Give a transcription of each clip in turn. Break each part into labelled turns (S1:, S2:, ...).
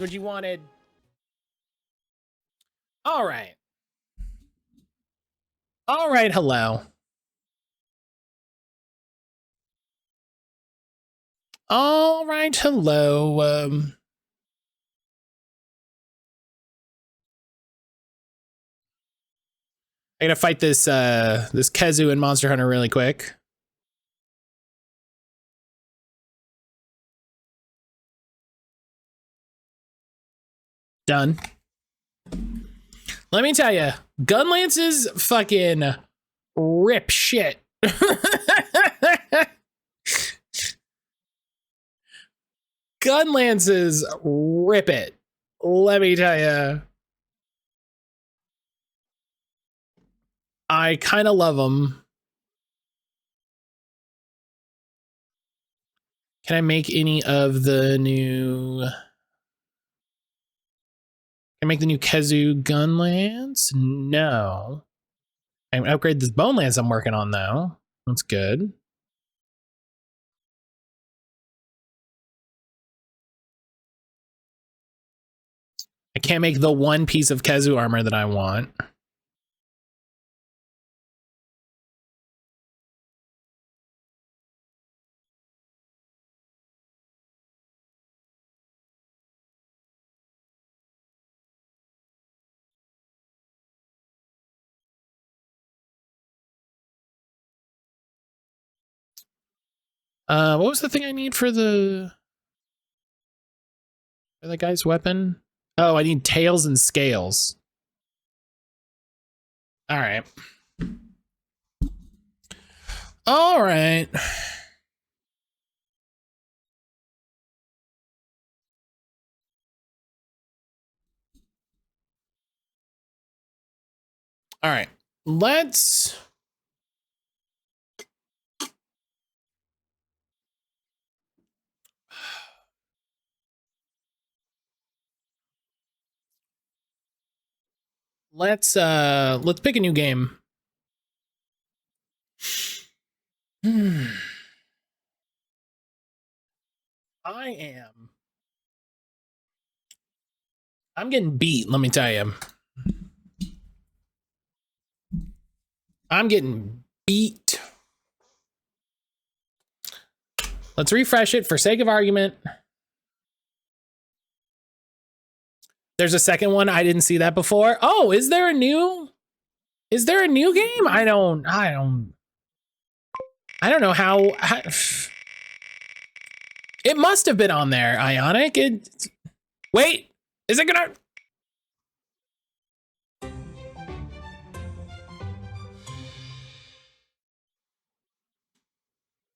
S1: What you wanted. All right. All right, hello. All right, hello. I gotta fight this this Kezu and Monster Hunter really quick. Done. Let me tell you, Gunlances fucking rip shit. Gunlances rip it. Let me tell you. I kind of love them. Can I make any of the new... Can I make the new Kezu Gunlance? No. I can upgrade this Bone Lance I'm working on, though. That's good. I can't make the one piece of Kezu armor that I want. What was the thing I need for the guy's weapon? Oh, I need tails and scales. All right. All right. All right. Let's... Let's pick a new game. I'm getting beat, let me tell you. I'm getting beat. Let's refresh it for sake of argument. There's a second one. I didn't see that before. Oh, is there a new game? I don't know how it must have been on there, Ionic. Wait, is it gonna...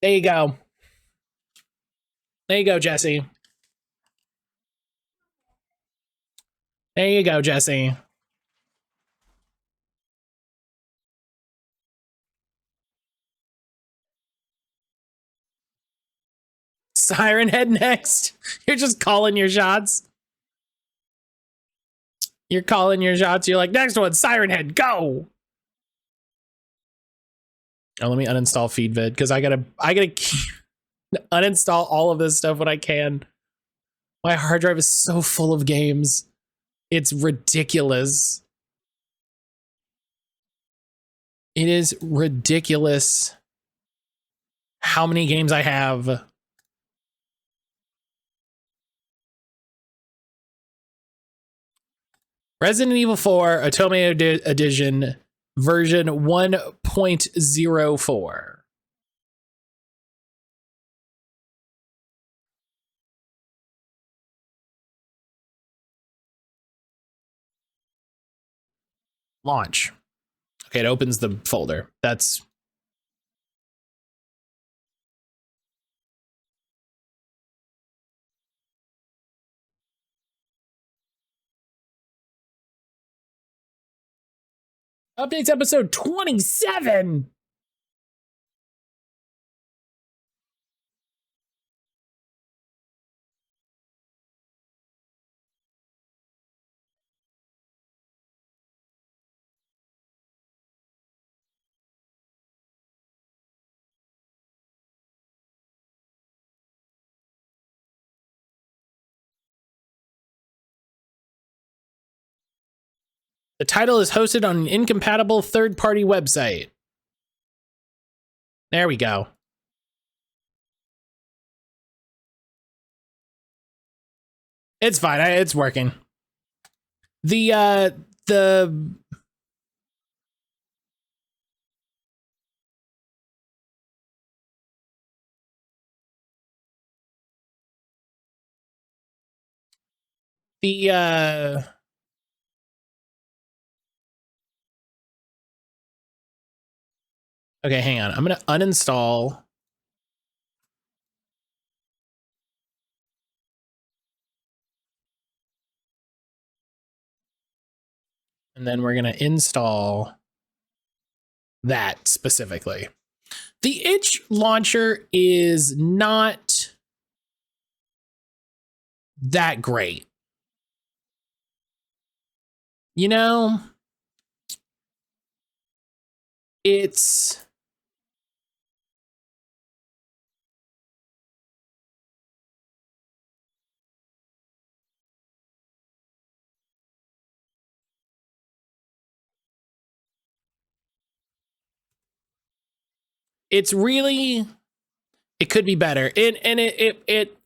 S1: There you go. There you go, Jesse. There you go, Jesse. Siren Head next. You're just calling your shots. You're calling your shots. You're like, next one, Siren Head, go. Oh, let me uninstall FeedVid because I gotta uninstall all of this stuff when I can. My hard drive is so full of games. It's ridiculous. It is ridiculous how many games I have. Resident Evil 4 Otome Edition version 1.04. Launch. Okay, it opens the folder. That's... Updates episode 27. The title is hosted on an incompatible third-party website. There we go. It's fine. It's working. The okay, hang on. I'm gonna uninstall. And then we're gonna install that specifically. The itch launcher is not that great. You know, it's really, it could be better. It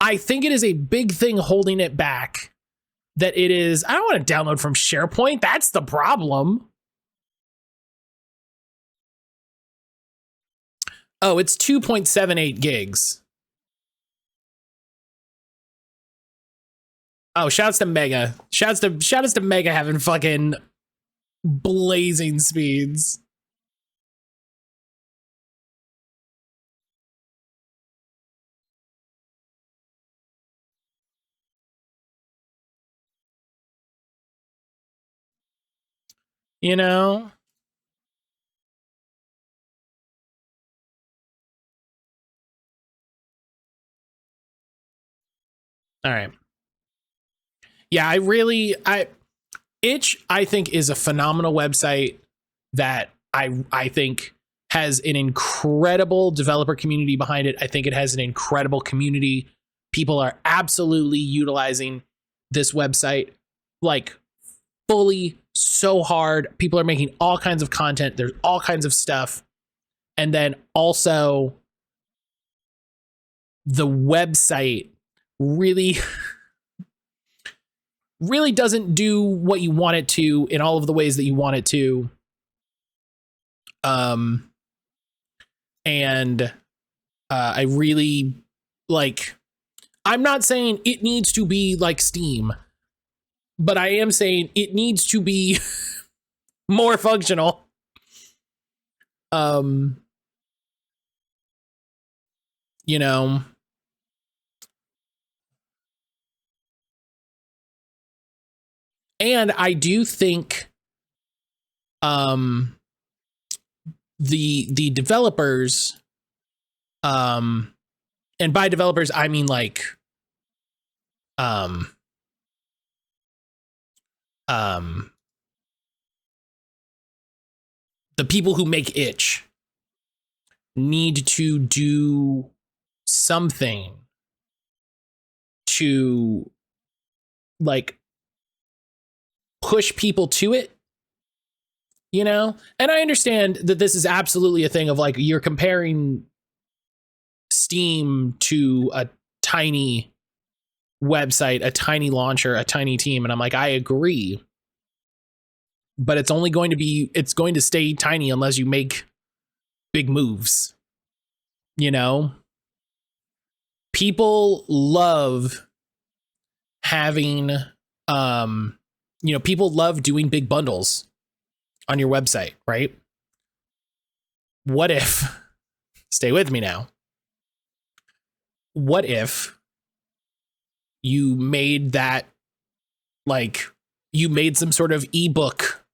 S1: I think it is a big thing holding it back. That it is, I don't want to download from SharePoint. That's the problem. Oh, it's 2.78 gigs. Oh, shouts to Mega. Shouts to Mega having fucking blazing speeds. You know? All right. Yeah, Itch, I think, is a phenomenal website that I think has an incredible developer community behind it. I think it has an incredible community. People are absolutely utilizing this website like fully, so hard. People are making all kinds of content. There's all kinds of stuff. And then also the website really really doesn't do what you want it to in all of the ways that you want it to. And I really like, I'm not saying it needs to be like Steam, but I am saying it needs to be more functional. You know, and I do think the developers, and by developers I mean like the people who make Itch need to do something to like push people to it, you know? And I understand that this is absolutely a thing of like, you're comparing Steam to a tiny website, a tiny launcher, a tiny team. And I'm like, I agree. But it's only going to be, it's going to stay tiny unless you make big moves. You know? People love having, you know, people love doing big bundles on your website, right? What if, stay with me now. What if you made that, like, you made some sort of ebook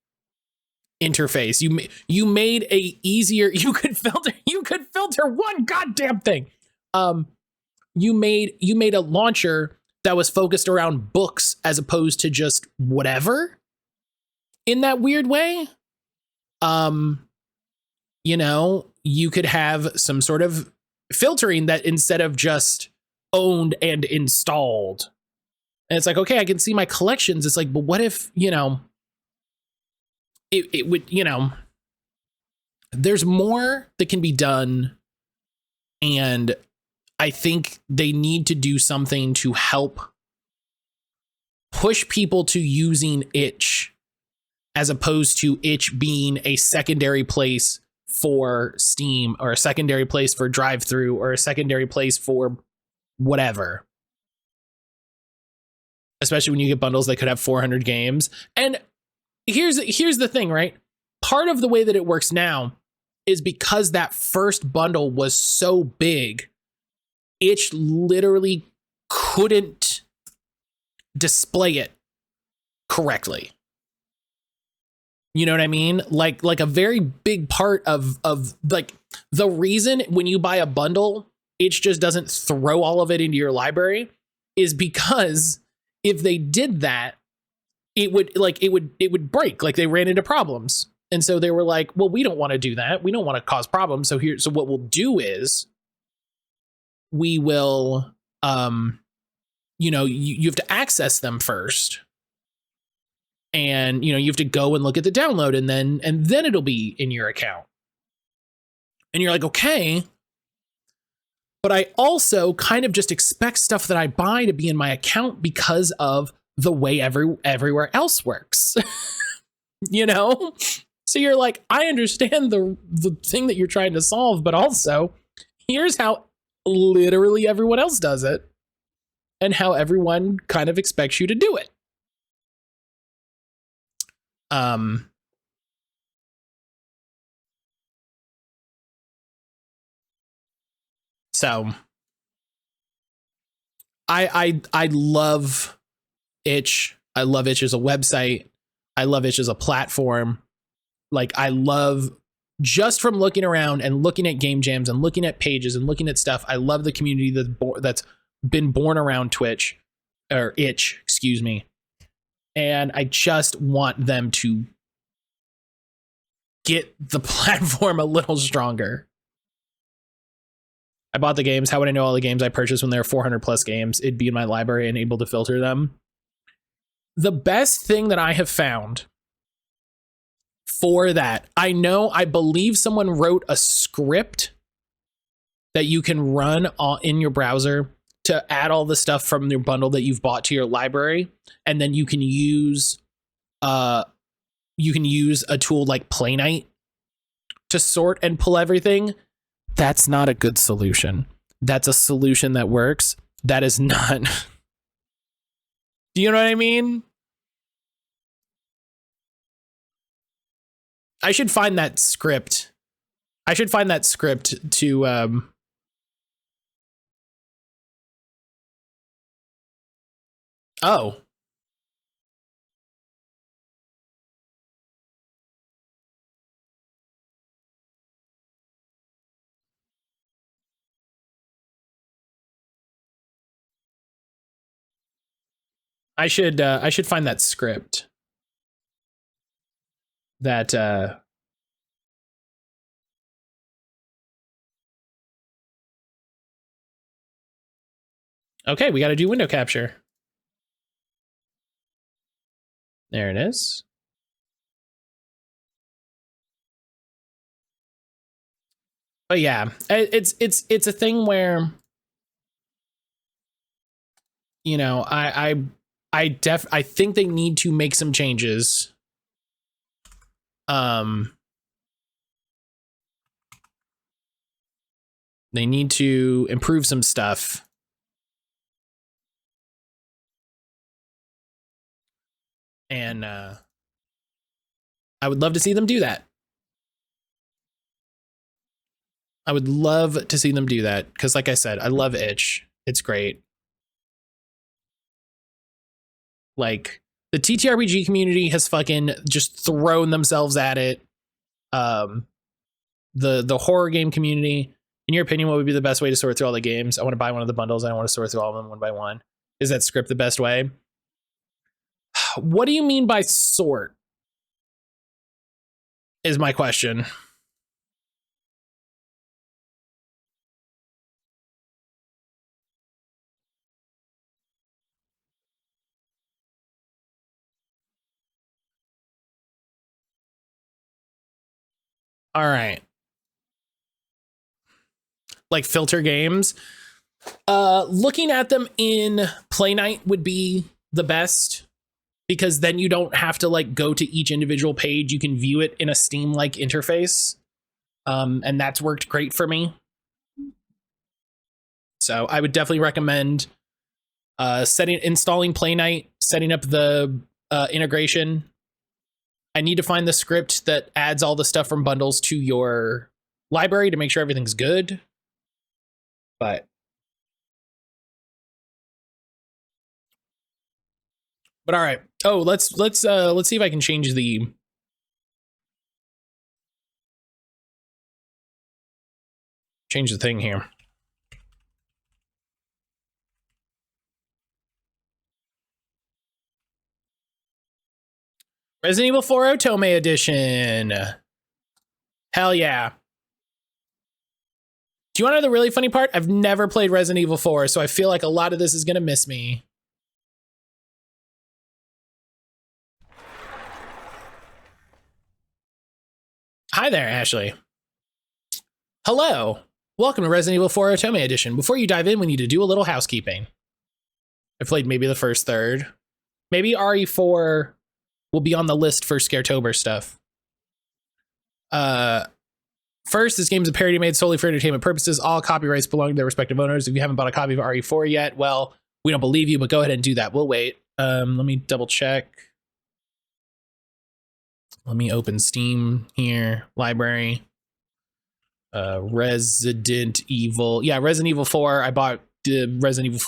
S1: interface? You made a easier, you could filter one goddamn thing. You made a launcher that was focused around books as opposed to just whatever in that weird way. You know, you could have some sort of filtering that instead of just owned and installed. And it's like, okay, I can see my collections. It's like, but what if, you know, it would, there's more that can be done. And I think they need to do something to help push people to using itch as opposed to itch being a secondary place for Steam or a secondary place for drive-through or a secondary place for whatever. Especially when you get bundles that could have 400 games. And here's the thing, right? Part of the way that it works now is because that first bundle was so big, itch literally couldn't display it correctly. You know what I mean? Like a very big part of like the reason when you buy a bundle, itch just doesn't throw all of it into your library is because if they did that, it would break. Like they ran into problems. And so they were like, well, we don't want to do that. We don't want to cause problems. So what we'll do is we will, you have to access them first. And, you have to go and look at the download and then it'll be in your account. And you're like, okay, but I also kind of just expect stuff that I buy to be in my account because of the way everywhere else works. So you're like, I understand the thing that you're trying to solve, but also here's how literally everyone else does it and how everyone kind of expects you to do it. So I love itch. I love itch as a website. I love itch as a platform. Like I love just from looking around and looking at game jams and looking at pages and looking at stuff. I love the community that's been born around Twitch or itch, excuse me. And I just want them to get the platform a little stronger. I bought the games. How would I know all the games I purchased when there are 400 plus games? It'd be in my library and able to filter them. The best thing that I have found for that, I believe someone wrote a script that you can run in your browser to add all the stuff from your bundle that you've bought to your library. And then you can use a tool like Play Night to sort and pull everything. That's not a good solution. That's a solution that works. That is not. Do you know what I mean? I should find that script. To oh. I should find that script. That okay, we got to do window capture. There it is. But yeah, it's a thing where I think they need to make some changes. They need to improve some stuff. And I would love to see them do that. I would love to see them do that because, like I said, I love itch. It's great. Like the TTRPG community has fucking just thrown themselves at it. The horror game community. In your opinion, what would be the best way to sort through all the games? I want to buy one of the bundles. I don't want to sort through all of them one by one. Is that script the best way? What do you mean by sort? Is my question. All right. Like filter games. Looking at them in Play Night would be the best, because then you don't have to like go to each individual page. You can view it in a Steam-like interface. And that's worked great for me. So I would definitely recommend installing Play Night, setting up the integration. I need to find the script that adds all the stuff from bundles to your library to make sure everything's good. But all right. Oh, let's see if I can change the thing here. Resident Evil 4 Otome Edition. Hell yeah. Do you want to know the really funny part? I've never played Resident Evil 4, so I feel like a lot of this is going to miss me. Hi there, Ashley. Hello. Welcome to Resident Evil 4 Otome Edition. Before you dive in, we need to do a little housekeeping. I played maybe the first third. Maybe RE4 will be on the list for Scaretober stuff. First, this game is a parody made solely for entertainment purposes. All copyrights belong to their respective owners. If you haven't bought a copy of RE4 yet, well, we don't believe you, but go ahead and do that. We'll wait. Let me double check. Let me open Steam here. Library. Resident Evil. Yeah, Resident Evil 4. I bought the Resident Evil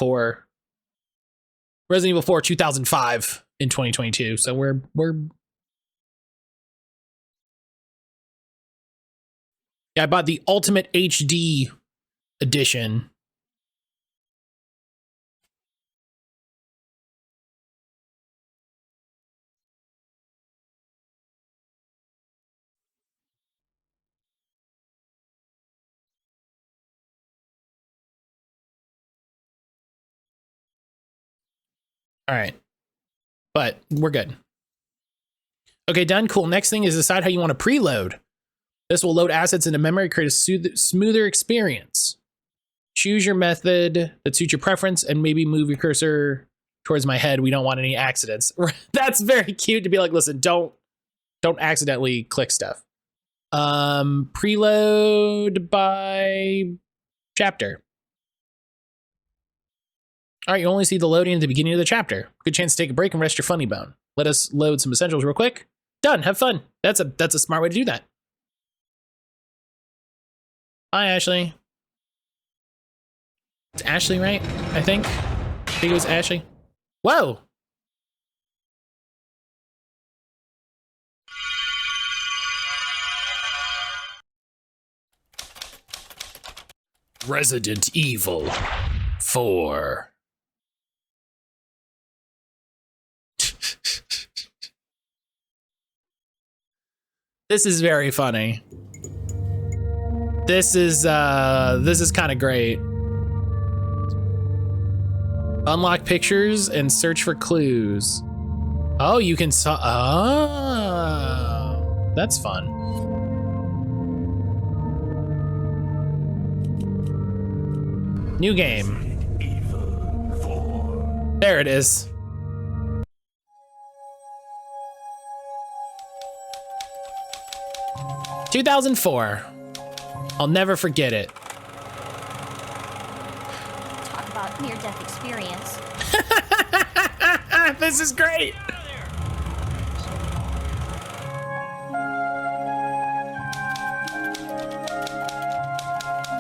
S1: 4 2005 in 2022. So we're yeah, I bought the Ultimate HD edition. All right. But we're good. Okay, done. Cool. Next thing is decide how you want to preload. This will load assets into memory, create a smoother experience. Choose your method that suits your preference and maybe move your cursor towards my head. We don't want any accidents. That's very cute to be like, listen, don't accidentally click stuff. Preload by chapter. All right, you only see the loading at the beginning of the chapter. Good chance to take a break and rest your funny bone. Let us load some essentials real quick. Done. Have fun. That's a smart way to do that. Hi, Ashley. It's Ashley, right? I think it was Ashley. Whoa. Resident Evil 4. This is very funny. This is kind of great. Unlock pictures and search for clues. Oh, you can oh, that's fun. New game. There it is. "2004. I'll never forget it."
S2: Talk about near-death experience.
S1: This is great.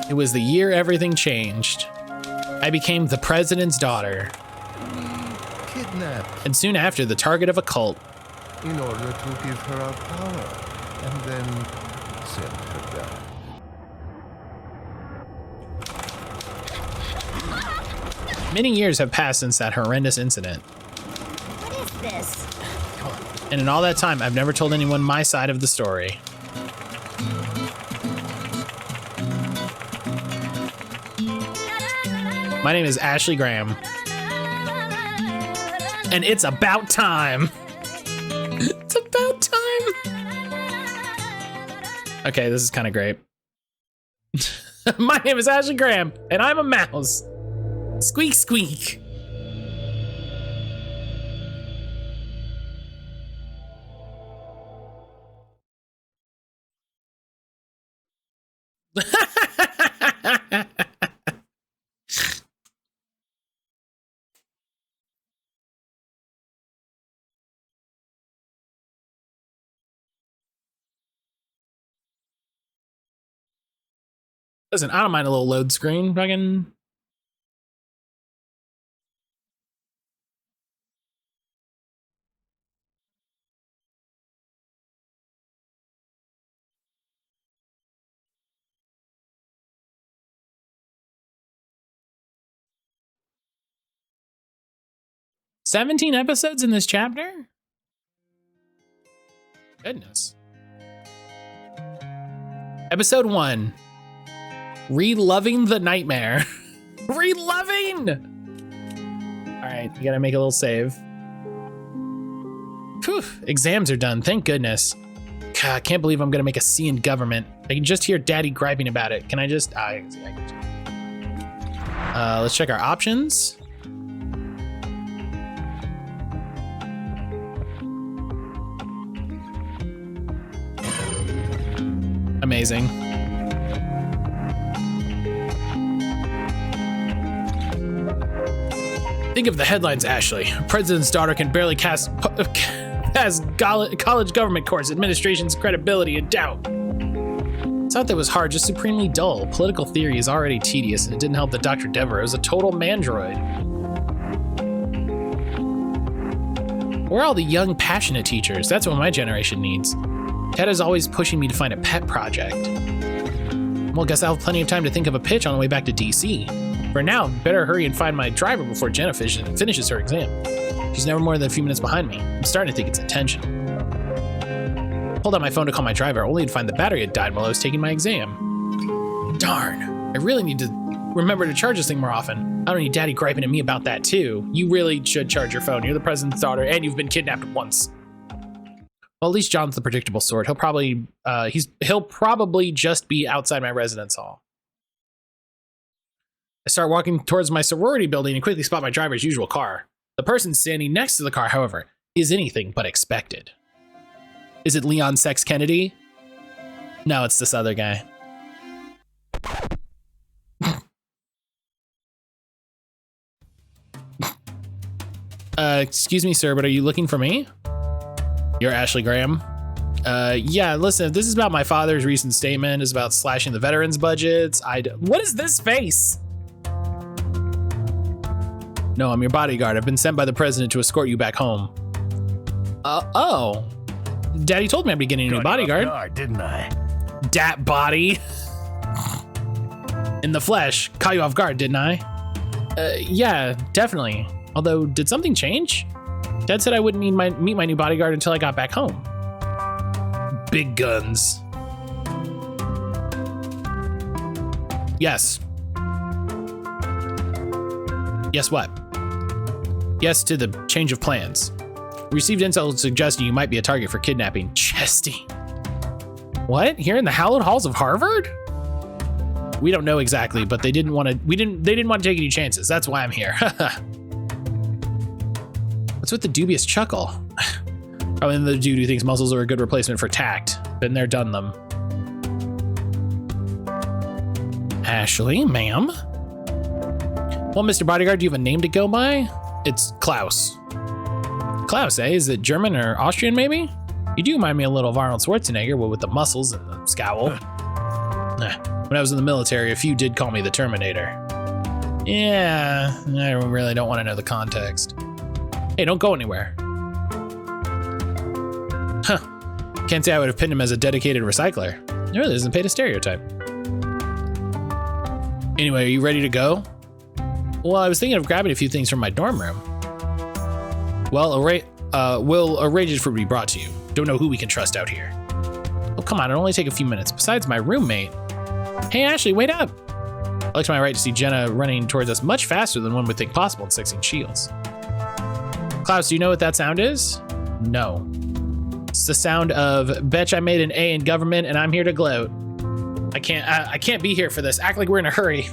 S1: It was the year everything changed. I became the president's daughter.
S3: Kidnapped.
S1: And soon after, the target of a cult.
S3: In order to give her our power, and then send her down.
S1: Many years have passed since that horrendous incident.
S2: What is this?
S1: And in all that time, I've never told anyone my side of the story. My name is Ashley Graham. And it's about time. It's about time. Okay, this is kind of great. My name is Ashley Graham, and I'm a mouse. Squeak, squeak. Listen, I don't mind a little load screen. Fucking. "17 episodes in this chapter? Goodness. Episode 1. Reloving the nightmare." Reloving! Alright, you gotta make a little save. Whew, exams are done, thank goodness. God, I can't believe I'm gonna make a C in government. I can just hear Daddy griping about it. Can I just... let's check our options. Amazing. Think of the headlines, Ashley. President's daughter can barely pass college government course. Administration's credibility in doubt. It's not that it was hard, just supremely dull. Political theory is already tedious, and it didn't help that Dr. Devereaux is a total mandroid. Where are all the young, passionate teachers? That's what my generation needs. Dad is always pushing me to find a pet project. Well, guess I'll have plenty of time to think of a pitch on the way back to DC. For now, better hurry and find my driver before Jenna finishes her exam. She's never more than a few minutes behind me. I'm starting to think it's intentional. Pulled out my phone to call my driver, only to find the battery had died while I was taking my exam. Darn, I really need to remember to charge this thing more often. I don't need Daddy griping at me about that too. You really should charge your phone. You're the president's daughter and you've been kidnapped once. Well, at least John's the predictable sort. He'll probably just be outside my residence hall. I start walking towards my sorority building and quickly spot my driver's usual car. The person standing next to the car, however, is anything but expected. Is it Leon Sex Kennedy? No, it's this other guy. Excuse me, sir, but are you looking for me? You're Ashley Graham. Yeah, listen, if this is about my father's recent statement, is about slashing the veterans' budgets. What is this face? No, I'm your bodyguard. I've been sent by the president to escort you back home. Oh. Daddy told me I'd be getting a new bodyguard.
S4: Guard, didn't I?
S1: Dat body. In the flesh. Caught you off guard, didn't I? Yeah, definitely. Although, did something change? Dad said I wouldn't meet my new bodyguard until I got back home. Big guns. Yes. Yes, what? Yes to the change of plans. Received intel suggesting you might be a target for kidnapping. Chesty. What? Here in the hallowed halls of Harvard? We don't know exactly, but they didn't want to take any chances. That's why I'm here. What's with the dubious chuckle? Probably the dude who thinks muscles are a good replacement for tact. Been there, done them. Ashley, ma'am? Well, Mr. Bodyguard, do you have a name to go by? It's Klaus. Klaus, eh? Is it German or Austrian, maybe? You do remind me a little of Arnold Schwarzenegger, but with the muscles and the scowl. When I was in the military, a few did call me the Terminator. Yeah, I really don't want to know the context. Hey, don't go anywhere. Huh. Can't say I would have pinned him as a dedicated recycler. It really doesn't pay to stereotype. Anyway, are you ready to go? Well, I was thinking of grabbing a few things from my dorm room. Well, we'll arrange it for it to be brought to you. Don't know who we can trust out here. Oh, come on, it'll only take a few minutes. Besides, my roommate. Hey, Ashley, wait up. I looked to my right to see Jenna running towards us much faster than one would think possible in 16 Shields. Klaus, do you know what that sound is? No. It's the sound of betch I made an A in government and I'm here to gloat. I can't be here for this. Act like we're in a hurry.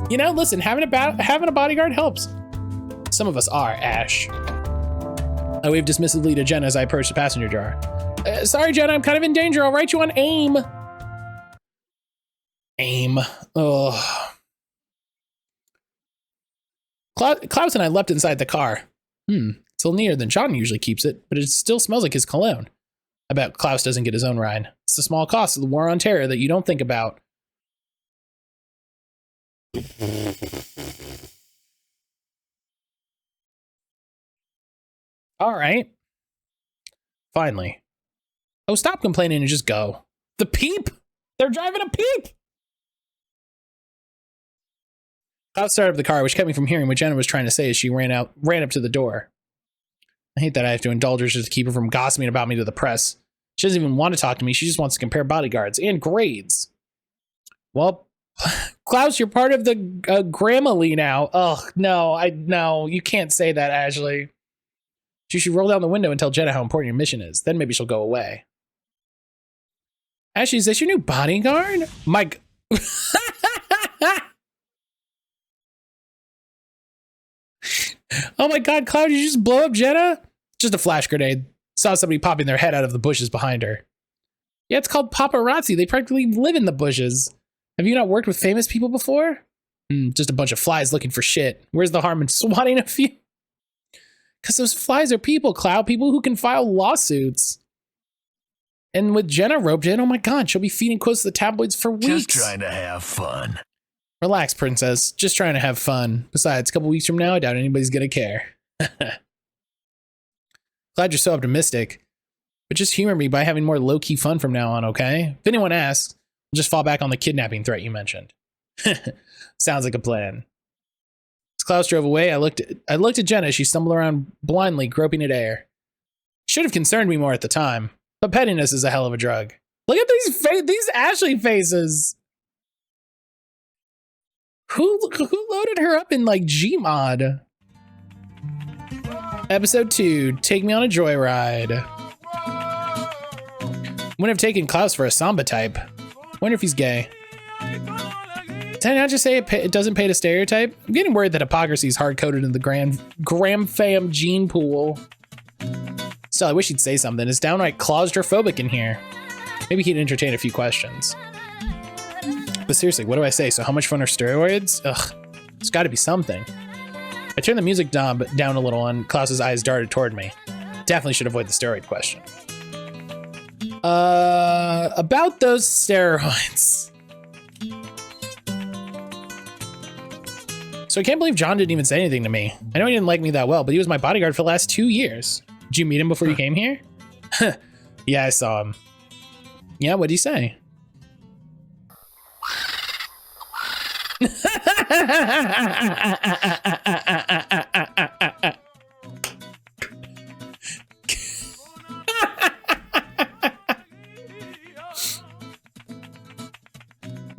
S1: You know, listen, having a bodyguard helps. Some of us are, Ash. I waved dismissively to Jenna as I approached the passenger jar. Sorry, Jenna, I'm kind of in danger. I'll write you on AIM. AIM. Oh. Klaus and I leapt inside the car. It's a little neater than John usually keeps it, but it still smells like his cologne. I bet Klaus doesn't get his own ride. It's the small cost of the war on terror that you don't think about. All right. Finally. Oh, stop complaining and just go. The Peep? They're driving a Peep! Klaus started up the car, which kept me from hearing what Jenna was trying to say as she ran up to the door. I hate that I have to indulge her just to keep her from gossiping about me to the press. She doesn't even want to talk to me. She just wants to compare bodyguards and grades. Well, Klaus, you're part of the Grammarly now. Oh, no, you can't say that, Ashley. You should roll down the window and tell Jenna how important your mission is. Then maybe she'll go away. Ashley, is this your new bodyguard? Mike. Oh my God, Cloud, did you just blow up Jenna? Just a flash grenade. Saw somebody popping their head out of the bushes behind her. Yeah, it's called paparazzi. They practically live in the bushes. Have you not worked with famous people before? Just a bunch of flies looking for shit. Where's the harm in swatting a few? Because those flies are people, Cloud. People who can file lawsuits. And with Jenna roped in, oh my God, she'll be feeding quotes to the tabloids for weeks.
S3: Just trying to have fun.
S1: Relax, princess. Just trying to have fun. Besides, a couple weeks from now, I doubt anybody's gonna care. Glad you're so optimistic. But just humor me by having more low-key fun from now on, okay? If anyone asks, I'll just fall back on the kidnapping threat you mentioned. Sounds like a plan. As Klaus drove away, I looked at Jenna as she stumbled around blindly, groping at air. Should have concerned me more at the time, but pettiness is a hell of a drug. Look at these Ashley faces. Who loaded her up in like Gmod? Episode 2, Take Me on a Joyride. Wouldn't have taken Klaus for a Samba type. Wonder if he's gay. Did I not just say it doesn't pay to stereotype? I'm getting worried that hypocrisy is hard-coded in the Gram fam gene pool. Still, I wish he'd say something. It's downright claustrophobic in here. Maybe he'd entertain a few questions. But seriously, what do I say? So how much fun are steroids? Ugh, there's gotta be something. I turned the music knob down a little and Klaus's eyes darted toward me. Definitely should avoid the steroid question. About those steroids. So I can't believe John didn't even say anything to me. I know he didn't like me that well, but he was my bodyguard for the last 2 years. Did you meet him before you came here? Yeah, I saw him. Yeah, what'd he say?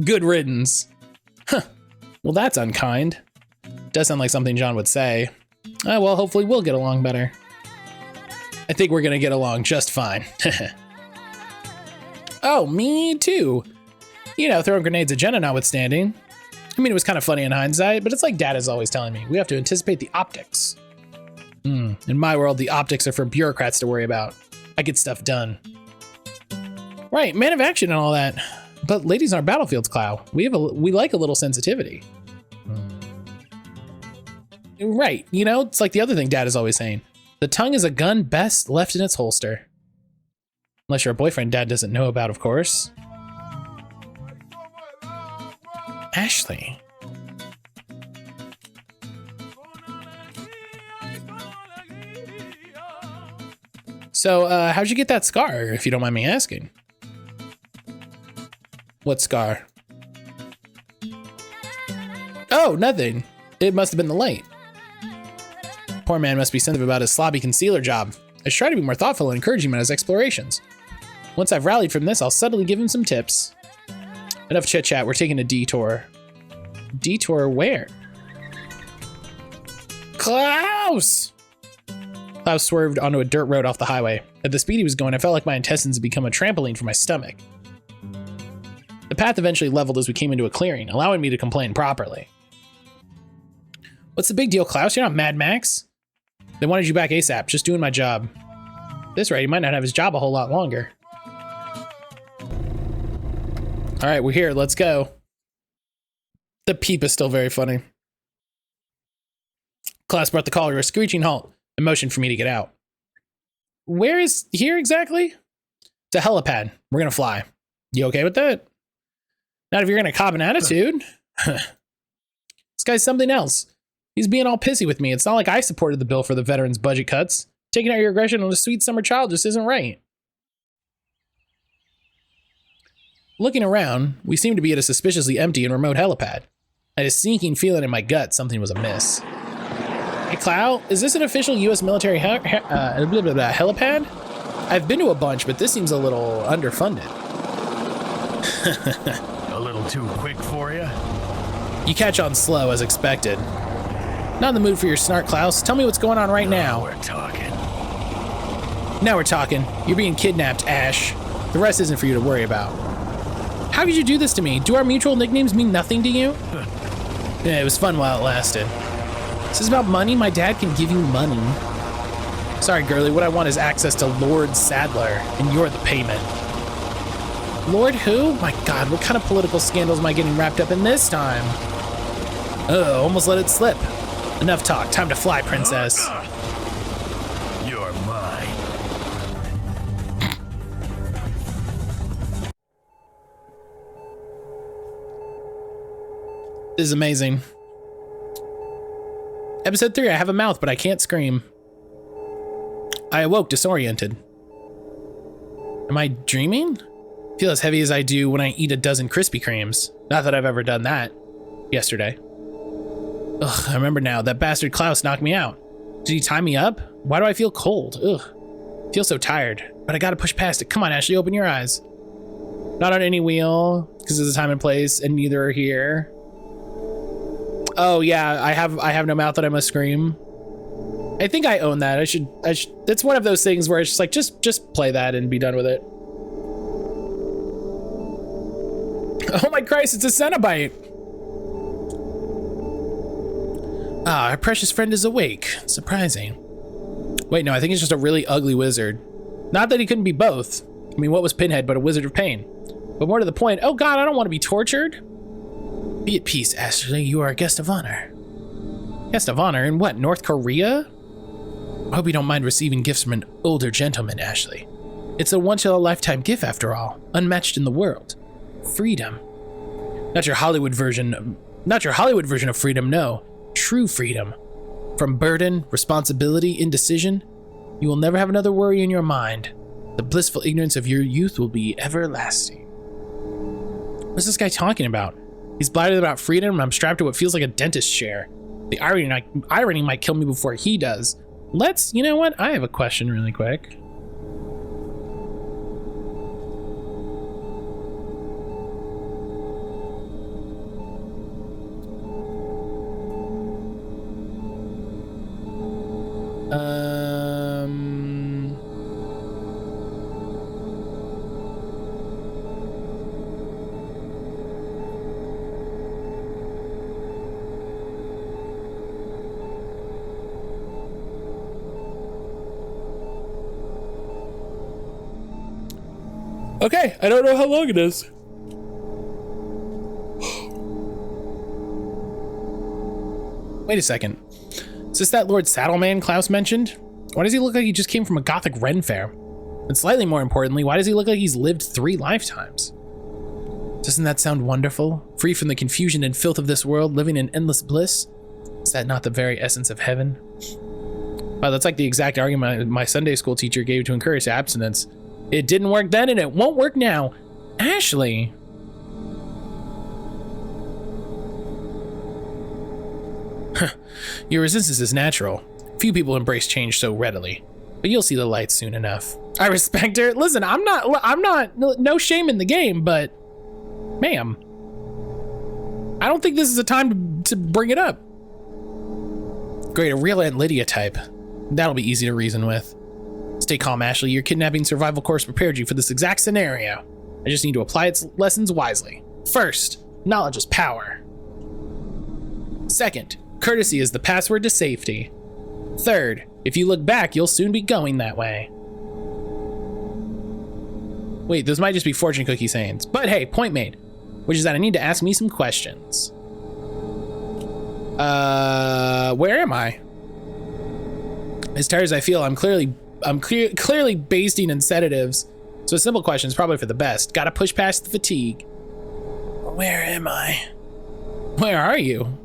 S1: Good riddance. Huh. Well, that's unkind. Does sound like something John would say. Well, hopefully we'll get along better. I think we're gonna get along just fine. Oh, me too. You know, throwing grenades at Jenna notwithstanding. I mean, it was kind of funny in hindsight, but it's like Dad is always telling me. We have to anticipate the optics. In my world, the optics are for bureaucrats to worry about. I get stuff done. Right, man of action and all that. But ladies aren't battlefields, Clow. We like a little sensitivity. Right, you know, it's like the other thing Dad is always saying. The tongue is a gun best left in its holster. Unless you're a boyfriend Dad doesn't know about, of course. Ashley. So, how'd you get that scar, if you don't mind me asking? What scar? Oh, nothing. It must have been the light. Poor man must be sensitive about his slobby concealer job. I should try to be more thoughtful and encourage him in his explorations. Once I've rallied from this, I'll subtly give him some tips. Enough chit-chat, we're taking a detour. Detour where? Klaus! Klaus swerved onto a dirt road off the highway. At the speed he was going, I felt like my intestines had become a trampoline for my stomach. The path eventually leveled as we came into a clearing, allowing me to complain properly. What's the big deal, Klaus? You're not Mad Max. They wanted you back ASAP, just doing my job. At this rate, he might not have his job a whole lot longer. All right, we're here. Let's go. The peep is still very funny. Klaus brought the car to a screeching halt and motioned for me to get out. Where is here exactly? It's a helipad. We're gonna fly. You okay with that? Not if you're gonna cop an attitude. This guy's something else. He's being all pissy with me. It's not like I supported the bill for the veterans' budget cuts. Taking out your aggression on a sweet summer child just isn't right. Looking around, we seemed to be at a suspiciously empty and remote helipad. I had a sneaking feeling in my gut something was amiss. Hey, Clow, is this an official U.S. military helipad? I've been to a bunch, but this seems a little underfunded.
S4: A little too quick for you?
S1: You catch on slow, as expected. Not in the mood for your snark, Klaus. Tell me what's going on right now.
S4: We're talking.
S1: Now we're talking. You're being kidnapped, Ash. The rest isn't for you to worry about. How could you do this to me? Do our mutual nicknames mean nothing to you? Yeah, it was fun while it lasted. This is about money? My dad can give you money. Sorry, girlie. What I want is access to Lord Sadler, and you're the payment. Lord who? My God, what kind of political scandals am I getting wrapped up in this time? Oh, almost let it slip. Enough talk. Time to fly, princess.
S4: You're mine.
S1: This is amazing. Episode 3, I have a mouth, but I can't scream. I awoke disoriented. Am I dreaming? I feel as heavy as I do when I eat a dozen Krispy Kremes. Not that I've ever done that. Yesterday. Ugh, I remember now. That bastard Klaus knocked me out. Did he tie me up? Why do I feel cold? Ugh. I feel so tired, but I gotta push past it. Come on, Ashley, open your eyes. Not on any wheel, because there's a time and place, and neither are here. Oh yeah, I have no mouth that I must scream. I think I own that. I should. It's one of those things where it's just like, just play that and be done with it. Oh my Christ, it's a Cenobite. Ah, our precious friend is awake. Surprising. Wait, no, I think it's just a really ugly wizard. Not that he couldn't be both. I mean, what was Pinhead but a wizard of pain? But more to the point, oh God, I don't want to be tortured. Be at peace, Ashley. You are a guest of honor. Guest of honor in what, North Korea? I hope you don't mind receiving gifts from an older gentleman, Ashley. It's a once-in-a-lifetime gift, after all, unmatched in the world. Freedom. Not your Hollywood version of freedom, no. True freedom. From burden, responsibility, indecision, you will never have another worry in your mind. The blissful ignorance of your youth will be everlasting. What's this guy talking about? He's blithely about freedom, and I'm strapped to what feels like a dentist chair. The irony might kill me before he does. You know what? I have a question really quick. Okay, I don't know how long it is. Wait a second. Is this that Lord Saddleman Klaus mentioned? Why does he look like he just came from a Gothic Ren fair? And slightly more importantly, why does he look like he's lived 3 lifetimes? Doesn't that sound wonderful? Free from the confusion and filth of this world, living in endless bliss? Is that not the very essence of heaven? Wow, that's like the exact argument my Sunday school teacher gave to encourage abstinence. It didn't work then and it won't work now. Ashley. Your resistance is natural. Few people embrace change so readily, but you'll see the light soon enough. I respect her. Listen, I'm not, no shame in the game, but ma'am, I don't think this is a time to bring it up. Great, a real Aunt Lydia type. That'll be easy to reason with. Stay calm, Ashley. Your kidnapping survival course prepared you for this exact scenario. I just need to apply its lessons wisely. First, knowledge is power. Second, courtesy is the password to safety. Third, if you look back, you'll soon be going that way. Wait, those might just be fortune cookie sayings. But hey, point made. Which is that I need to ask me some questions. Where am I? As tired as I feel, I'm clearly basting in sedatives. So a simple question is probably for the best. Gotta push past the fatigue. Where am I? Where are you?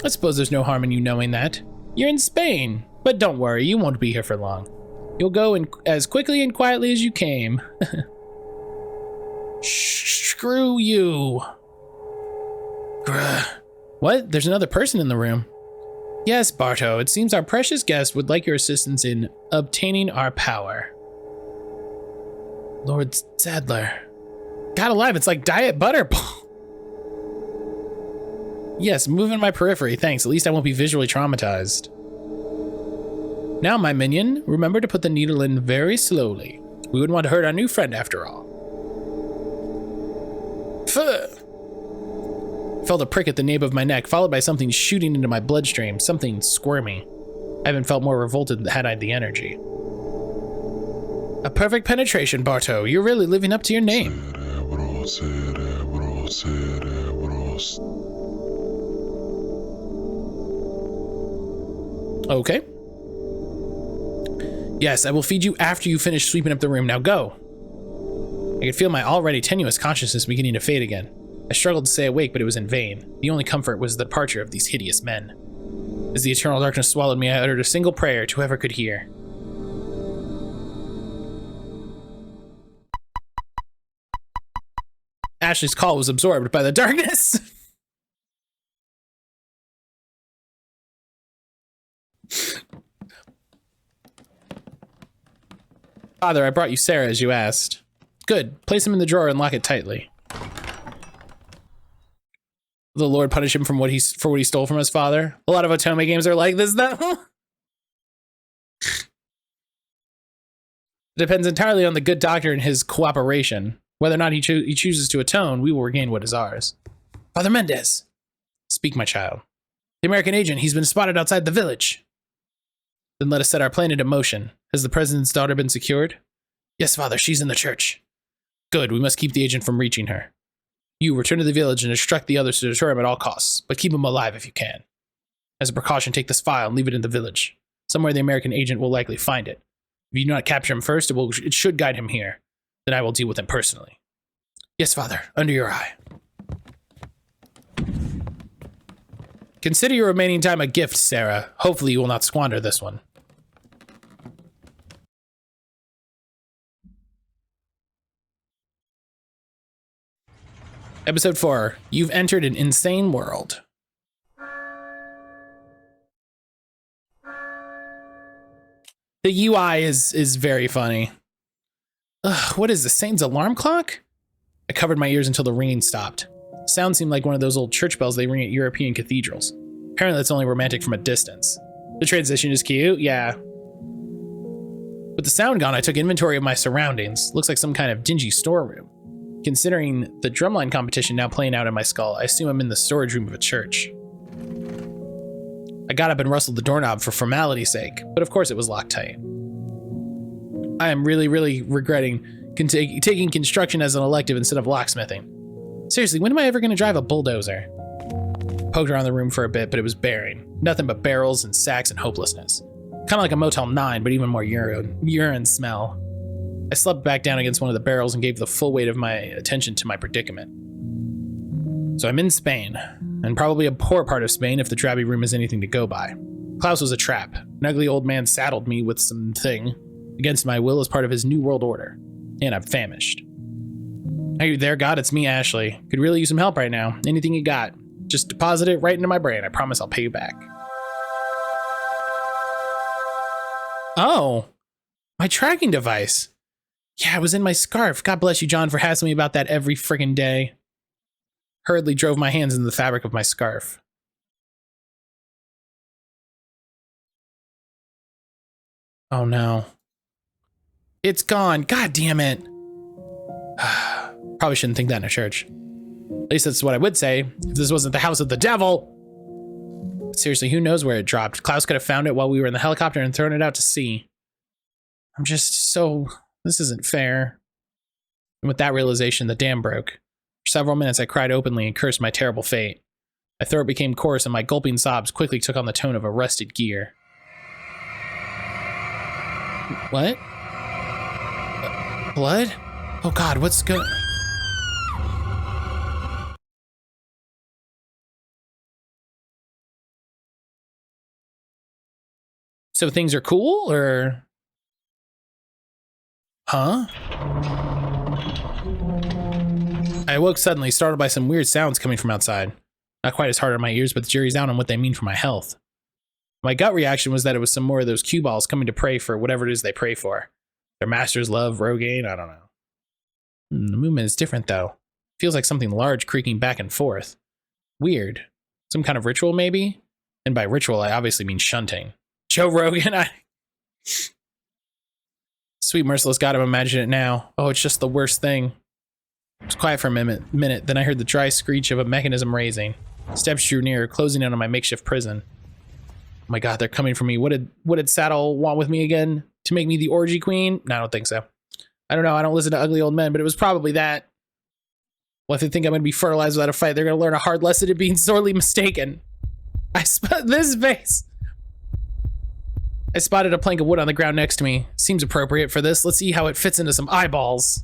S1: I suppose there's no harm in you knowing that. You're in Spain. But don't worry, you won't be here for long. You'll go in as quickly and quietly as you came. Screw you. Grr. What? There's another person in the room. Yes, Barto, it seems our precious guest would like your assistance in obtaining our power. Lord Sadler. God alive, it's like Diet Butterball. Yes, move in my periphery, thanks. At least I won't be visually traumatized. Now, my minion, remember to put the needle in very slowly. We wouldn't want to hurt our new friend after all. Felt a prick at the nape of my neck, followed by something shooting into my bloodstream, something squirmy. I haven't felt more revolted had I the energy. A perfect penetration, Barto. You're really living up to your name. Okay. Yes, I will feed you after you finish sweeping up the room. Now go. I could feel my already tenuous consciousness beginning to fade again. I struggled to stay awake, but it was in vain. The only comfort was the departure of these hideous men. As the eternal darkness swallowed me, I uttered a single prayer to whoever could hear. Ashley's call was absorbed by the darkness. Father, I brought you Sarah as you asked. Good. Place him in the drawer and lock it tightly. The Lord punish him for what he stole from his father. A lot of Otome games are like this, though. It depends entirely on the good doctor and his cooperation. Whether or not he chooses to atone, we will regain what is ours. Father Mendez. Speak, my child. The American agent, he's been spotted outside the village. Then let us set our plan into motion. Has the president's daughter been secured? Yes, father, she's in the church. Good, we must keep the agent from reaching her. You return to the village and instruct the others to deter him at all costs, but keep him alive if you can. As a precaution, take this file and leave it in the village. Somewhere the American agent will likely find it. If you do not capture him first, it should guide him here. Then I will deal with him personally. Yes, father, under your eye. Consider your remaining time a gift, Sarah. Hopefully you will not squander this one. Episode 4, You've entered an insane world. The UI is very funny. Ugh, what is this, Satan's alarm clock? I covered my ears until the ringing stopped. The sound seemed like one of those old church bells they ring at European cathedrals. Apparently that's only romantic from a distance. The transition is cute, yeah. With the sound gone, I took inventory of my surroundings. Looks like some kind of dingy storeroom. Considering the drumline competition now playing out in my skull, I assume I'm in the storage room of a church. I got up and rustled the doorknob for formality's sake, but of course it was locked tight. I am really regretting taking construction as an elective instead of locksmithing. Seriously, when am I ever going to drive a bulldozer? Poked around the room for a bit, but it was barren. Nothing but barrels and sacks and hopelessness. Kind of like a Motel 9, but even more urine smell. I slept back down against one of the barrels and gave the full weight of my attention to my predicament. So I'm in Spain, and probably a poor part of Spain if the drabby room is anything to go by. Klaus was a trap. An ugly old man saddled me with something against my will as part of his new world order. And I'm famished. Are you there, God? It's me, Ashley. Could really use some help right now. Anything you got. Just deposit it right into my brain. I promise I'll pay you back. Oh, my tracking device. Yeah, it was in my scarf. God bless you, John, for hassling me about that every friggin' day. Hurriedly drove my hands into the fabric of my scarf. Oh no. It's gone. God damn it. Probably shouldn't think that in a church. At least that's what I would say if this wasn't the house of the devil. Seriously, who knows where it dropped? Klaus could have found it while we were in the helicopter and thrown it out to sea. I'm just so... This isn't fair. And with that realization, the dam broke. For several minutes, I cried openly and cursed my terrible fate. My throat became coarse and my gulping sobs quickly took on the tone of a rusted gear. What? Blood? Oh god, what's going... So things are cool, or... Huh? I awoke suddenly, startled by some weird sounds coming from outside. Not quite as hard on my ears, but the jury's out on what they mean for my health. My gut reaction was that it was some more of those cue balls coming to pray for whatever it is they pray for. Their master's love, Rogaine, I don't know. The movement is different, though. Feels like something large creaking back and forth. Weird. Some kind of ritual, maybe? And by ritual, I obviously mean shunting. Joe Rogan, Sweet merciless God, I'm imagining it now. Oh, it's just the worst thing. It was quiet for a minute, then I heard the dry screech of a mechanism raising. Steps drew nearer, closing in on my makeshift prison. Oh my god, they're coming for me. What did Saddle want with me again? To make me the orgy queen? No, I don't think so. I don't know, I don't listen to ugly old men, but it was probably that. Well, if they think I'm going to be fertilized without a fight, they're going to learn a hard lesson of being sorely mistaken. This face. I spotted a plank of wood on the ground next to me. Seems appropriate for this. Let's see how it fits into some eyeballs.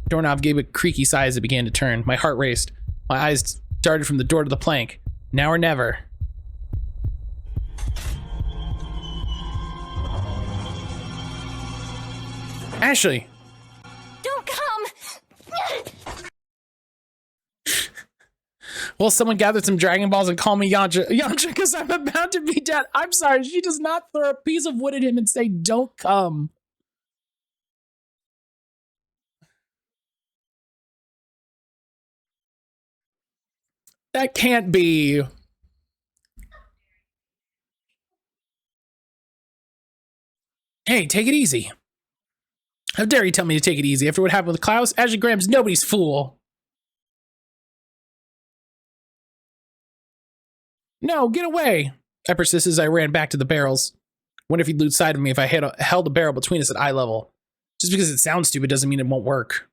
S1: Doorknob gave a creaky sigh as it began to turn. My heart raced. My eyes darted from the door to the plank. Now or never. Ashley!
S2: Don't come!
S1: Will someone gather some Dragon Balls and call me Yamcha? Yamcha, because I'm about to be dead. I'm sorry, she does not throw a piece of wood at him and say, don't come. That can't be. Hey, take it easy. How dare you tell me to take it easy after what happened with Klaus? Ashley Graham's nobody's fool. No, get away. I persisted as I ran back to the barrels. Wonder if he'd lose sight of me if I held a barrel between us at eye level. Just because it sounds stupid doesn't mean it won't work.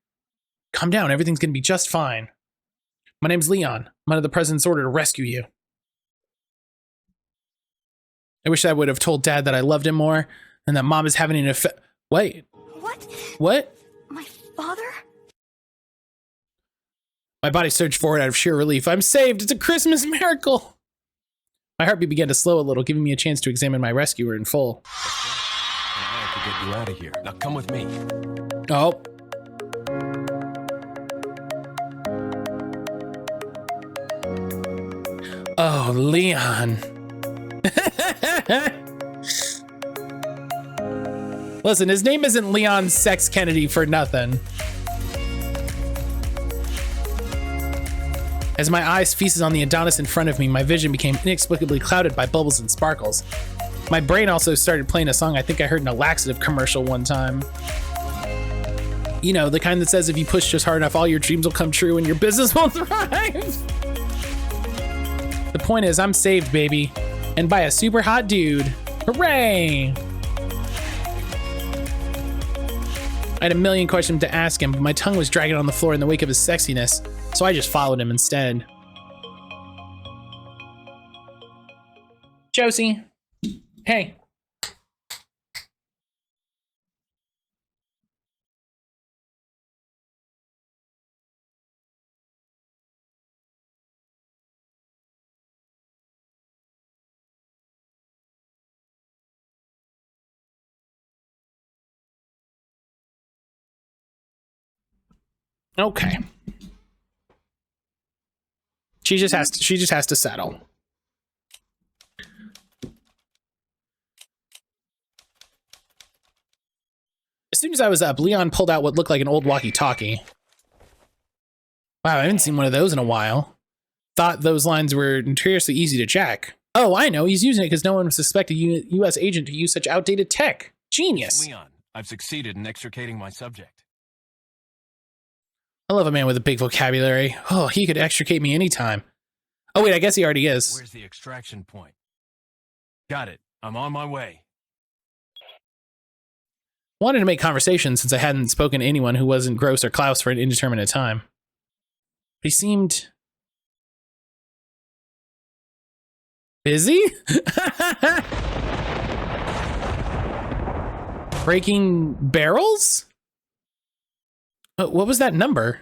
S1: Calm down, everything's gonna be just fine. My name's Leon. I'm under the president's order to rescue you. I wish I would have told Dad that I loved him more and that Mom is having an effect. Wait. What?
S2: My father?
S1: My body surged forward out of sheer relief. I'm saved! It's a Christmas miracle! My heartbeat began to slow a little, giving me a chance to examine my rescuer in full.
S5: I have to get you out of here. Now come with me.
S1: Oh. Oh, Leon. Listen, his name isn't Leon Sex Kennedy for nothing. As my eyes feasted on the Adonis in front of me, my vision became inexplicably clouded by bubbles and sparkles. My brain also started playing a song I think I heard in a laxative commercial one time. You know, the kind that says if you push just hard enough, all your dreams will come true and your business will thrive. The point is, I'm saved, baby. And by a super hot dude. Hooray! I had a million questions to ask him, but my tongue was dragging on the floor in the wake of his sexiness, so I just followed him instead. Josie. Hey. Okay. She just has to settle. As soon as I was up, Leon pulled out what looked like an old walkie-talkie. Wow, I haven't seen one of those in a while. Thought those lines were notoriously easy to check. Oh, I know. He's using it because no one suspected a U.S. agent to use such outdated tech. Genius.
S5: Leon, I've succeeded in extricating my subject.
S1: I love a man with a big vocabulary. Oh, he could extricate me anytime. Oh, wait, I guess he already is.
S5: Where's the extraction point? Got it. I'm on my way.
S1: Wanted to make conversation since I hadn't spoken to anyone who wasn't Gross or Klaus for an indeterminate time. But he seemed busy? Breaking barrels? What was that number?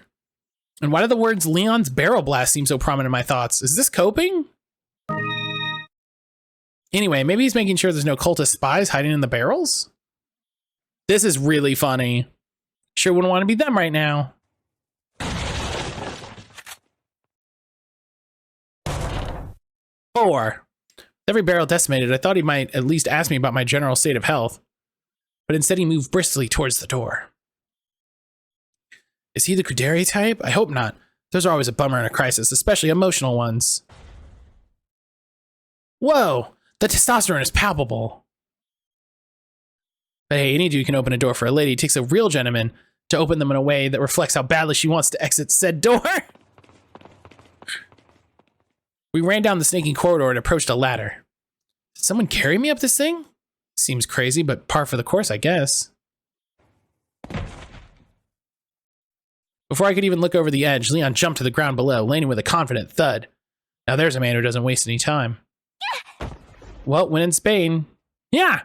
S1: And why do the words Leon's Barrel Blast seem so prominent in my thoughts? Is this coping? Anyway, maybe he's making sure there's no cultist spies hiding in the barrels? This is really funny. Sure wouldn't want to be them right now. Four. With every barrel decimated, I thought he might at least ask me about my general state of health. But instead he moved briskly towards the door. Is he the Kudere type? I hope not. Those are always a bummer in a crisis, especially emotional ones. Whoa! The testosterone is palpable. But hey, any dude can open a door for a lady. It takes a real gentleman to open them in a way that reflects how badly she wants to exit said door. We ran down the snaking corridor and approached a ladder. Did someone carry me up this thing? Seems crazy, but par for the course, I guess. Before I could even look over the edge, Leon jumped to the ground below, landing with a confident thud. Now there's a man who doesn't waste any time. Well, when in Spain. Yeah!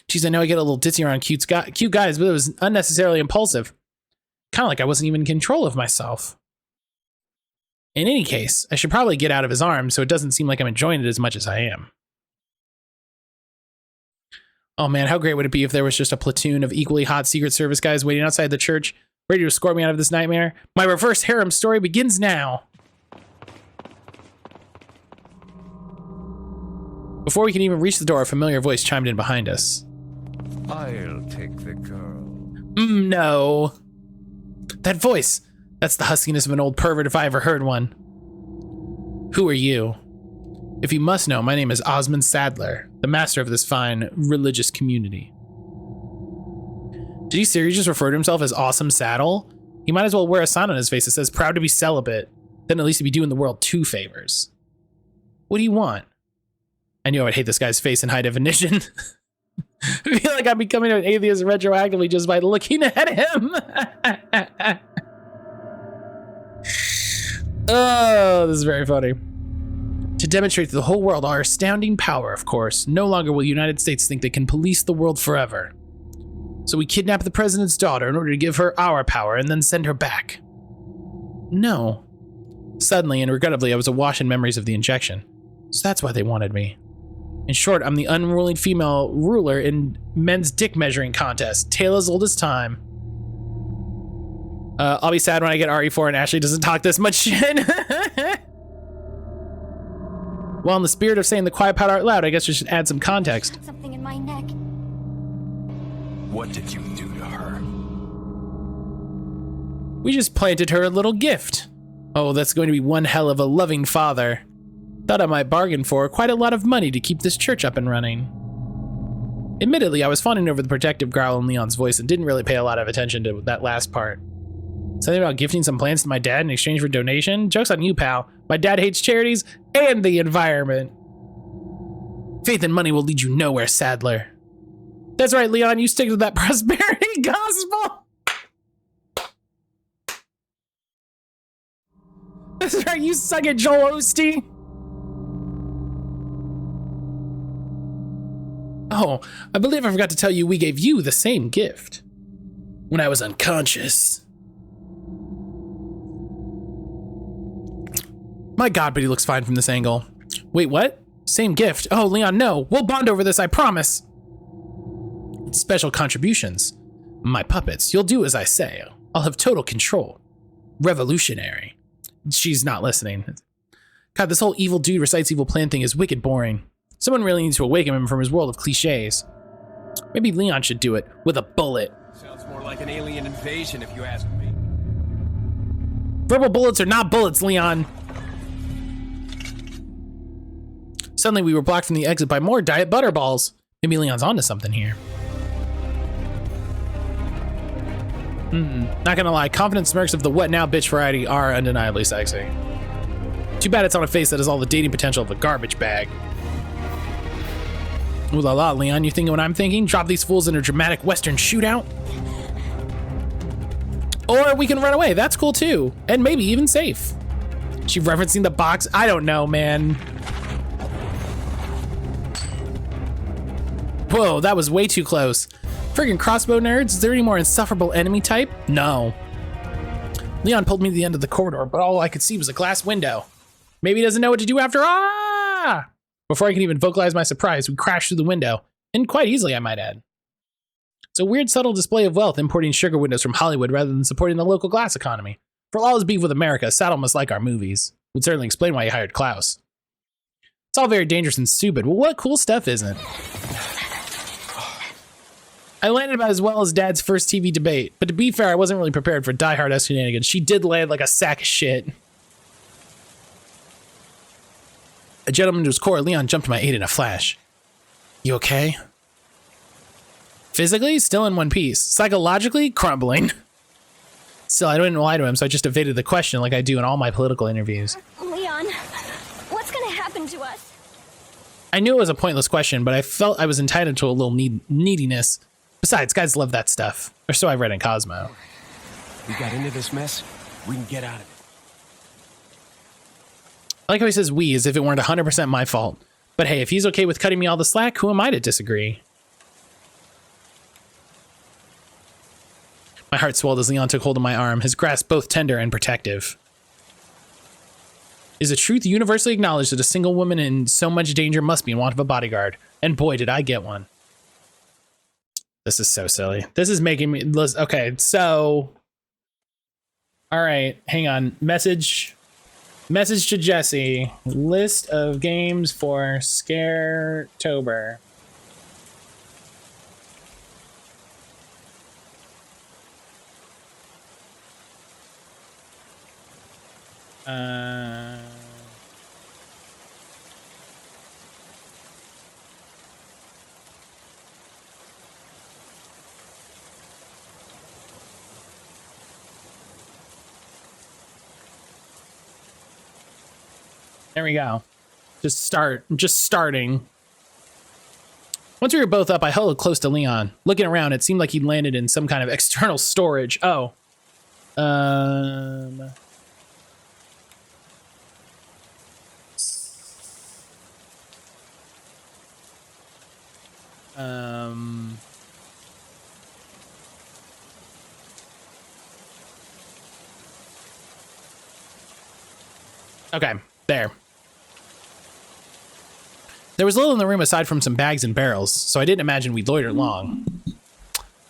S1: Geez, I know I get a little ditzy around cute guys, but it was unnecessarily impulsive. Kind of like I wasn't even in control of myself. In any case, I should probably get out of his arms so it doesn't seem like I'm enjoying it as much as I am. Oh man, how great would it be if there was just a platoon of equally hot Secret Service guys waiting outside the church, ready to escort me out of this nightmare? My reverse harem story begins now. Before we can even reach the door, a familiar voice chimed in behind us.
S3: I'll take the girl.
S1: No. That voice. That's the huskiness of an old pervert if I ever heard one. Who are you? If you must know, my name is Osmond Sadler, the master of this fine religious community. Did he seriously just refer to himself as Awesome Saddle? He might as well wear a sign on his face that says proud to be celibate. Then at least he'd be doing the world 2 favors. What do you want? I knew I would hate this guy's face in high definition. I feel like I'm becoming an atheist retroactively just by looking at him. Oh, this is very funny. To demonstrate to the whole world our astounding power, of course, no longer will the United States think they can police the world forever. So we kidnap the president's daughter in order to give her our power and then send her back. No. Suddenly and regrettably, I was awash in memories of the injection. So that's why they wanted me. In short, I'm the unruly female ruler in men's dick measuring contest, tale as old as time. I'll be sad when I get RE4 and Ashley doesn't talk this much shit. Well, in the spirit of saying the quiet part out loud, I guess we should add some context.
S2: Something in my neck.
S5: What did you do to her?
S1: We just planted her a little gift. Oh, that's going to be one hell of a loving father. Thought I might bargain for quite a lot of money to keep this church up and running. Admittedly, I was fawning over the protective growl in Leon's voice and didn't really pay a lot of attention to that last part. Something about gifting some plants to my dad in exchange for donation? Joke's on you, pal. My dad hates charities and the environment. Faith and money will lead you nowhere, Sadler. That's right, Leon, you stick to that prosperity gospel. That's right, you suck it, Joel Osteen. Oh, I believe I forgot to tell you we gave you the same gift. When I was unconscious. My God, but he looks fine from this angle. Wait, what? Same gift? Oh, Leon, no. We'll bond over this, I promise. Special contributions. My puppets, you'll do as I say. I'll have total control. Revolutionary. She's not listening. God, this whole evil dude recites evil plan thing is wicked boring. Someone really needs to awaken him from his world of cliches. Maybe Leon should do it with a bullet.
S5: Sounds more like an alien invasion if you ask me.
S1: Verbal bullets are not bullets, Leon. Suddenly we were blocked from the exit by more diet butterballs. Maybe Leon's onto something here. Not gonna lie, confident smirks of the what now bitch variety are undeniably sexy. Too bad it's on a face that has all the dating potential of a garbage bag. Ooh la la, Leon, you thinking what I'm thinking? Drop these fools in a dramatic Western shootout? Or we can run away, that's cool too. And maybe even safe. She referencing the box? I don't know, man. Whoa, that was way too close. Friggin' crossbow nerds, is there any more insufferable enemy type? No. Leon pulled me to the end of the corridor, but all I could see was a glass window. Maybe he doesn't know what to do after Before I could even vocalize my surprise, we crashed through the window. And quite easily, I might add. It's a weird, subtle display of wealth importing sugar windows from Hollywood rather than supporting the local glass economy. For all his beef with America, Saddle must like our movies. Would certainly explain why he hired Klaus. It's all very dangerous and stupid. Well, what cool stuff isn't? I landed about as well as Dad's first TV debate, but to be fair, I wasn't really prepared for Die Hard shenanigans. She did land like a sack of shit. A gentleman to his core, Leon jumped to my aid in a flash. You okay? Physically, still in one piece. Psychologically, crumbling. Still, I didn't lie to him, so I just evaded the question like I do in all my political interviews.
S2: Leon, what's gonna happen to us?
S1: I knew it was a pointless question, but I felt I was entitled to a little neediness. Besides, guys love that stuff. Or so I read in Cosmo.
S5: We got into this mess. We can get out of it.
S1: I like how he says we as if it weren't 100% my fault. But hey, if he's okay with cutting me all the slack, who am I to disagree? My heart swelled as Leon took hold of my arm, his grasp both tender and protective. Is a truth universally acknowledged that a single woman in so much danger must be in want of a bodyguard. And boy, did I get one. This is so silly. This is making me... Okay, so... Alright, hang on. Message to Jesse. List of games for Scaretober. There we go. Just starting. Once we were both up, I huddled close to Leon. Looking around, it seemed like he'd landed in some kind of external storage. Oh. Okay, there. There was little in the room aside from some bags and barrels, so I didn't imagine we'd loiter long.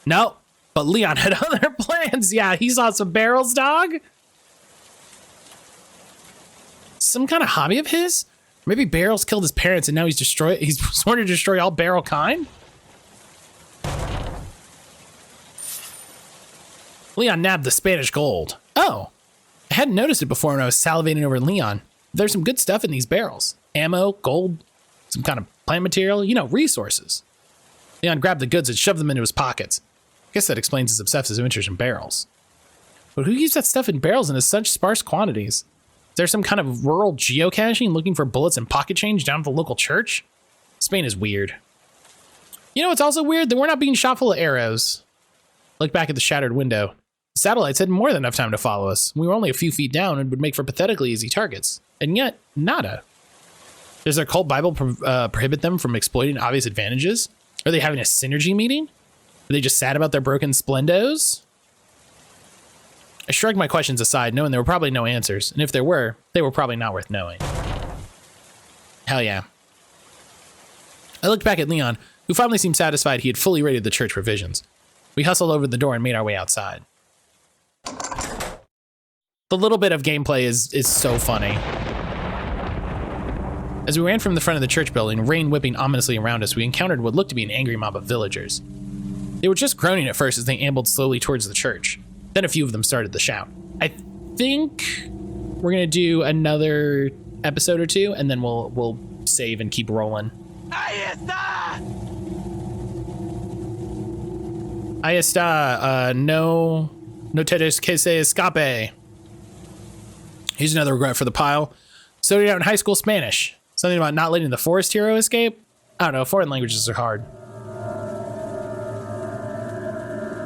S1: Nope, but Leon had other plans. Yeah, he saw some barrels, dog. Some kind of hobby of his? Maybe barrels killed his parents and now he's sworn to destroy all barrel kind? Leon nabbed the Spanish gold. Oh, I hadn't noticed it before when I was salivating over Leon. There's some good stuff in these barrels. Ammo, gold, some kind of plant material, you know, resources. Leon grabbed the goods and shoved them into his pockets. I guess that explains his obsessive interest in barrels. But who keeps that stuff in barrels in such sparse quantities? Is there some kind of rural geocaching looking for bullets and pocket change down at the local church? Spain is weird. You know, it's also weird that we're not being shot full of arrows. Look back at the shattered window. The satellites had more than enough time to follow us. We were only a few feet down and would make for pathetically easy targets. And yet, nada. Does their cult Bible prohibit them from exploiting obvious advantages? Are they having a synergy meeting? Are they just sad about their broken splendos? I shrugged my questions aside, knowing there were probably no answers. And if there were, they were probably not worth knowing. Hell yeah. I looked back at Leon, who finally seemed satisfied he had fully raided the church provisions. We hustled over the door and made our way outside. The little bit of gameplay is so funny. As we ran from the front of the church building, rain whipping ominously around us, we encountered what looked to be an angry mob of villagers. They were just groaning at first as they ambled slowly towards the church. Then a few of them started to shout. I think we're gonna do another episode or two, and then we'll save and keep rolling. Ahí está. No te des que se escape. Here's another regret for the pile. Studied out in high school Spanish. Something about not letting the forest hero escape? I don't know, foreign languages are hard.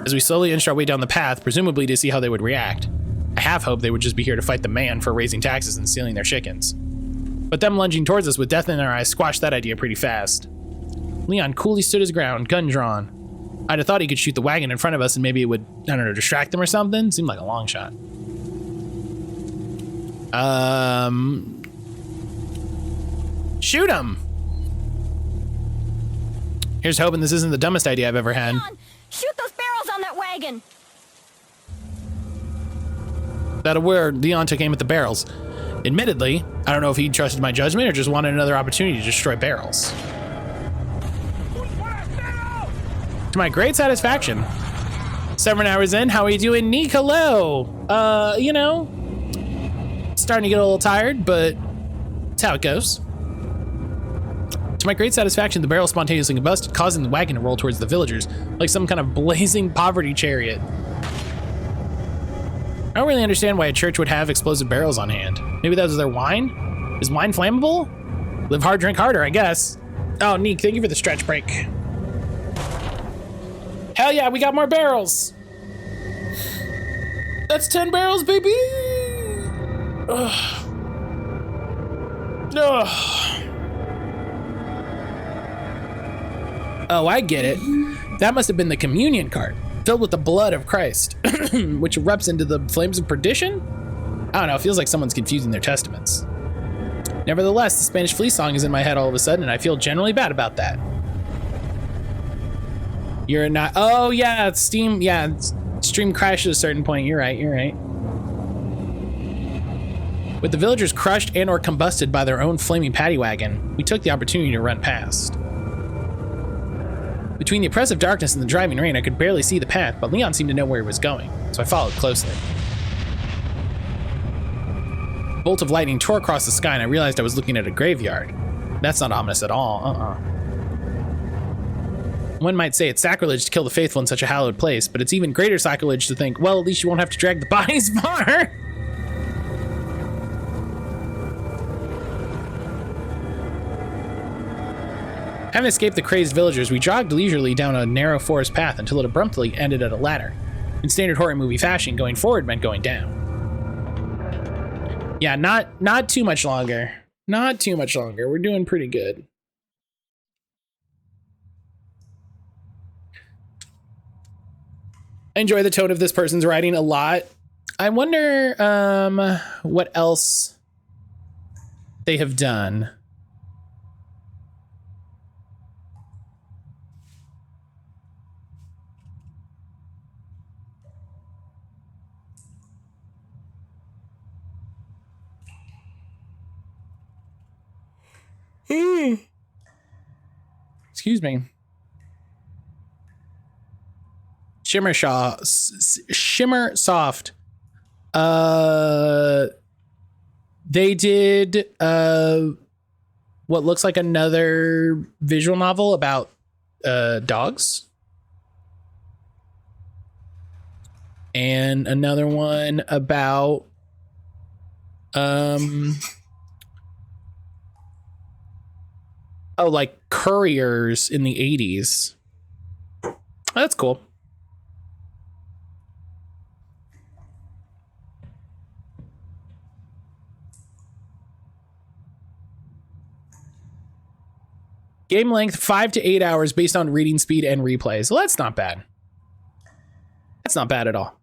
S1: As we slowly inched our way down the path, presumably to see how they would react. I half hoped they would just be here to fight the man for raising taxes and stealing their chickens. But them lunging towards us with death in their eyes squashed that idea pretty fast. Leon coolly stood his ground, gun drawn. I'd have thought he could shoot the wagon in front of us and maybe it would, I don't know, distract them or something. Seemed like a long shot. Shoot him! Here's hoping this isn't the dumbest idea I've ever had.
S2: Leon, shoot those barrels on that wagon!
S1: Without a word, Leon took aim at the barrels. Admittedly, I don't know if he trusted my judgment or just wanted another opportunity to destroy barrels. To my great satisfaction. 7 hours in, how are you doing, Nicolo? You know, starting to get a little tired, but that's how it goes. To my great satisfaction, the barrel spontaneously combusted, causing the wagon to roll towards the villagers, like some kind of blazing poverty chariot. I don't really understand why a church would have explosive barrels on hand. Maybe that was their wine? Is wine flammable? Live hard, drink harder, I guess. Oh, Neek, thank you for the stretch break. Hell yeah, we got more barrels. That's 10 barrels, baby. Ugh. Ugh. Oh, I get it. That must have been the communion cart, filled with the blood of Christ, which erupts into the flames of perdition? I don't know, it feels like someone's confusing their testaments. Nevertheless, the Spanish flea song is in my head all of a sudden, and I feel generally bad about that. You're not, oh yeah, Steam, yeah, stream crashed at a certain point, you're right. With the villagers crushed and or combusted by their own flaming paddy wagon, we took the opportunity to run past. Between the oppressive darkness and the driving rain, I could barely see the path, but Leon seemed to know where he was going, so I followed closely. A bolt of lightning tore across the sky and I realized I was looking at a graveyard. That's not ominous at all, One might say it's sacrilege to kill the faithful in such a hallowed place, but it's even greater sacrilege to think, well, at least you won't have to drag the bodies far. Having escaped the crazed villagers, we jogged leisurely down a narrow forest path until it abruptly ended at a ladder. In standard horror movie fashion, going forward meant going down. Yeah, not too much longer. Not too much longer. We're doing pretty good. I enjoy the tone of this person's writing a lot. I wonder what else they have done. Excuse me. Shimmer Soft. They did what looks like another visual novel about dogs. And another one about oh, like couriers in the 80s. That's cool. Game length 5 to 8 hours based on reading speed and replays. Well, that's not bad. That's not bad at all.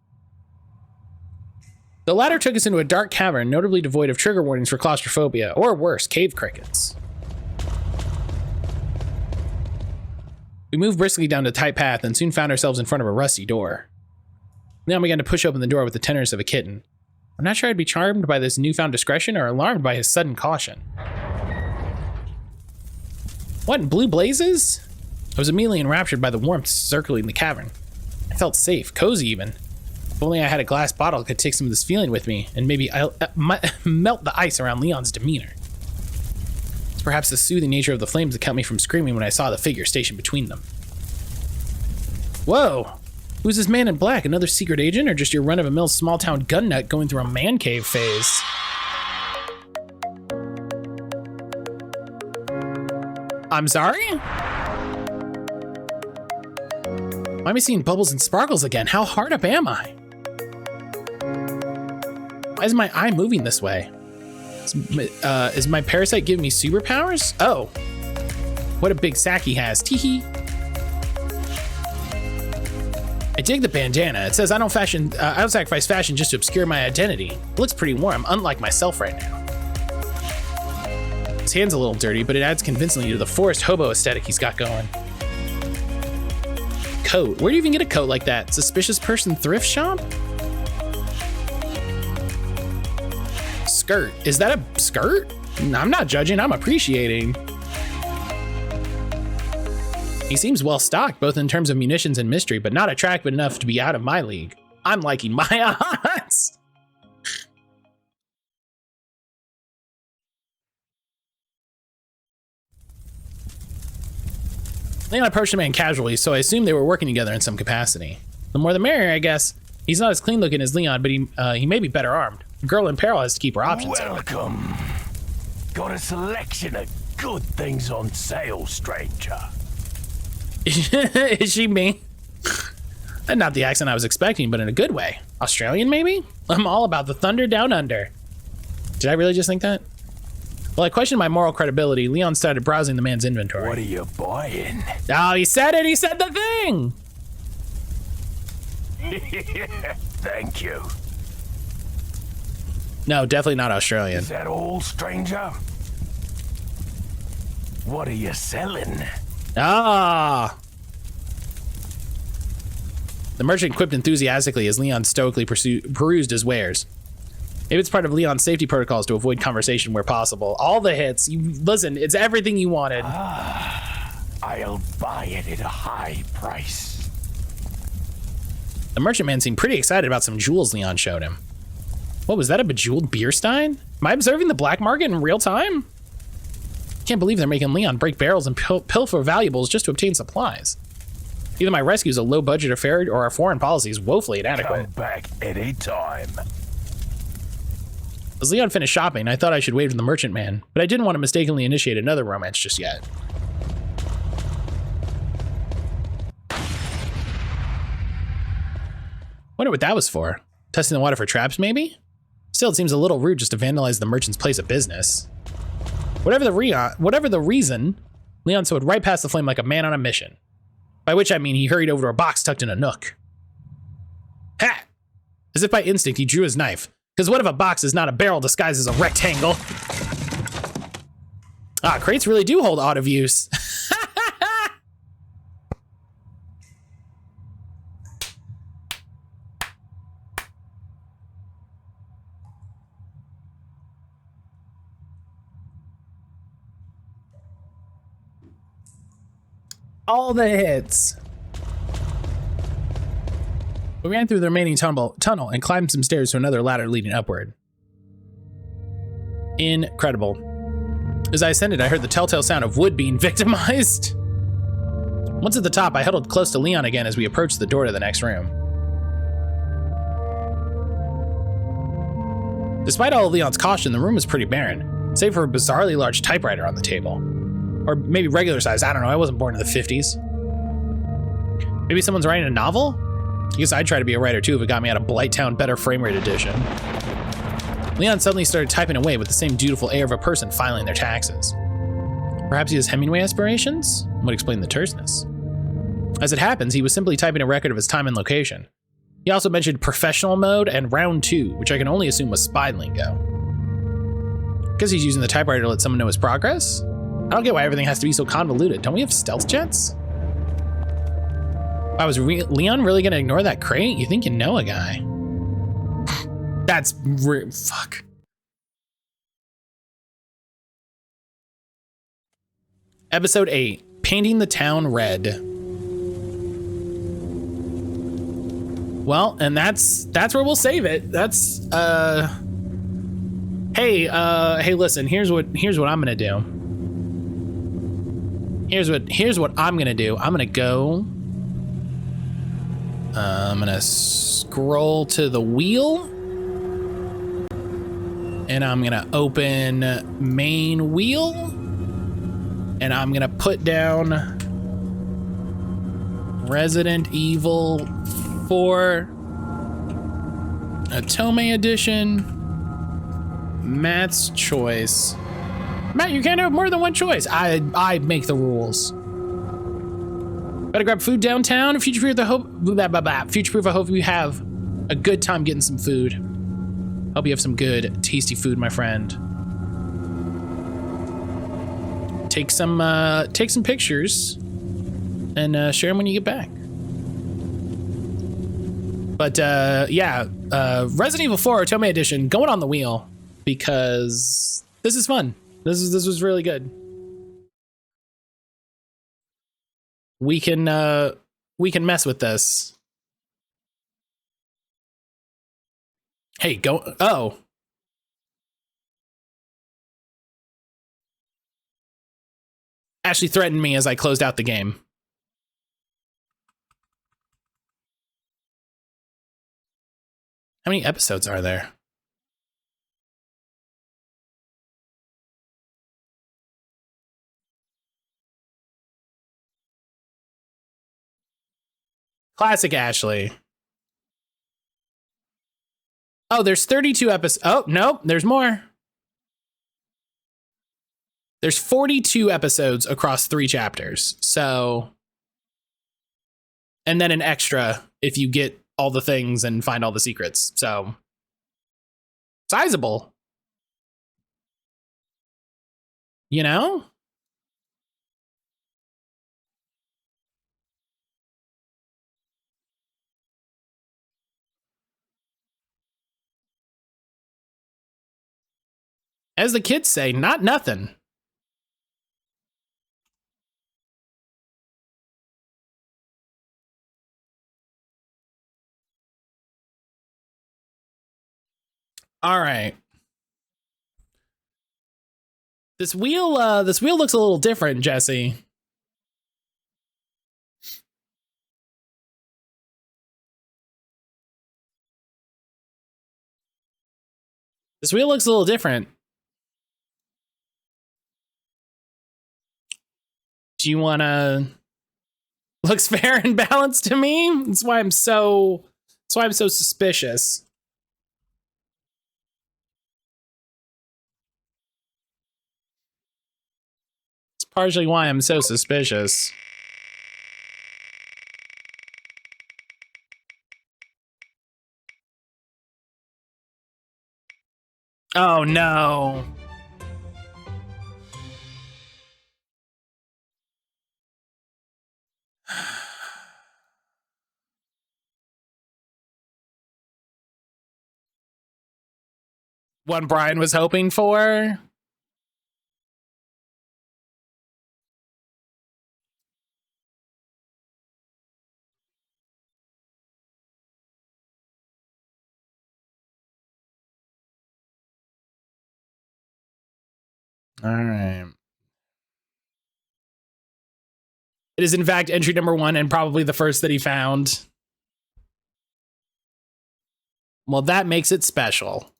S1: The latter took us into a dark cavern, notably devoid of trigger warnings for claustrophobia, or worse, cave crickets. We moved briskly down the tight path and soon found ourselves in front of a rusty door. Leon began to push open the door with the tenderness of a kitten. I'm not sure I'd be charmed by this newfound discretion or alarmed by his sudden caution. What, in blue blazes? I was immediately enraptured by the warmth circling the cavern. I felt safe, cozy even. If only I had a glass bottle that could take some of this feeling with me, and maybe I'll melt the ice around Leon's demeanor. Perhaps the soothing nature of the flames that kept me from screaming when I saw the figure stationed between them. Whoa! Who's this man in black? Another secret agent, or just your run-of-the-mill small-town gun nut going through a man cave phase? I'm sorry? Why am I seeing bubbles and sparkles again? How hard up am I? Why is my eye moving this way? Is my parasite giving me superpowers? Oh. What a big sack he has. Teehee. I dig the bandana. It says I don't sacrifice fashion just to obscure my identity. It looks pretty warm, unlike myself right now. His hand's a little dirty, but it adds convincingly to the forest hobo aesthetic he's got going. Coat. Where do you even get a coat like that? Suspicious person thrift shop? Skirt. Is that a skirt? I'm not judging, I'm appreciating. He seems well stocked, both in terms of munitions and mystery, but not attractive enough to be out of my league. I'm liking my odds. Leon approached the man casually, so I assumed they were working together in some capacity. The more the merrier, I guess. He's not as clean looking as Leon, but he may be better armed. A girl in peril has to keep her options open.
S4: Welcome. Got a selection of good things on sale, stranger.
S1: Is she me? Not the accent I was expecting, but in a good way. Australian, maybe? I'm all about the thunder down under. Did I really just think that? Well, I questioned my moral credibility. Leon started browsing the man's inventory.
S4: What are you buying?
S1: Oh, he said it! He said the thing!
S4: Thank you.
S1: No, definitely not Australian.
S4: Is that all, stranger? What are you selling?
S1: Ah! The merchant quipped enthusiastically as Leon stoically perused his wares. Maybe it's part of Leon's safety protocols to avoid conversation where possible. All the hits. Listen, it's everything you wanted.
S4: I'll buy it at a high price.
S1: The merchant man seemed pretty excited about some jewels Leon showed him. What was that, a bejeweled beer stein? Am I observing the black market in real time? Can't believe they're making Leon break barrels and pilfer valuables just to obtain supplies. Either my rescue is a low-budget affair or our foreign policy is woefully inadequate.
S4: Come back any time.
S1: As Leon finished shopping, I thought I should wait for the merchant man, but I didn't want to mistakenly initiate another romance just yet. Wonder what that was for. Testing the water for traps, maybe? Still, it seems a little rude just to vandalize the merchant's place of business. Whatever the reason, Leon sewed right past the flame like a man on a mission. By which I mean he hurried over to a box tucked in a nook. Ha! As if by instinct, he drew his knife. Because what if a box is not a barrel disguised as a rectangle? Ah, crates really do hold auto use. All the hits. We ran through the remaining tunnel and climbed some stairs to another ladder leading upward. Incredible. As I ascended, I heard the telltale sound of wood being victimized. Once at the top, I huddled close to Leon again as we approached the door to the next room. Despite all of Leon's caution, the room was pretty barren, save for a bizarrely large typewriter on the table. Or maybe regular size, I don't know, I wasn't born in the 50s. Maybe someone's writing a novel? I guess I'd try to be a writer too if it got me out of Blighttown Better Frame Rate Edition. Leon suddenly started typing away with the same dutiful air of a person filing their taxes. Perhaps he has Hemingway aspirations? Would explain the terseness. As it happens, he was simply typing a record of his time and location. He also mentioned professional mode and round 2, which I can only assume was spy lingo. Because he's using the typewriter to let someone know his progress? I don't get why everything has to be so convoluted. Don't we have stealth jets? Was Leon really gonna ignore that crate? You think you know a guy. That's fuck. Episode 8, Painting the Town Red. Well, and that's where we'll save it. That's hey, listen, here's what I'm gonna do. Here's what I'm gonna do. I'm gonna scroll to the wheel, and I'm gonna open main wheel, and I'm gonna put down Resident Evil 4 Otome Edition. Matt's choice. Matt, you can't have more than one choice. I make the rules. Better grab food downtown. Future-proof. Future-proof. I hope you have a good time getting some food. Hope you have some good, tasty food, my friend. Take some pictures and share them when you get back. But yeah, Resident Evil 4 Otome Edition going on the wheel because this is fun. This was really good. We can mess with this. Hey, go. Oh. Ashley threatened me as I closed out the game. How many episodes are there? Classic Ashley. Oh, there's 32 episodes. Oh, no, there's more. There's 42 episodes across 3 chapters. So, and then an extra if you get all the things and find all the secrets. So, sizable. You know? As the kids say, not nothing. All right. This wheel looks a little different, Jesse. This wheel looks a little different. Do you want to? Looks fair and balanced to me. That's why I'm so suspicious. It's partially why I'm so suspicious. Oh no. One Brian was hoping for. All right. It is in fact entry number 1 and probably the first that he found. Well, that makes it special.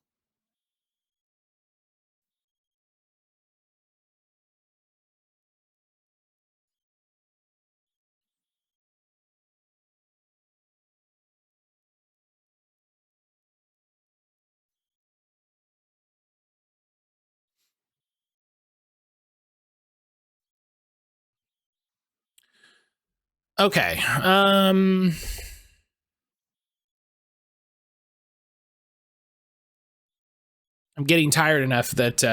S1: Okay. I'm getting tired enough that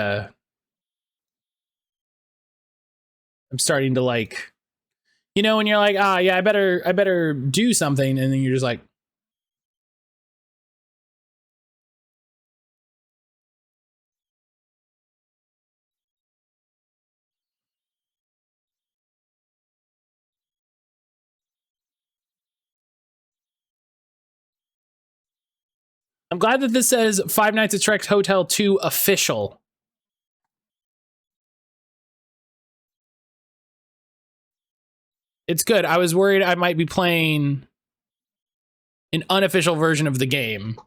S1: I'm starting to like, you know, when you're like, yeah, I better do something, and then you're just like, I'm glad that this says Five Nights at Shrek Hotel 2 official. It's good. I was worried I might be playing an unofficial version of the game.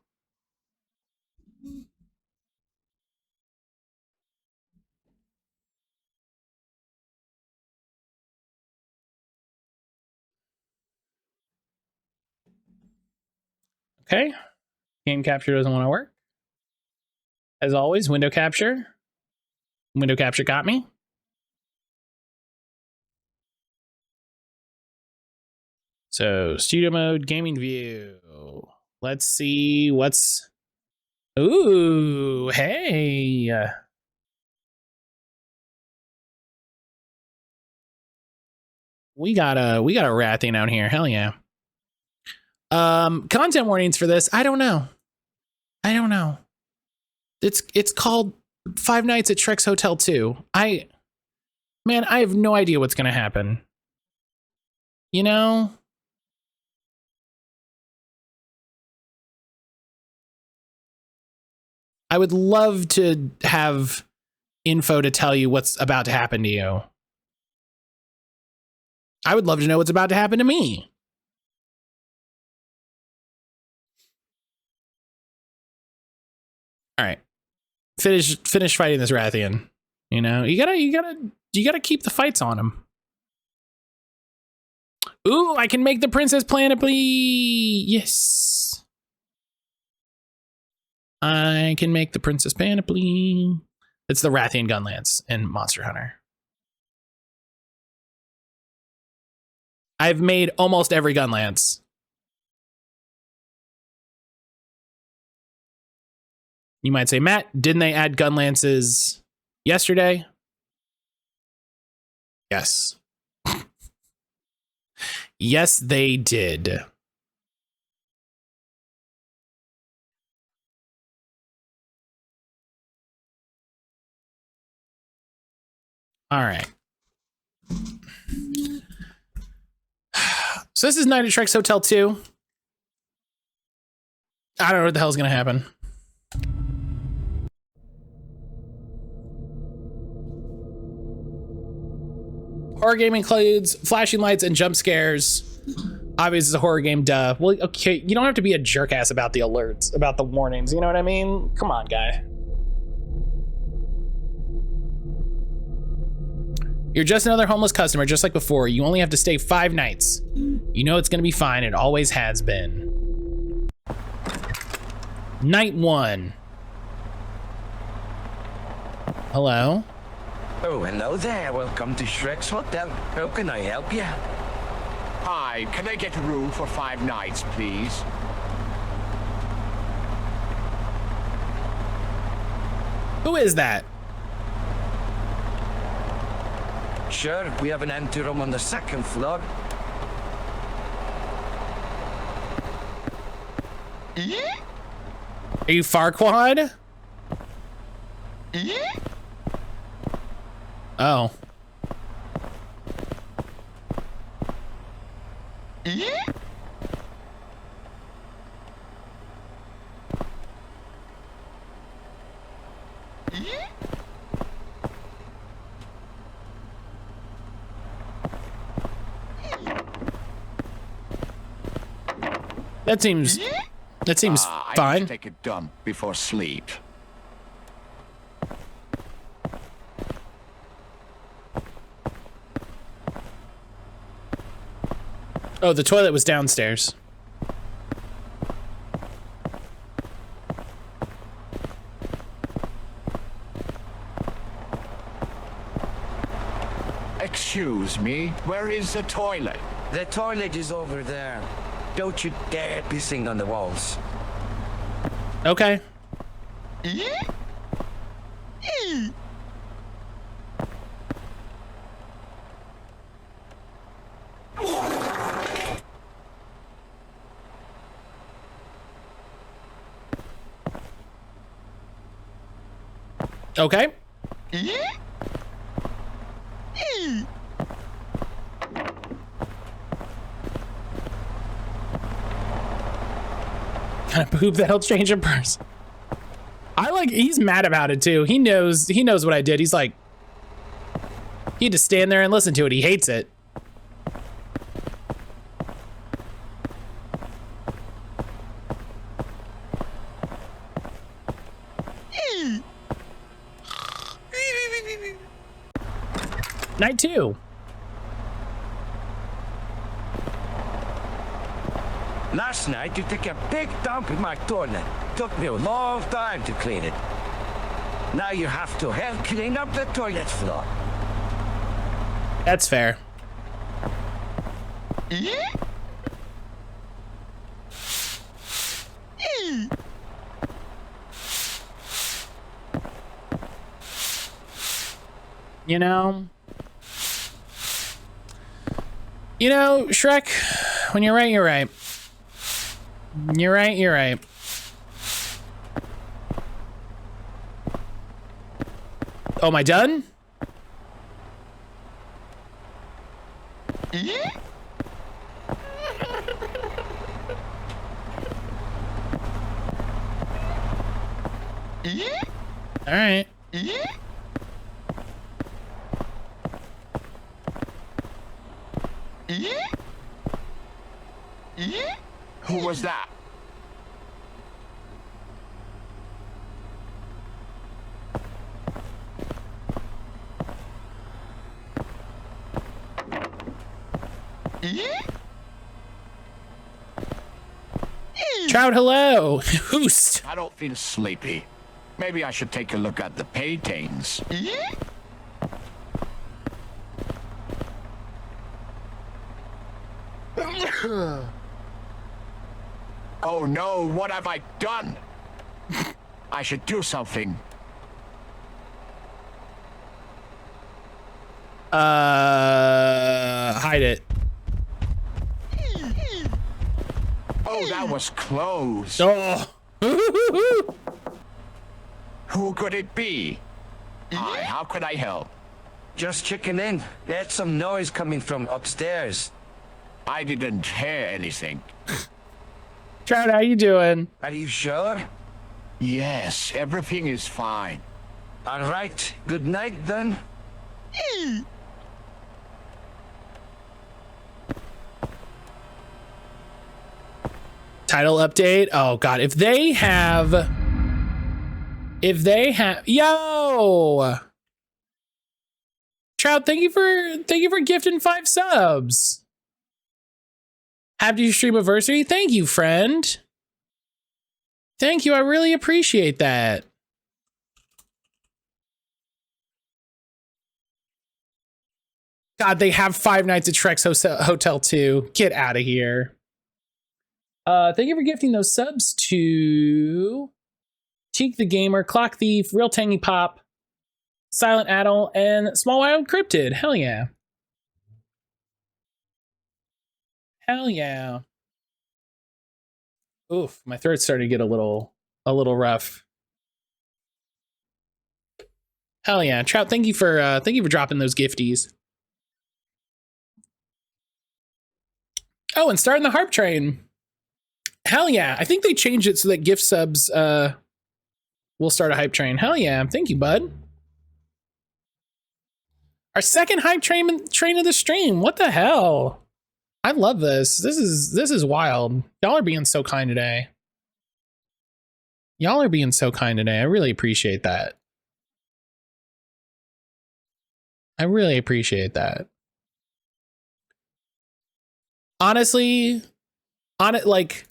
S1: Okay. Game capture doesn't want to work. As always, window capture. Window capture got me. So studio mode, gaming view. Let's see what's. Ooh, hey. We got a rat thing out here. Hell yeah. Content warnings for this. I don't know. It's called Five Nights at Shrek's Hotel 2. I have no idea what's gonna happen. You know? I would love to have info to tell you what's about to happen to you. I would love to know what's about to happen to me. All right. Finish fighting this Rathian. You know, you gotta keep the fights on him. Ooh, I can make the Princess Panoply. Yes. I can make the Princess Panoply. It's the Rathian Gunlance in Monster Hunter. I've made almost every Gunlance. You might say, Matt, didn't they add Gunlances yesterday? Yes. Yes, they did. All right. So this is Night at Shrek's Hotel 2. I don't know what the hell's going to happen. Horror game includes flashing lights and jump scares. Obviously, it's a horror game, duh. Well, okay, you don't have to be a jerk ass about the alerts, about the warnings. You know what I mean? Come on, guy. You're just another homeless customer, just like before. You only have to stay 5 nights. You know it's gonna be fine. It always has been. Night 1. Hello?
S6: Oh, hello there. Welcome to Shrek's Hotel. How can I help you?
S7: Hi, can I get a room for 5 nights, please?
S1: Who is that?
S6: Sure, we have an empty room on the 2nd floor.
S1: Are you Farquaad? Oh. That seems
S7: I
S1: fine.
S7: must take a dump before sleep.
S1: Oh, the toilet was downstairs.
S7: Excuse me, where is the toilet?
S6: The toilet is over there. Don't you dare pissing on the walls.
S1: Okay. Okay. Kind of poop that'll change a person. He's mad about it too. He knows what I did. He's like, he had to stand there and listen to it. He hates it. Night 2.
S6: Last night, you took a big dump in my toilet. Took me a long time to clean it. Now you have to help clean up the toilet floor.
S1: That's fair. You know, Shrek, when you're right, you're right. You're right, you're right. Oh, am I done? All right.
S7: Who was that?
S1: Trout, hello. Hoost.
S7: I don't feel sleepy. Maybe I should take a look at the paintings. Oh no, what have I done? I should do something.
S1: Hide it.
S7: Oh, that was close.
S1: Oh.
S7: Who could it be? Hi, how could I help?
S6: Just checking in. There's some noise coming from upstairs.
S7: I didn't hear anything.
S1: Trout, how you doing?
S6: Are you sure?
S7: Yes, everything is fine.
S6: All right. Good night, then.
S1: Title update. Oh God, if they have, yo, Trout, thank you for gifting 5 subs. Happy stream anniversary. Thank you, friend. Thank you. I really appreciate that. God, they have 5 Nights at Shrek's Hotel 2. Get out of here. Thank you for gifting those subs to Teak the Gamer, Clock Thief, Real Tangy Pop, Silent Adel, and Small Wild Cryptid. Hell yeah. Hell yeah. Oof, my throat's starting to get a little rough. Hell yeah. Trout, thank you for dropping those gifties. Oh, and starting the harp train. Hell yeah. I think they changed it so that gift subs will start a hype train. Hell yeah. Thank you, bud. Our second hype train of the stream. What the hell? I love this. This is wild. Y'all are being so kind today. Y'all are being so kind today. I really appreciate that. I really appreciate that. Honestly, on it, like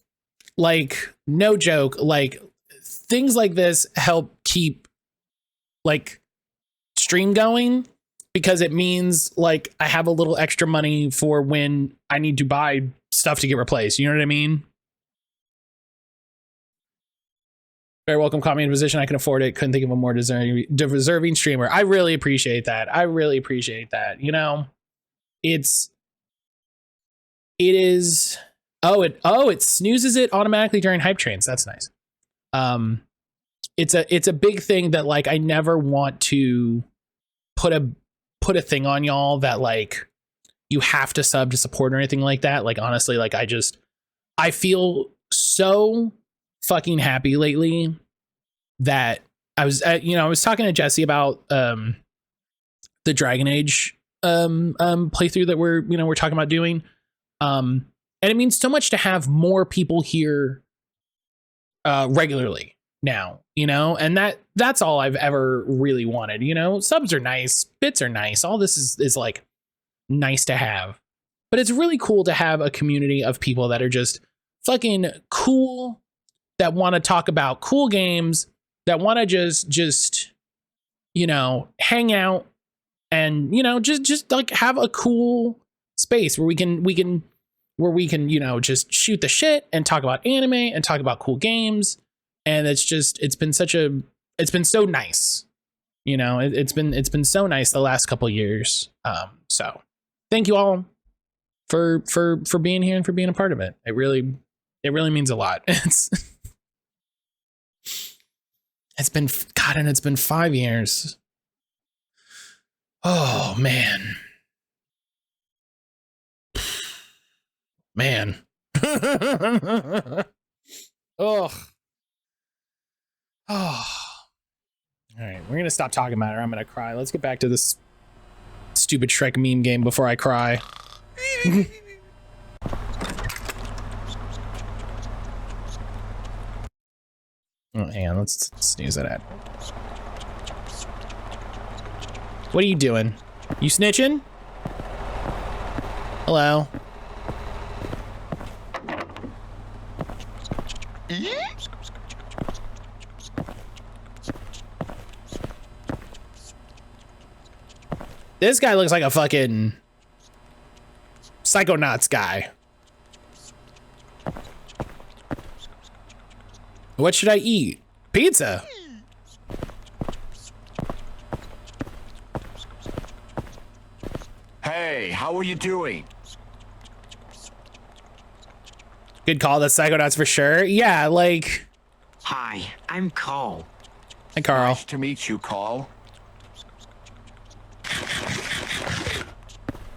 S1: no joke, like things like this help keep like stream going, because it means like I have a little extra money for when I need to buy stuff to get replaced. You know what I mean? Very welcome, caught me in a position I can afford it. Couldn't think of a more deserving streamer. I really appreciate that. I really appreciate that. You know, it is. It snoozes it automatically during hype trains. That's nice. It's a big thing that like I never want to put a thing on y'all that like you have to sub to support or anything like that. Like honestly, like I feel so fucking happy lately that I was talking to Jesse about the Dragon Age playthrough that we're talking about doing. And it means so much to have more people here regularly now. you know, and that's all I've ever really wanted. You know, subs are nice, bits are nice, all this is like nice to have, but it's really cool to have a community of people that are just fucking cool, that want to talk about cool games, that want to just you know, hang out and, you know, just like have a cool space where we can you know, just shoot the shit and talk about anime and talk about cool games. And it's been so nice, you know, it's been so nice the last couple years. So thank you all for being here and for being a part of it. It really means a lot. It's been 5 years. Oh man. Ugh. Oh. All right, we're gonna stop talking about it, or I'm gonna cry. Let's get back to this stupid Shrek meme game before I cry. Oh, hang on, let's snooze that ad. What are you doing? You snitching? Hello? This guy looks like a fucking Psychonauts guy. What should I eat? Pizza.
S7: Hey, how are you doing?
S1: Good call. That's Psychonauts for sure. Yeah, like.
S8: Hi, I'm Cole.
S1: Hi, Carl.
S7: Nice to meet you, Carl.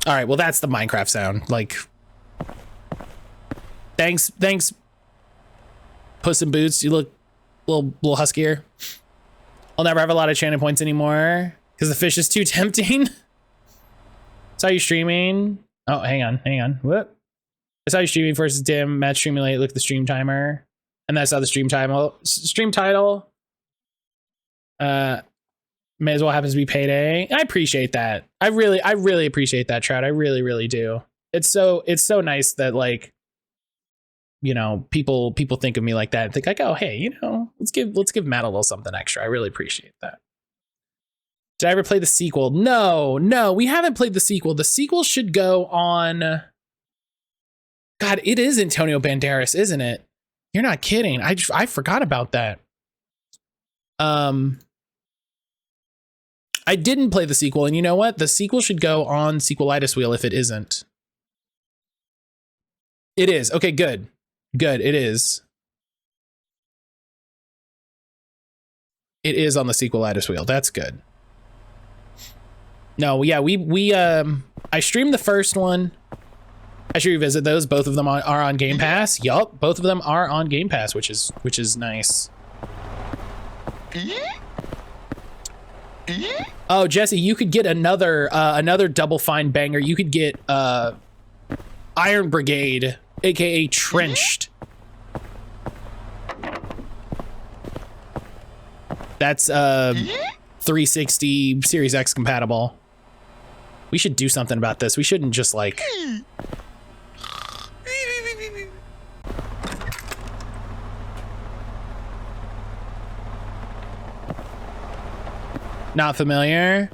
S1: All right, well, that's the Minecraft sound. Like, thanks, Puss in Boots. You look a little huskier. I'll never have a lot of channel points anymore because the fish is too tempting. Saw you streaming. Oh, hang on. Whoop. I saw you streaming versus dim. Matt streaming late. Look at the stream timer, and then I saw the stream title. May as well happens to be payday. I appreciate that. I really appreciate that, Trout. I really do. It's so nice that, like, you know, people think of me like that and think like, oh, hey, you know, let's give Matt a little something extra. I really appreciate that. Did I ever play the sequel? No, we haven't played the sequel. The sequel should go on. God, it is Antonio Banderas, isn't it? You're not kidding. I forgot about that. I didn't play the sequel, and you know what? The sequel should go on Sequelitis Wheel if it isn't. It is. Okay, good. It is. It is on the Sequelitis Wheel. That's good. No, yeah, I streamed the first one. I should revisit those. Both of them are on Game Pass. Yup, both of them are on Game Pass, which is nice. Oh, Jesse, you could get another Double Fine banger. You could get Iron Brigade, aka Trenched. That's 360 Series X compatible. We should do something about this. We shouldn't just like. Not familiar.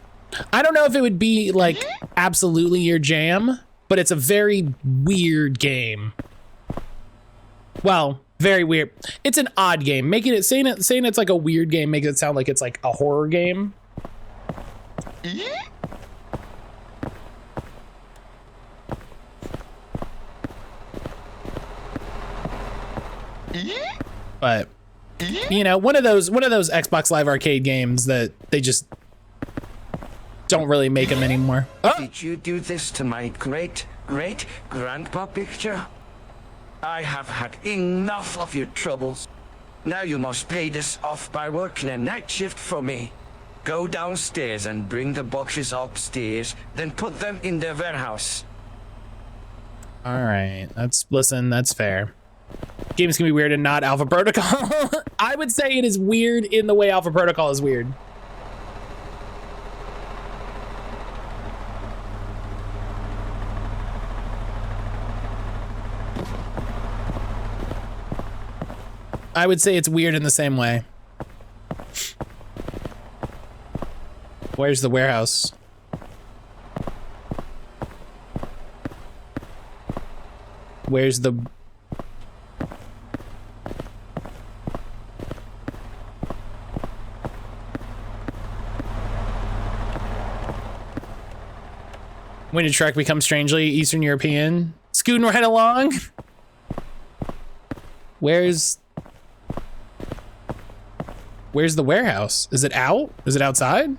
S1: I don't know if it would be like absolutely your jam, but it's a very weird game. Well, very weird. It's an odd game. Saying it's like a weird game makes it sound like it's like a horror game. But you know, one of those Xbox Live Arcade games that they just don't really make them anymore. Oh.
S6: Did you do this to my great-great-grandpa picture? I have had enough of your troubles. Now you must pay this off by working a night shift for me. Go downstairs and bring the boxes upstairs, then put them in the warehouse.
S1: All right, that's fair. Games can be weird and not Alpha Protocol. I would say it is weird in the way Alpha Protocol is weird. I would say it's weird in the same way. Where's the warehouse? Where's the... When did Shrek become strangely Eastern European? Scooting right along? Where's the warehouse? Is it out? Is it outside?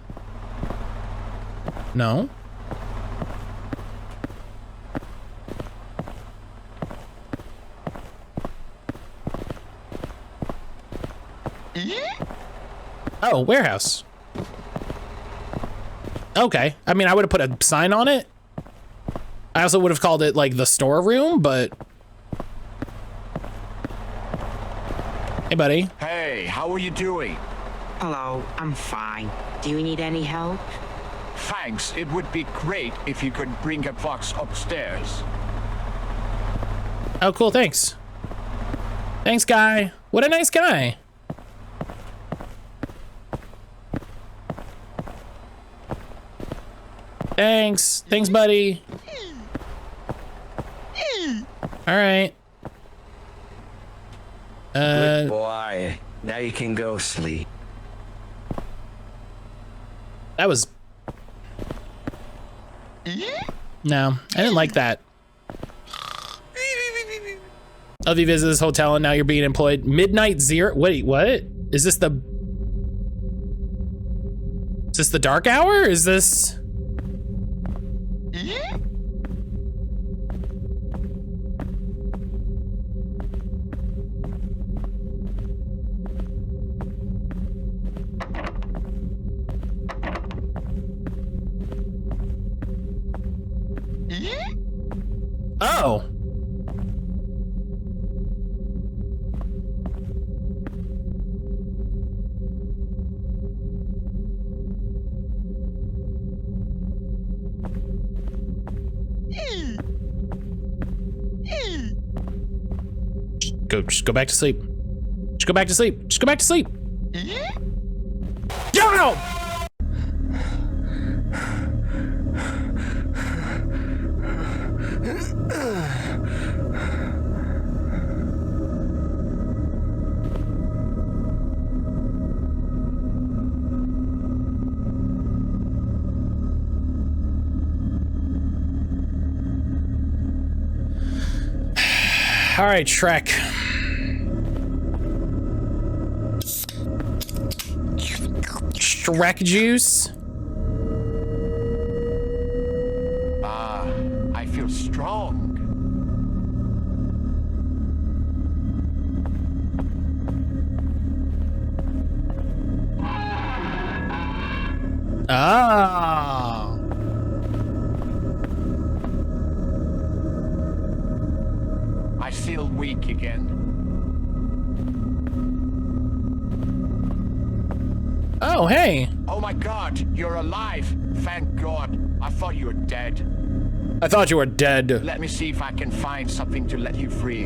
S1: No. Oh, warehouse. Okay. I mean, I would have put a sign on it. I also would have called it like the storeroom, but... Hey, buddy.
S7: Hey, how are you doing?
S8: Hello, I'm fine. Do you need any help?
S7: Thanks. It would be great if you could bring a box upstairs.
S1: Oh, cool. Thanks. Thanks, guy. What a nice guy. Thanks. Thanks, buddy. All right.
S6: Good boy. Now you can go sleep.
S1: That was... No, I didn't like that. Oh, you visit this hotel and now you're being employed. Midnight Zero? Wait, what? Is this the... Is this the dark hour? Is this... Oh. Just go back to sleep. Just go back to sleep. Just go back to sleep. No! All right, Shrek. Shrek juice.
S7: I feel strong.
S1: Ah.
S7: I feel weak again.
S1: Oh, hey.
S7: Oh my god, you're alive. Thank god. I thought you were dead.
S1: I thought you were dead.
S7: Let me see if I can find something to let you free.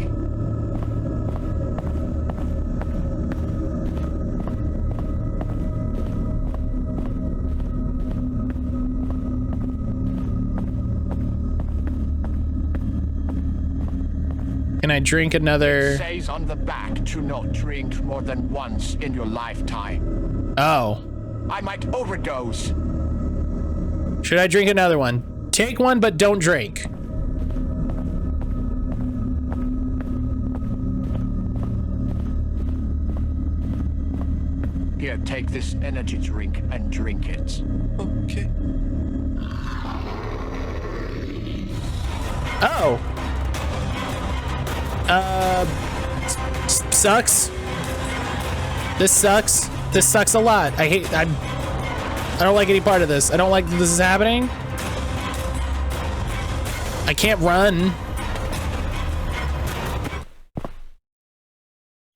S1: Can I drink another?
S7: It says on the back to not drink more than once in your lifetime.
S1: Oh.
S7: I might overdose.
S1: Should I drink another one? Take one, but don't drink.
S7: Here, take this energy drink and drink it.
S5: Okay.
S1: Oh. Sucks. This sucks. This sucks a lot. I don't like any part of this. I don't like that this is happening. I can't run.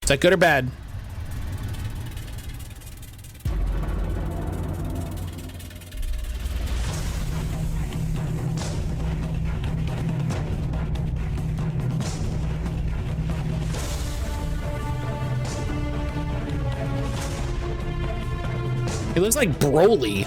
S1: Is that good or bad? He looks like Broly.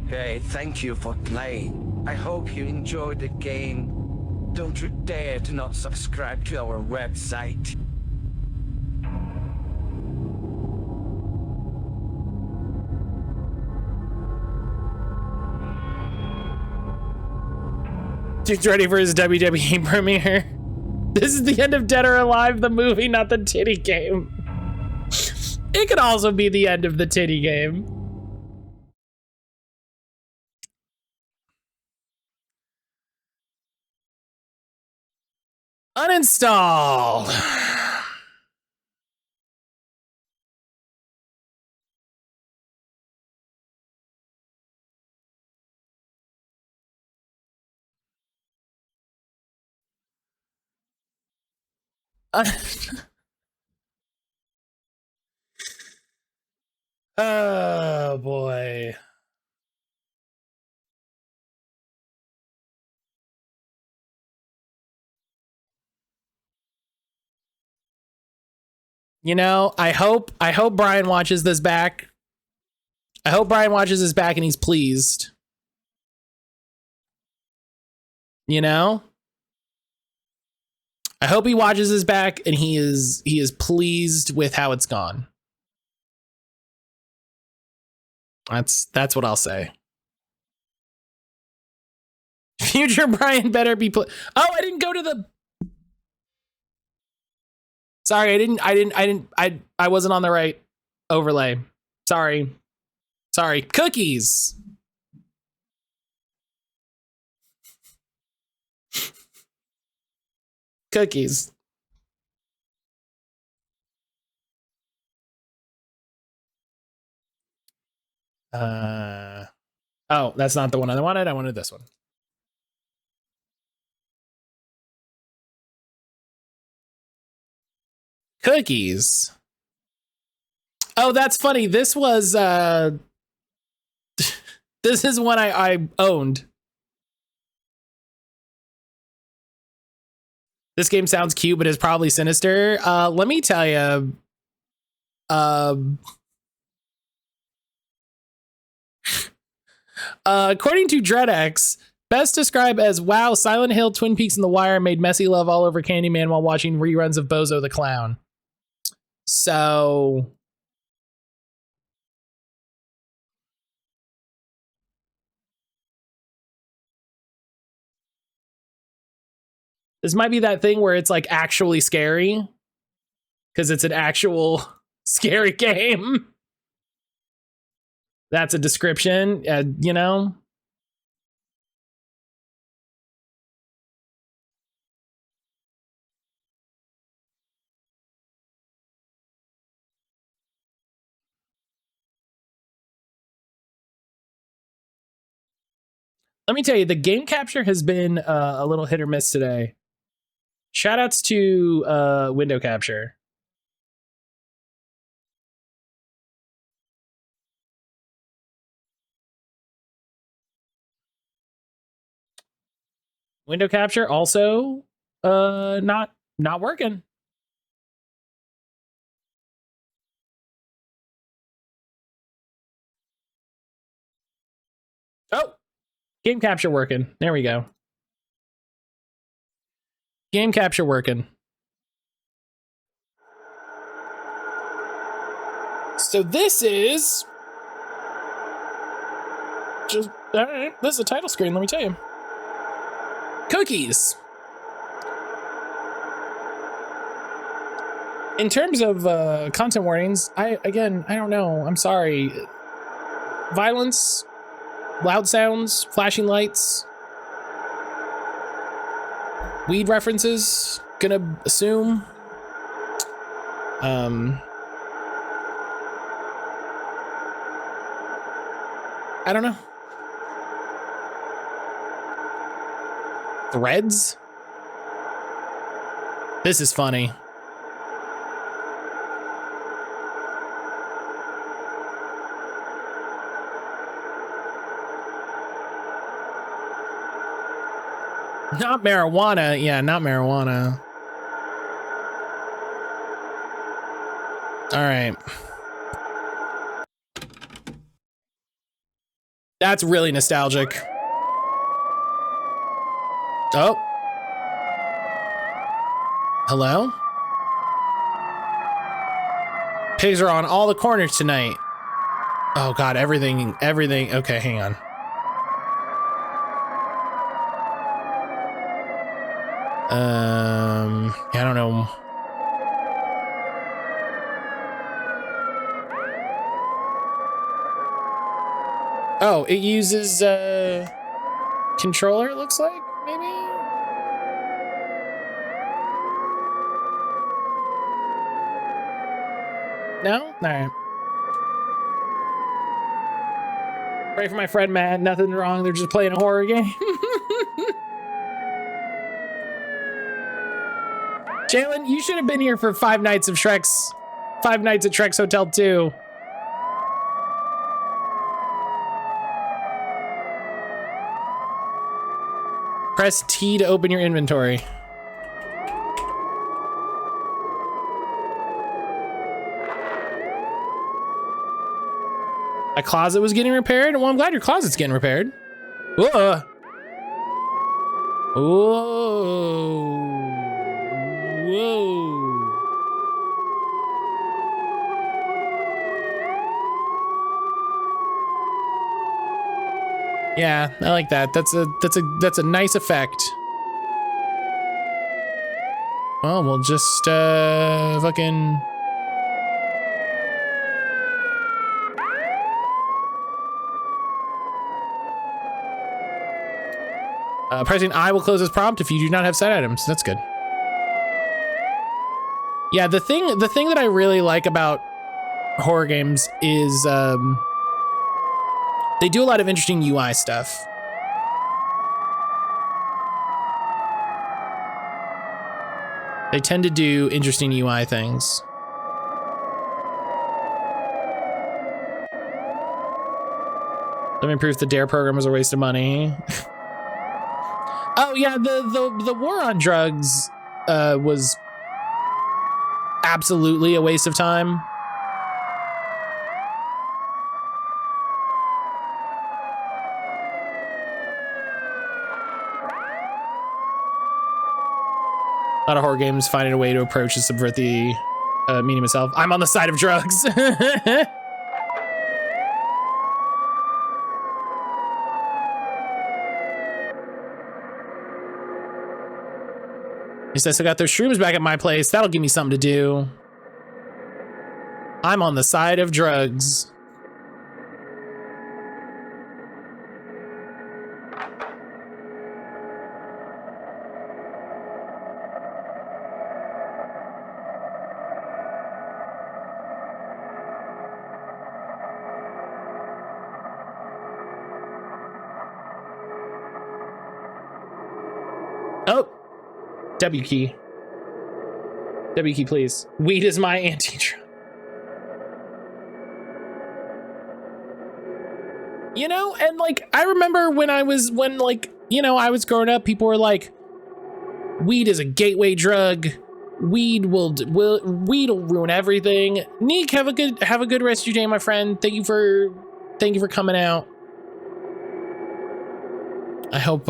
S6: Hey, thank you for playing. I hope you enjoyed the game. Don't you dare to not subscribe to our website.
S1: Dude's ready for his WWE premiere. This is the end of Dead or Alive, the movie, not the titty game. It could also be the end of the titty game. Uninstall. Oh boy. You know, I hope Brian watches this back. I hope Brian watches this back and he's pleased. You know? I hope he watches this back and he is pleased with how it's gone. That's what I'll say. Future Brian better be oh, I didn't go to the Sorry, I wasn't on the right overlay. Sorry. Cookies. Cookies. Oh, that's not the one I wanted. I wanted this one. Cookies. Oh, that's funny. This was this is one I owned. This game sounds cute, but is probably sinister. Let me tell you. According to DreadX, best described as, wow, Silent Hill, Twin Peaks, and The Wire made messy love all over Candyman while watching reruns of Bozo the Clown. So this might be that thing where it's like actually scary because it's an actual scary game. That's a description, you know? Let me tell you, the game capture has been a little hit or miss today. Shoutouts to window capture. Window capture also not working. Oh, game capture working. There we go. Game capture working. So this is just all right. This is a title screen. Let me tell you. Cookies. In terms of content warnings, I don't know. I'm sorry. Violence, loud sounds, flashing lights, weed references. Gonna assume. I don't know. Threads? This is funny. Not marijuana. Yeah, not marijuana. All right. That's really nostalgic. Oh. Hello? Pigs are on all the corners tonight. Oh God, everything. Okay, hang on. I don't know. Oh, it uses controller, it looks like, maybe? No? Alright. Pray for my friend Matt, nothing wrong, they're just playing a horror game. Jalen, you should have been here for 5 nights at Shrek's Hotel 2. Press T to open your inventory. My closet was getting repaired? Well, I'm glad your closet's getting repaired. Whoa. Whoa. Whoa. Yeah, I like that. That's a nice effect. Well, we'll just fucking pressing I will close this prompt if you do not have side items. That's good. Yeah, the thing that I really like about horror games is they do a lot of interesting UI stuff. They tend to do interesting UI things. Let me prove the DARE program was a waste of money. Oh yeah, the war on drugs was absolutely a waste of time. A lot of horror games finding a way to approach and subvert the medium itself. I'm on the side of drugs. At least I still got those shrooms back at my place. That'll give me something to do. I'm on the side of drugs. Oh. W key. W key, please. Weed is my anti-drug. You know, and like, I remember when I was growing up, people were like, weed is a gateway drug. Weed will ruin everything. Neek, have a good rest of your day, my friend. Thank you for coming out. I hope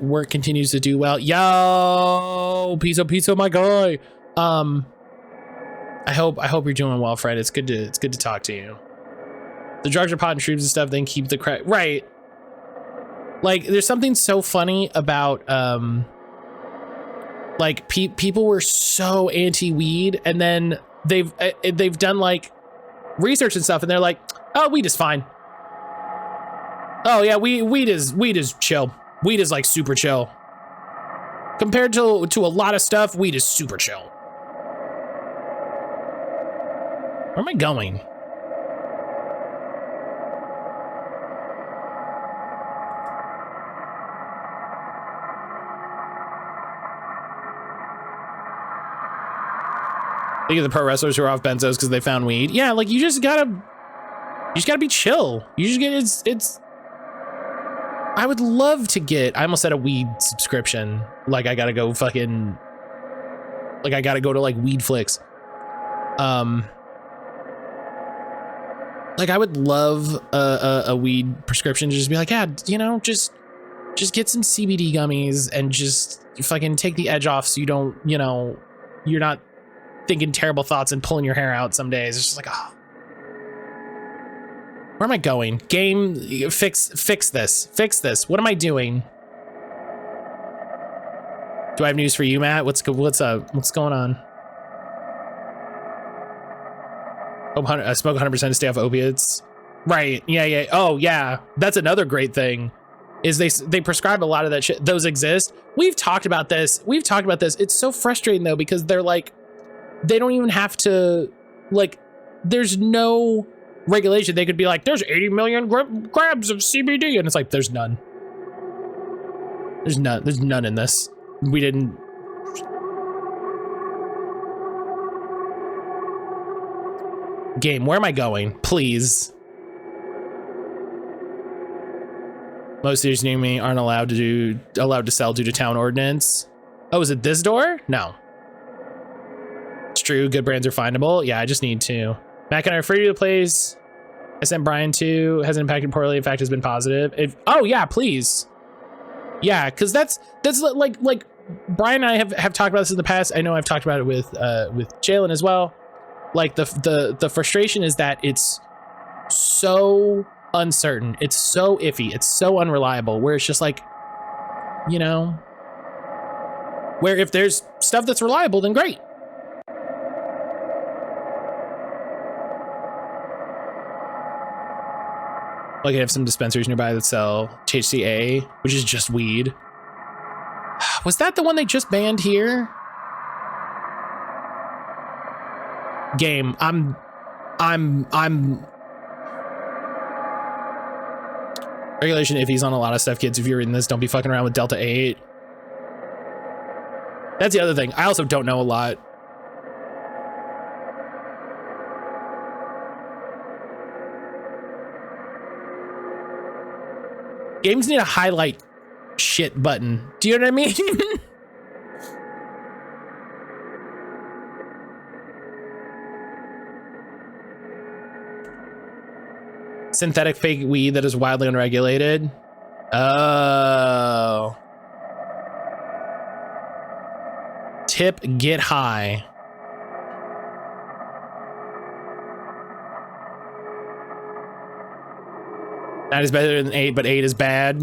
S1: work continues to do well. Yo, pizza, my guy. I hope you're doing well, Fred. It's good to talk to you. The drugs are pot and shrooms and stuff, then keep the crack. Right. Like, there's something so funny about like people were so anti-weed, and then they've done like research and stuff, and they're like, oh, weed is fine. Oh yeah, weed is chill. Weed is like super chill. Compared to a lot of stuff, weed is super chill. Where am I going? Think of the pro wrestlers who are off benzos because they found weed. Yeah, like you just gotta be chill. You just get it's I would love to get, I almost said a weed subscription. Like I gotta go fucking, like I gotta go to like Weed Flix. Like I would love a weed prescription to just be like, yeah, you know, just get some CBD gummies and just fucking take the edge off so you don't, you know, you're not thinking terrible thoughts and pulling your hair out some days. It's just like, oh. Where am I going? Game, fix this. What am I doing? Do I have news for you, Matt? What's up? What's going on? I smoke 100% to stay off opiates. Right, yeah. Oh, yeah, that's another great thing. Is they prescribe a lot of that shit. Those exist. We've talked about this. It's so frustrating though, because they're like, they don't even have to, like, there's no regulation. They could be like, there's 80 million grams of CBD, and it's like, there's none. There's none in this. We didn't. Game, where am I going? Please. Most cities near me aren't allowed to sell due to town ordinance. Oh, is it this door? No. It's true, good brands are findable. Yeah, I just need to. Mac and I are free to the place. I sent Brian to, hasn't impacted poorly, in fact has been positive. Oh yeah, please. Yeah, because that's like Brian and I have talked about this in the past. I know I've talked about it with Jalen as well. Like the frustration is that it's so uncertain, it's so iffy, it's so unreliable, where it's just like, you know, where if there's stuff that's reliable, then great. Like I have some dispensaries nearby that sell THCA, which is just weed. Was that the one they just banned here? Game, I'm regulation iffies on a lot of stuff, kids. If you're reading this, don't be fucking around with Delta 8. That's the other thing. I also don't know a lot. Games need a highlight shit button. Do you know what I mean? Synthetic fake weed that is wildly unregulated. Oh. Tip, get high. That is better than 8, but 8 is bad.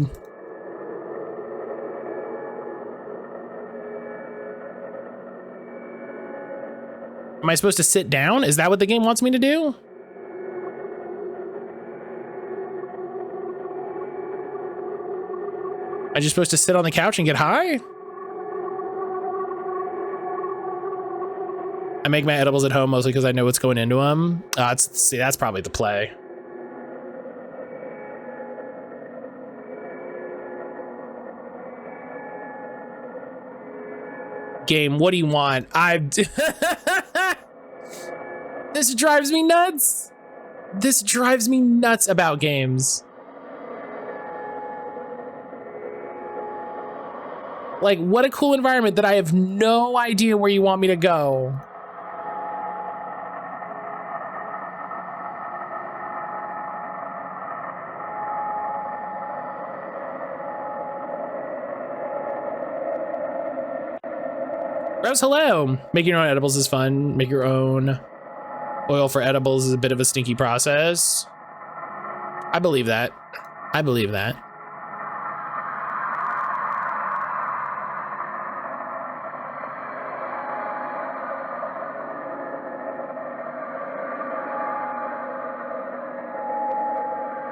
S1: Am I supposed to sit down? Is that what the game wants me to do? Am I just supposed to sit on the couch and get high? I make my edibles at home mostly because I know what's going into them. See, that's probably the play. Game, what do you want? This drives me nuts. This drives me nuts about games. Like, what a cool environment that I have no idea where you want me to go. Rose, hello. Making your own edibles is fun. Make your own oil for edibles is a bit of a stinky process. I believe that. I believe that.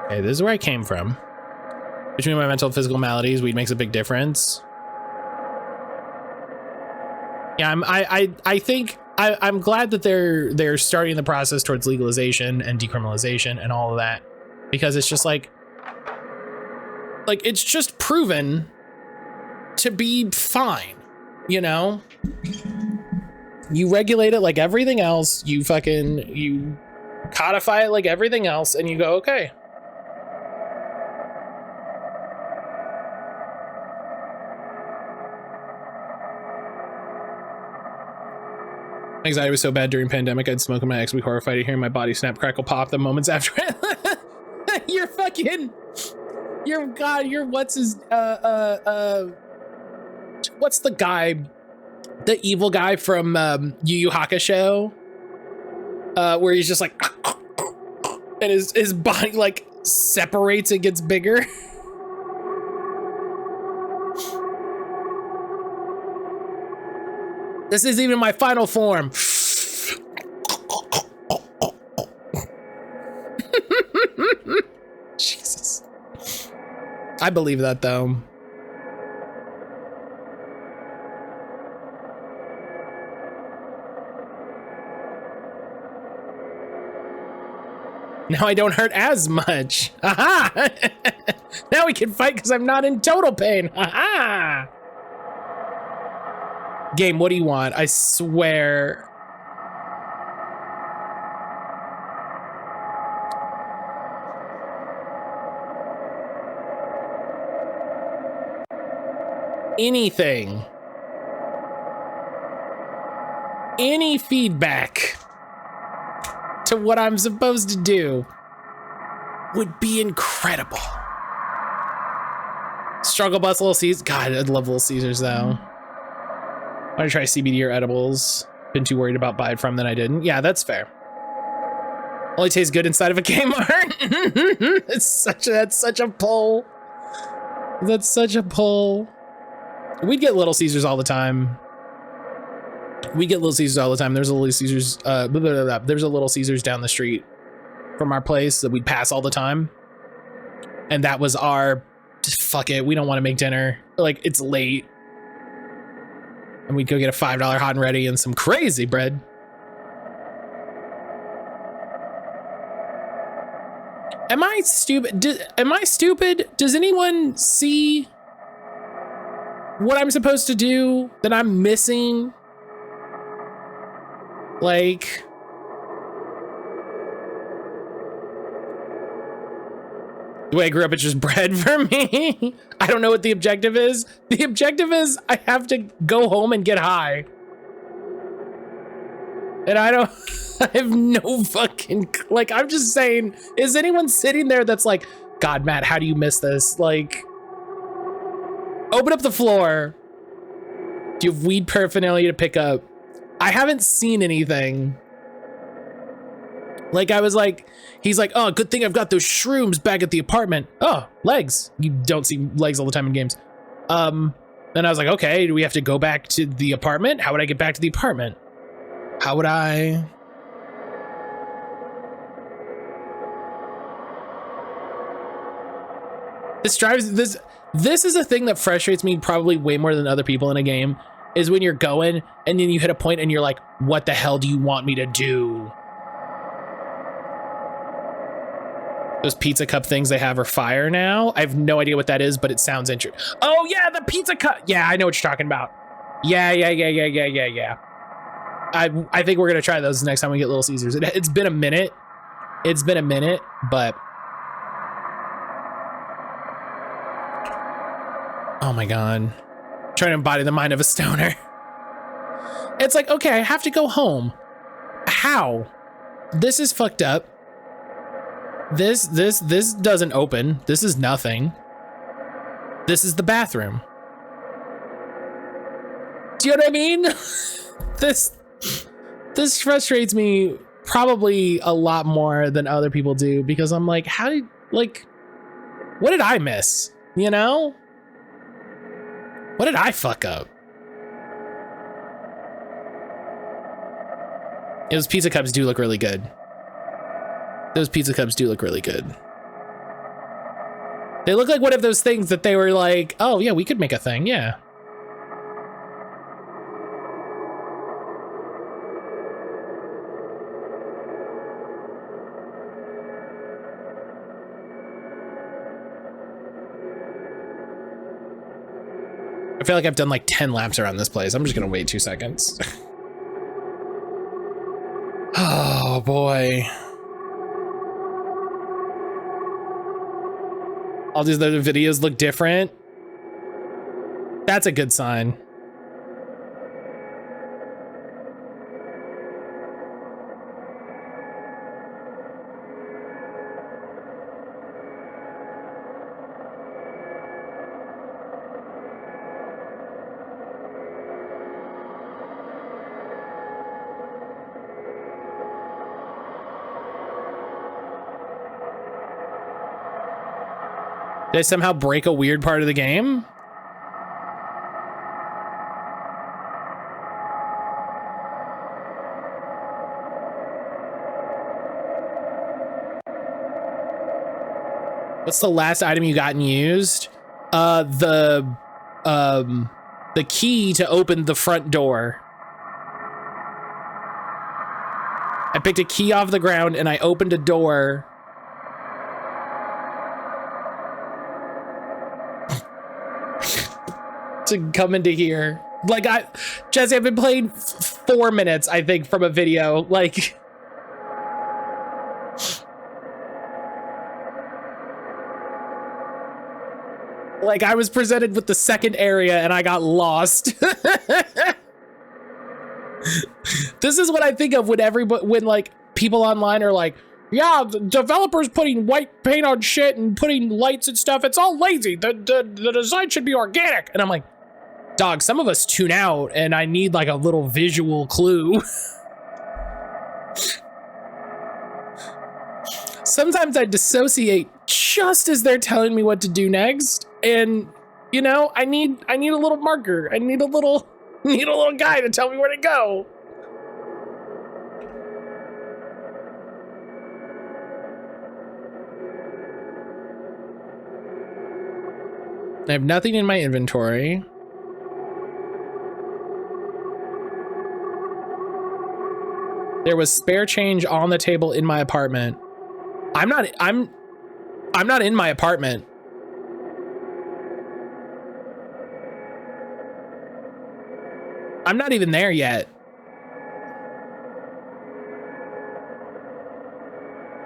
S1: Okay, this is where I came from. Between my mental and physical maladies, weed makes a big difference. Yeah, I think I'm glad that they're starting the process towards legalization and decriminalization and all of that, because it's just like it's just proven to be fine, you know? You regulate it like everything else, you codify it like everything else, and you go, okay. Anxiety was so bad during pandemic, I'd smoke in my ex. Be horrified to hearing my body snap, crackle, pop the moments after. You're fucking. You're God. You're what's his what's the guy, the evil guy from Yu Yu Hakusho, where he's just like, and his body like separates and gets bigger. This isn't even my final form. Jesus. I believe that though. Now I don't hurt as much. Aha! Now we can fight because I'm not in total pain. Aha! Game, what do you want? I swear. Anything. Any feedback to what I'm supposed to do would be incredible. Struggle bus, Little Caesars. God, I'd love Little Caesars though. I want to try CBD or edibles. Been too worried about buy it from than I didn't. Yeah, that's fair. Only tastes good inside of a Kmart. That's such a pull. That's such a pull. We'd get Little Caesars all the time. We get Little Caesars all the time. There's a Little Caesars. There's a Little Caesars down the street from our place that we'd pass all the time, and that was our. Just fuck it. We don't want to make dinner. Like it's late, and we'd go get a $5 hot and ready and some crazy bread. Am I stupid? Am I stupid? Does anyone see what I'm supposed to do that I'm missing? Like, the way I grew up, it's just bread for me. I don't know what the objective is. The objective is I have to go home and get high. And I have no fucking, like, I'm just saying, is anyone sitting there that's like, God, Matt, how do you miss this? Like, open up the floor. Do you have weed paraphernalia to pick up? I haven't seen anything. Like I was like, he's like, oh, good thing I've got those shrooms back at the apartment. Oh, legs. You don't see legs all the time in games. Then I was like, okay, do we have to go back to the apartment? How would I get back to the apartment? How would I? This is a thing that frustrates me probably way more than other people in a game, is when you're going and then you hit a point and you're like, what the hell do you want me to do? Those pizza cup things they have are fire now. I have no idea what that is, but it sounds interesting. Oh yeah, the pizza cup. Yeah, I know what you're talking about. Yeah. I think we're gonna try those next time we get Little Caesars. It's been a minute. It's been a minute, but oh my God. Trying to embody the mind of a stoner. It's like, okay, I have to go home. How? This is fucked up. This doesn't open. This is nothing. This is the bathroom. Do you know what I mean? This frustrates me probably a lot more than other people do, because I'm like, what did I miss? You know? What did I fuck up? Those pizza cups do look really good. Those pizza cups do look really good. They look like one of those things that they were like, oh yeah, we could make a thing, yeah. I feel like I've done like 10 laps around this place. I'm just gonna wait 2 seconds. Oh boy. All these other videos look different. That's a good sign. Did I somehow break a weird part of the game? What's the last item you got and used? The key to open the front door. I picked a key off the ground and I opened a door. To come into here. Like Jesse, I've been playing 4 minutes, I think, from a video. Like, I was presented with the second area and I got lost. This is what I think of when like people online are like, yeah, the developers putting white paint on shit and putting lights and stuff. It's all lazy. The design should be organic. And I'm like, dog, some of us tune out and I need like a little visual clue. Sometimes I dissociate just as they're telling me what to do next. And you know, I need a little marker. I need a little guy to tell me where to go. I have nothing in my inventory. There was spare change on the table in my apartment. I'm not in my apartment. I'm not even there yet.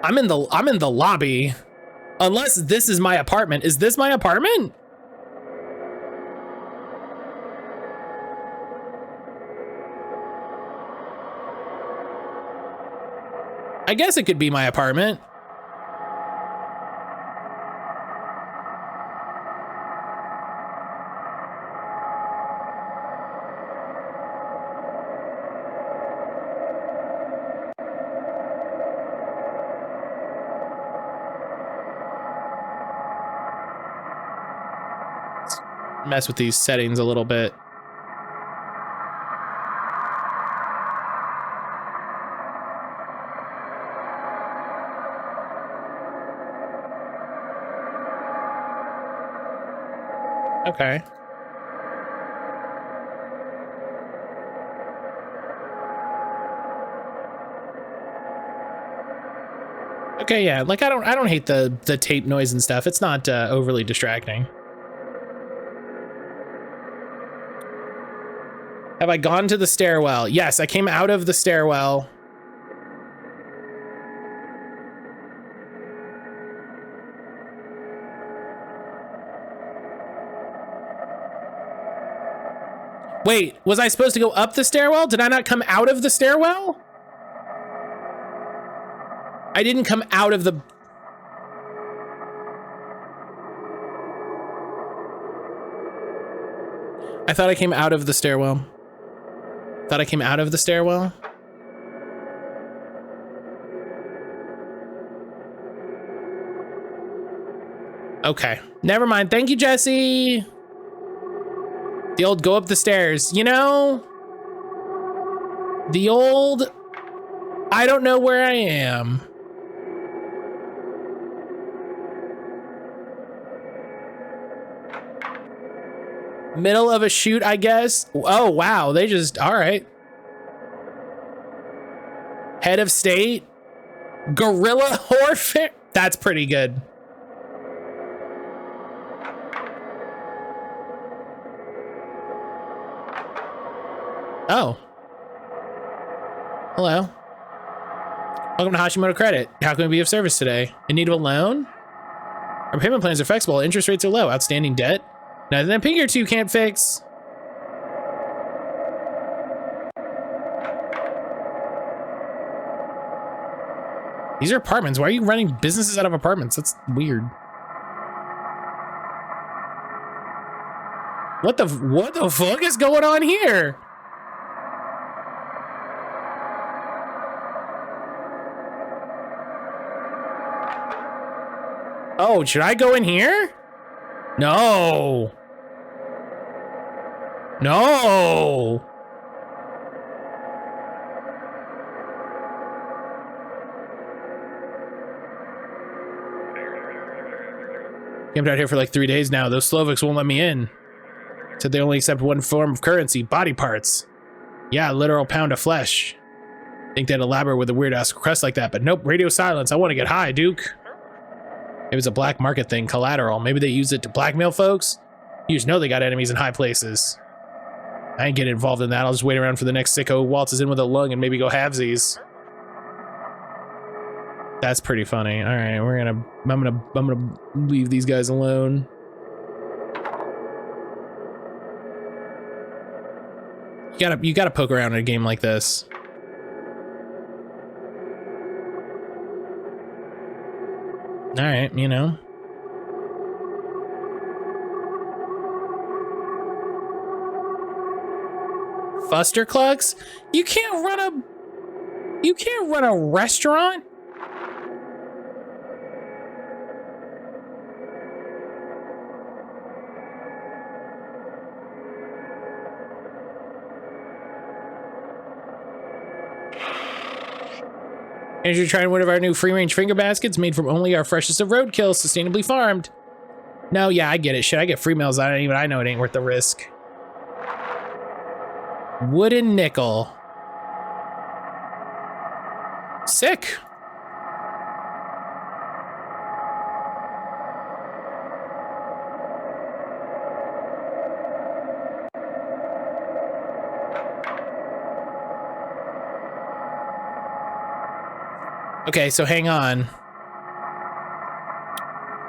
S1: I'm in the lobby. Unless this is my apartment. Is this my apartment? I guess it could be my apartment. Mess with these settings a little bit. Okay. Okay, yeah. Like I don't hate the tape noise and stuff. It's not overly distracting. Have I gone to the stairwell? Yes, I came out of the stairwell. Wait, was I supposed to go up the stairwell? Did I not come out of the stairwell? I didn't come out of the... I thought I came out of the stairwell. Thought I came out of the stairwell? Okay, never mind. Thank you, Jesse. The old go up the stairs, you know? The old, I don't know where I am. Middle of a shoot, I guess. Oh, wow. They just, all right. Head of state. Gorilla warfare. That's pretty good. Oh. Hello. Welcome to Hashimoto Credit. How can we be of service today? In need of a loan? Our payment plans are flexible. Interest rates are low. Outstanding debt? Nothing that Pink or 2 can't fix. These are apartments. Why are you running businesses out of apartments? That's weird. What the fuck is going on here? Oh, should I go in here? No. No. Camped out here for like 3 days now. Those Slovaks won't let me in. Said they only accept one form of currency, body parts. Yeah, a literal pound of flesh. Think they'd elaborate with a weird ass request like that, but nope, radio silence. I want to get high, Duke. It was a black market thing, collateral. Maybe they use it to blackmail folks? You just know they got enemies in high places. I ain't getting involved in that. I'll just wait around for the next sicko who waltzes in with a lung and maybe go halvesies. That's pretty funny. All right, I'm gonna leave these guys alone. You gotta poke around in a game like this. All right, you know. Fusterclucks? You can't run a restaurant? And you're trying one of our new free-range finger baskets made from only our freshest of roadkill, sustainably farmed. No, yeah, I get it. Shit, I get free meals. I know it ain't worth the risk. Wooden nickel. Sick. Okay, so hang on.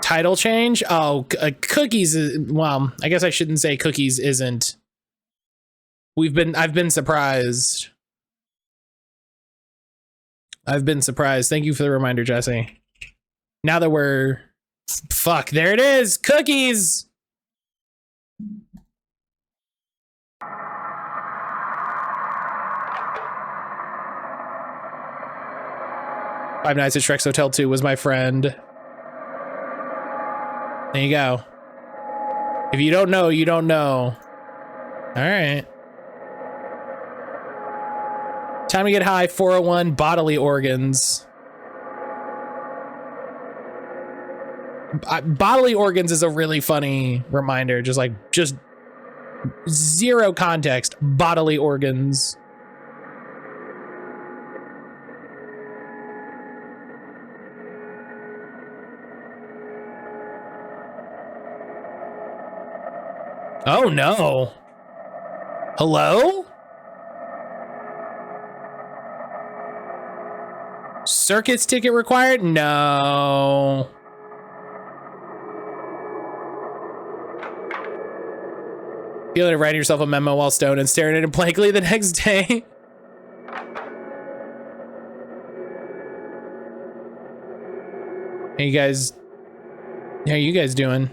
S1: Title change? Oh, cookies is, well, I guess I shouldn't say cookies isn't. I've been surprised. I've been surprised. Thank you for the reminder, Jesse. Now that we're, fuck, there it is, cookies. Five Nights at Shrek's Hotel 2 was my friend. There you go. If you don't know, you don't know. All right. Time to get high. 401 bodily organs. Bodily organs is a really funny reminder. Just zero context. Bodily organs. Oh no. Hello? Circuits ticket required? No. Feeling like writing yourself a memo while stoned and staring at it blankly the next day. Hey guys. How you guys doing?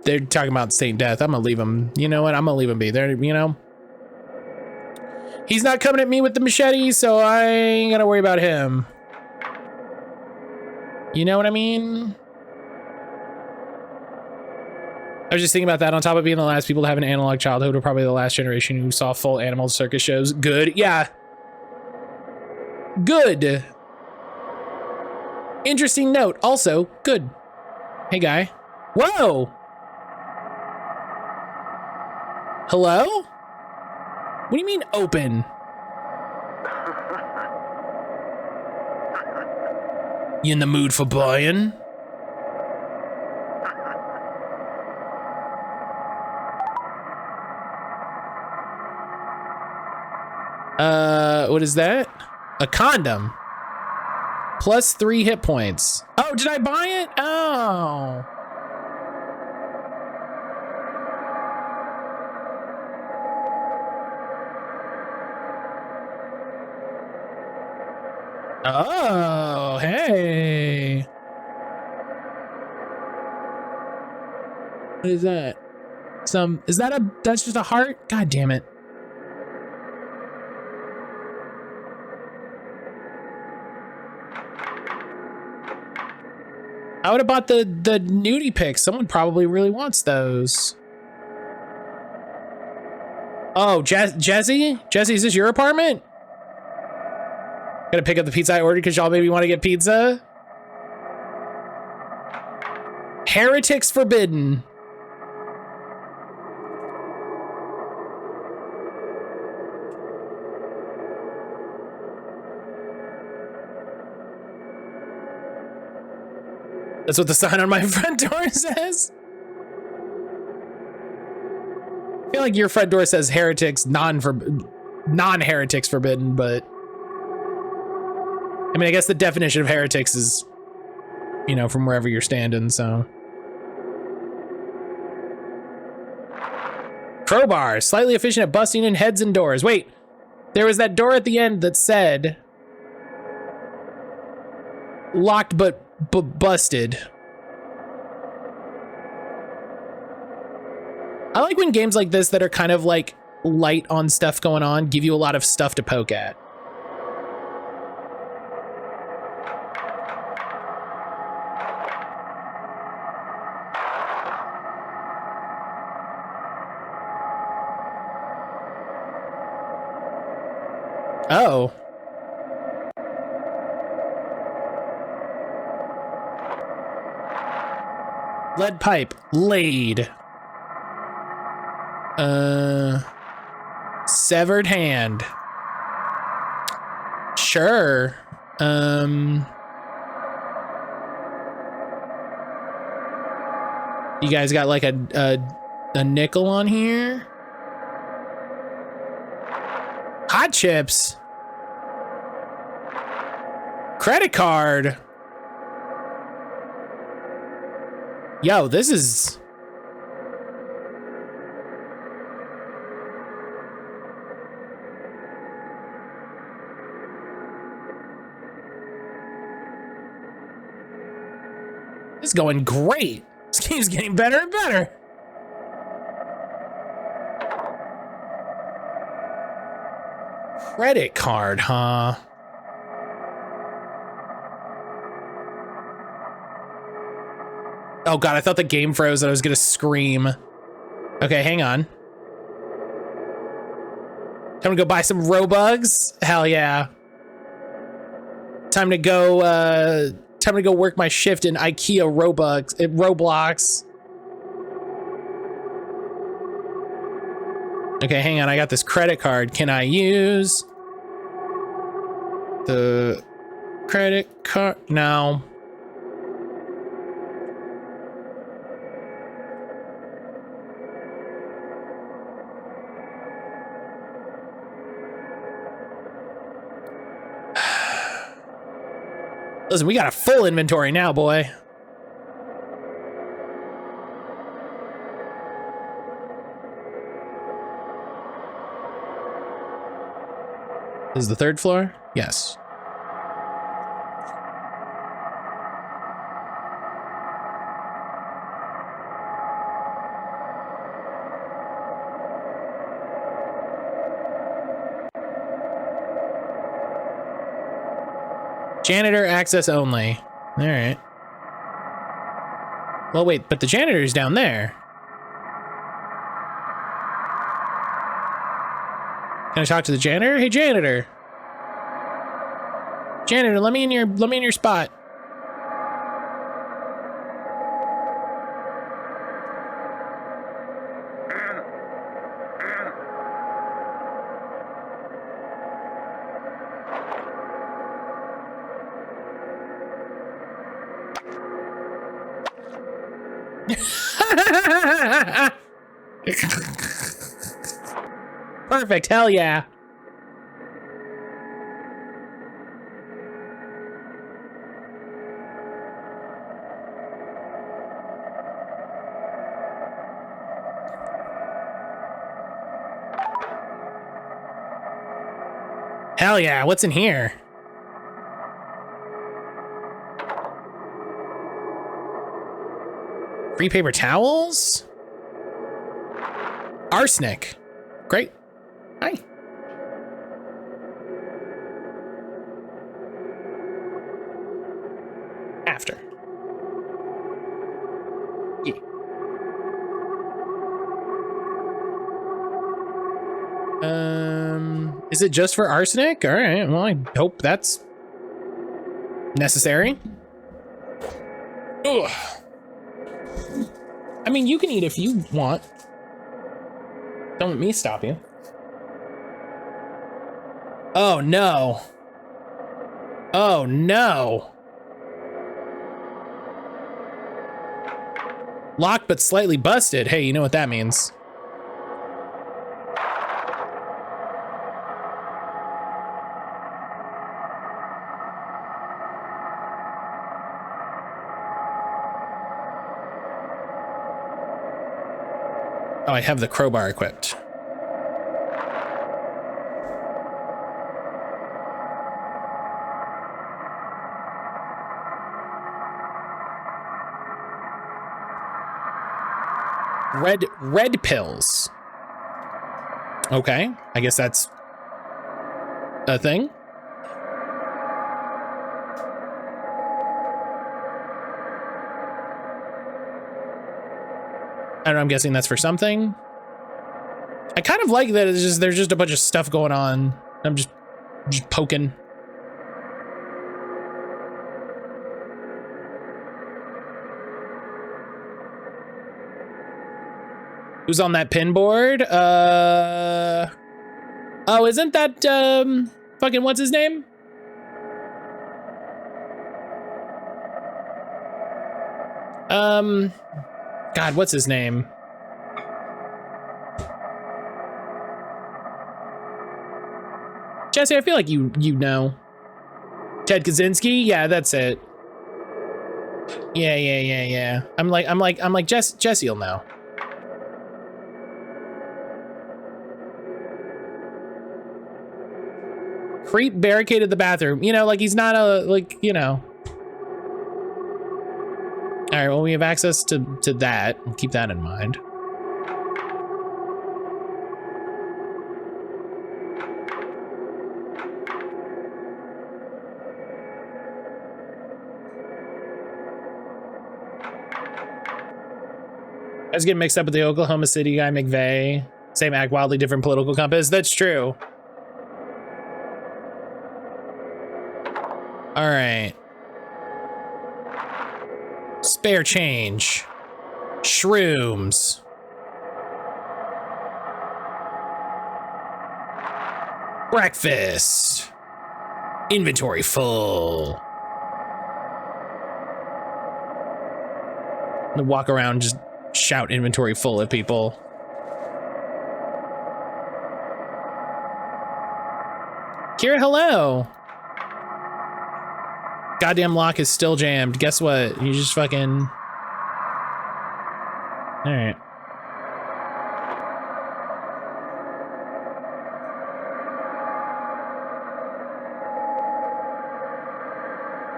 S1: They're talking about Saint Death. I'm gonna leave him. You know what? I'm gonna leave him be. There, you know. He's not coming at me with the machete, so I ain't gonna worry about him. You know what I mean? I was just thinking about that. On top of being the last people to have an analog childhood, we're probably the last generation who saw full animal circus shows. Good. Yeah. Good. Interesting note. Also, good. Hey, guy. Whoa! Hello? What do you mean open? You in the mood for buying? What is that? A condom. Plus 3 hit points. Oh, did I buy it? Oh. Oh, hey. What is that? That's just a heart? God damn it. I would have bought the nudie pics. Someone probably really wants those. Oh, Jesse? Jesse, is this your apartment? Gonna pick up the pizza I ordered because y'all maybe want to get pizza? Heretics forbidden. That's what the sign on my front door says. I feel like your front door says heretics, non-heretics forbidden, but I mean, I guess the definition of heretics is, you know, from wherever you're standing, so. Crowbar, slightly efficient at busting in heads and doors. Wait, there was that door at the end that said locked but busted. I like when games like this that are kind of like light on stuff going on give you a lot of stuff to poke at. Oh. Lead pipe laid. Severed hand. Sure. You guys got like a nickel on here? Hot chips. Credit card. Yo, this is... This is going great. This game's getting better and better. Credit card, huh? Oh god, I thought the game froze and I was gonna scream. Okay, hang on. Time to go buy some Robugs? Hell yeah. Time to go work my shift in IKEA Roblox. Okay, hang on, I got this credit card. Can I use the credit card? No. Listen, we got a full inventory now, boy. This is the third floor? Yes. Janitor access only. All right. Well, wait, but the janitor's down there. Can I talk to the janitor? Hey, janitor. Janitor, let me in your spot. Perfect, hell yeah. Hell yeah, what's in here? Free paper towels? Arsenic. Great. Hi. After. Is it just for arsenic? All right, well, I hope that's necessary. Ugh. I mean, you can eat if you want. Don't let me stop you. Oh, no. Oh, no. Locked but slightly busted. Hey, you know what that means. Oh, I have the crowbar equipped. Red pills. Okay, I guess that's a thing. I don't know, I'm guessing that's for something. I kind of like that it's just there's just a bunch of stuff going on. I'm just poking. Who's on that pin board? Oh, isn't that fucking what's his name? God, what's his name? Jesse, I feel like you know. Ted Kaczynski? Yeah, that's it. Yeah. I'm like Jesse'll know. Creep barricaded the bathroom. You know, like he's not a, like, you know. All right, well, we have access to that. We'll keep that in mind. I was getting mixed up with the Oklahoma City guy, McVeigh. Same act, wildly different political compass. That's true. All right. Spare change. Shrooms. Breakfast. Inventory full. I'm gonna walk around, just shout inventory full at people. Kira, hello. Goddamn lock is still jammed. Guess what? You just fucking... All right.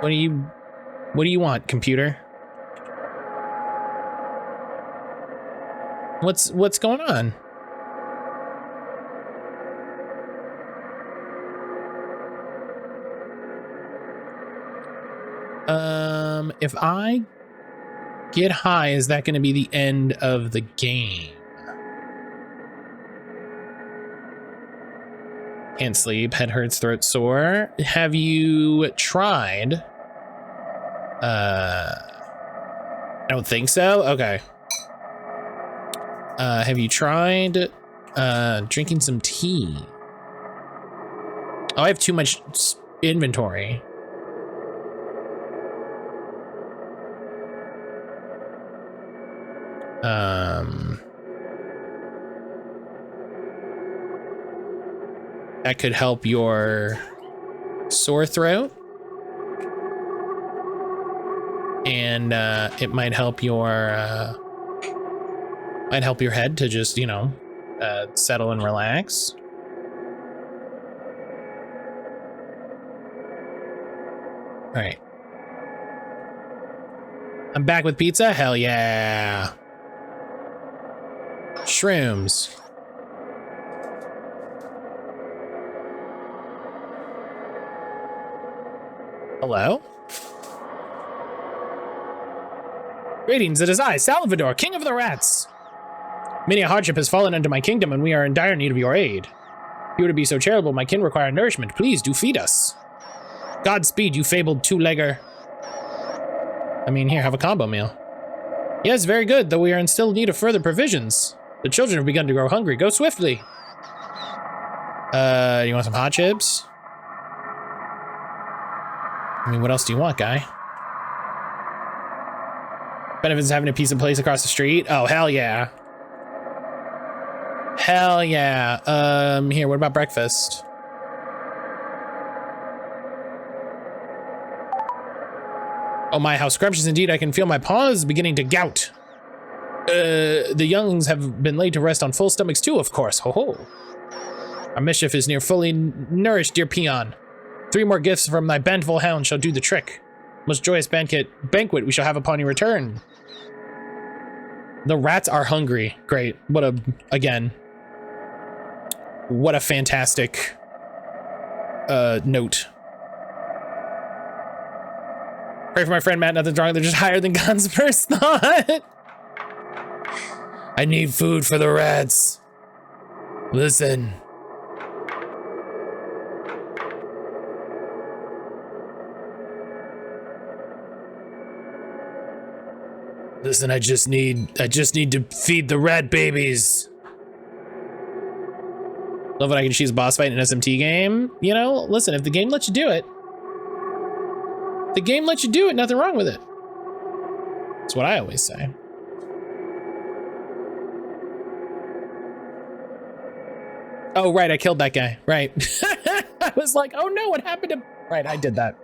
S1: What do you want, computer? What's going on? If I get high, is that going to be the end of the game? Can't sleep, head hurts, throat sore. Have you tried? I don't think so. Okay. Have you tried drinking some tea? Oh, I have too much inventory. That could help your sore throat. And it might help your head to just, you know, settle and relax. All right. I'm back with pizza? Hell yeah. Shrooms. Hello? Greetings, it is I, Salvador, King of the Rats. Many a hardship has fallen into my kingdom, and we are in dire need of your aid. you were to be so charitable, my kin require nourishment. Please do feed us. Godspeed, you fabled two-legger. I mean, here, have a combo meal. Yes, very good, though we are in still need of further provisions. The children have begun to grow hungry. Go swiftly. You want some hot chips? I mean, what else do you want, guy? Benefits of having a pizza place across the street? Oh, hell yeah. Hell yeah. Here, what about breakfast? Oh my, how scrumptious indeed. I can feel my paws beginning to gout. The younglings have been laid to rest on full stomachs too, of course. Ho ho. Our mischief is near fully nourished, dear peon. 3 more gifts from thy bandful hound shall do the trick. Most joyous banquet we shall have upon your return. The rats are hungry. Great. What a fantastic note. Pray for my friend Matt, nothing's wrong. They're just higher than God's first thought. I need food for the rats. Listen. Listen, I just need to feed the rat babies. Love when I can choose a boss fight in an SMT game. You know, listen, if the game lets you do it, nothing wrong with it. That's what I always say. Oh, right, I killed that guy. Right. I was like, oh no, what happened to... Right, I did that.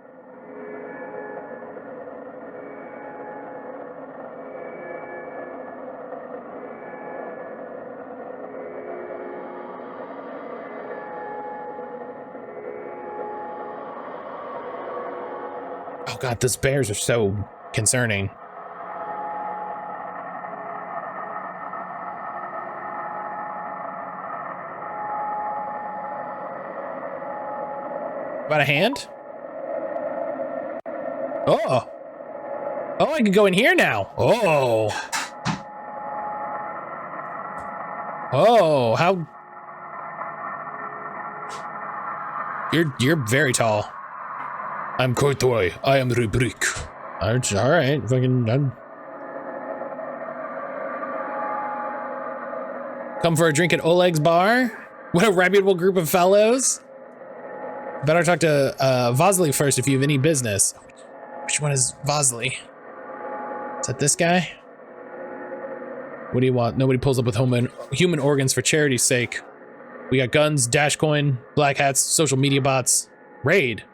S1: Oh god, those bears are so concerning. About a hand? Oh. Oh, I can go in here now. Oh. Oh, how... You're very tall. I'm Courtois. I am Rubrique. All right, fucking... Come for a drink at Oleg's bar? What a reputable group of fellows. Better talk to Vosley first if you have any business. Which one is Vosley? Is that this guy? What do you want? Nobody pulls up with human organs for charity's sake. We got guns, dash coin, black hats, social media bots. Raid.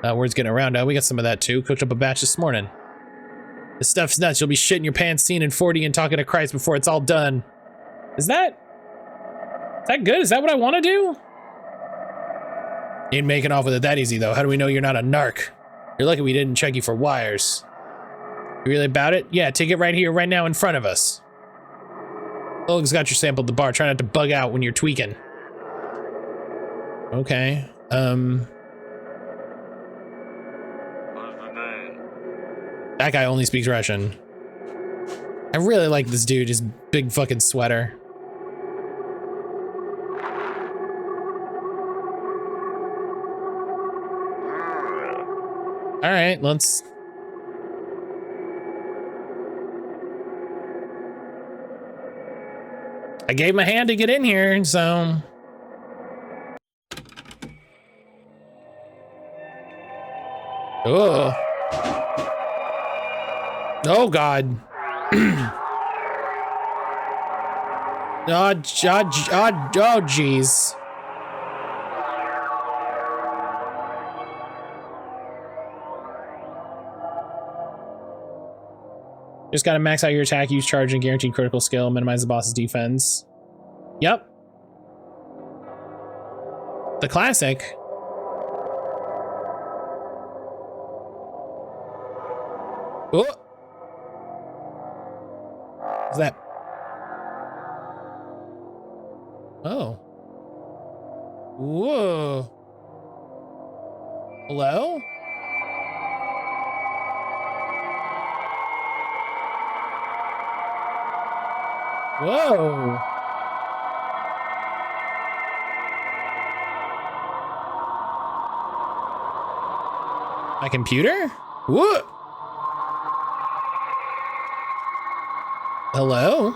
S1: Word's getting around now. We got some of that too. Cooked up a batch this morning. This stuff's nuts. You'll be shitting your pants, seeing in 40 and talking to Christ before it's all done. Is that good? Is that what I want to do? Ain't making off with it that easy though. How do we know you're not a narc? You're lucky we didn't check you for wires. You really about it? Yeah, take it right here, right now in front of us. Oleg's got your sample at the bar. Try not to bug out when you're tweaking. Okay. That guy only speaks Russian. I really like this dude, his big fucking sweater. All right, let's... I gave him a hand to get in here, so... Oh. Oh, God. Oh, jeez. Just gotta max out your attack, use charge, and guaranteed critical skill, minimize the boss's defense. Yep. The classic. Oh! What's that? Oh. Whoa. Hello? Whoa. My computer? What? Hello?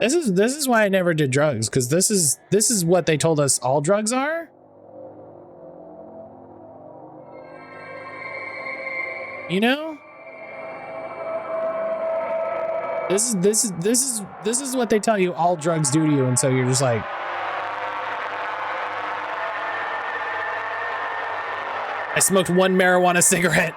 S1: This is why I never did drugs, because this is what they told us all drugs are. You know? This is what they tell you all drugs do to you, and so you're just like, I smoked one marijuana cigarette.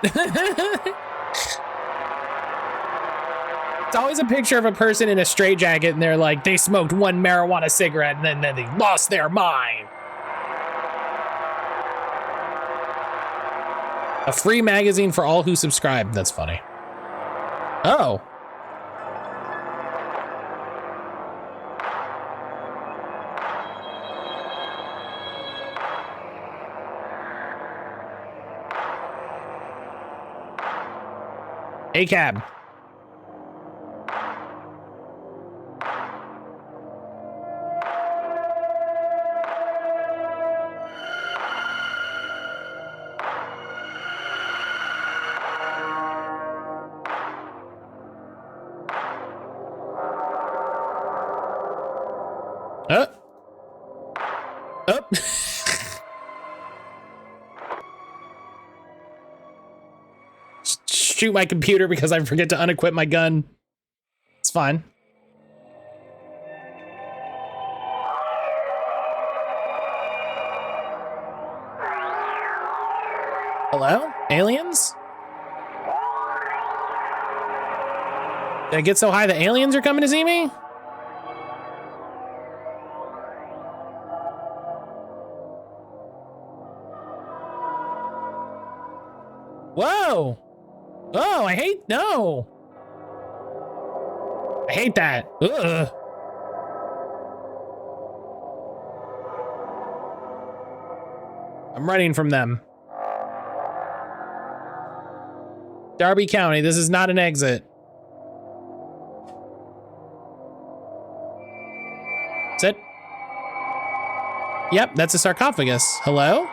S1: It's always a picture of a person in a straitjacket, and they're like, they smoked one marijuana cigarette, and then they lost their mind. A free magazine for all who subscribe. That's funny. Oh. A cab. Up. Shoot my computer because I forget to unequip my gun. It's fine. Hello? Aliens? Did I get so high the aliens are coming to see me? Whoa! Oh, I hate that. Ugh. I'm running from them. Darby County, this is not an exit. Is it? Yep, that's a sarcophagus. Hello?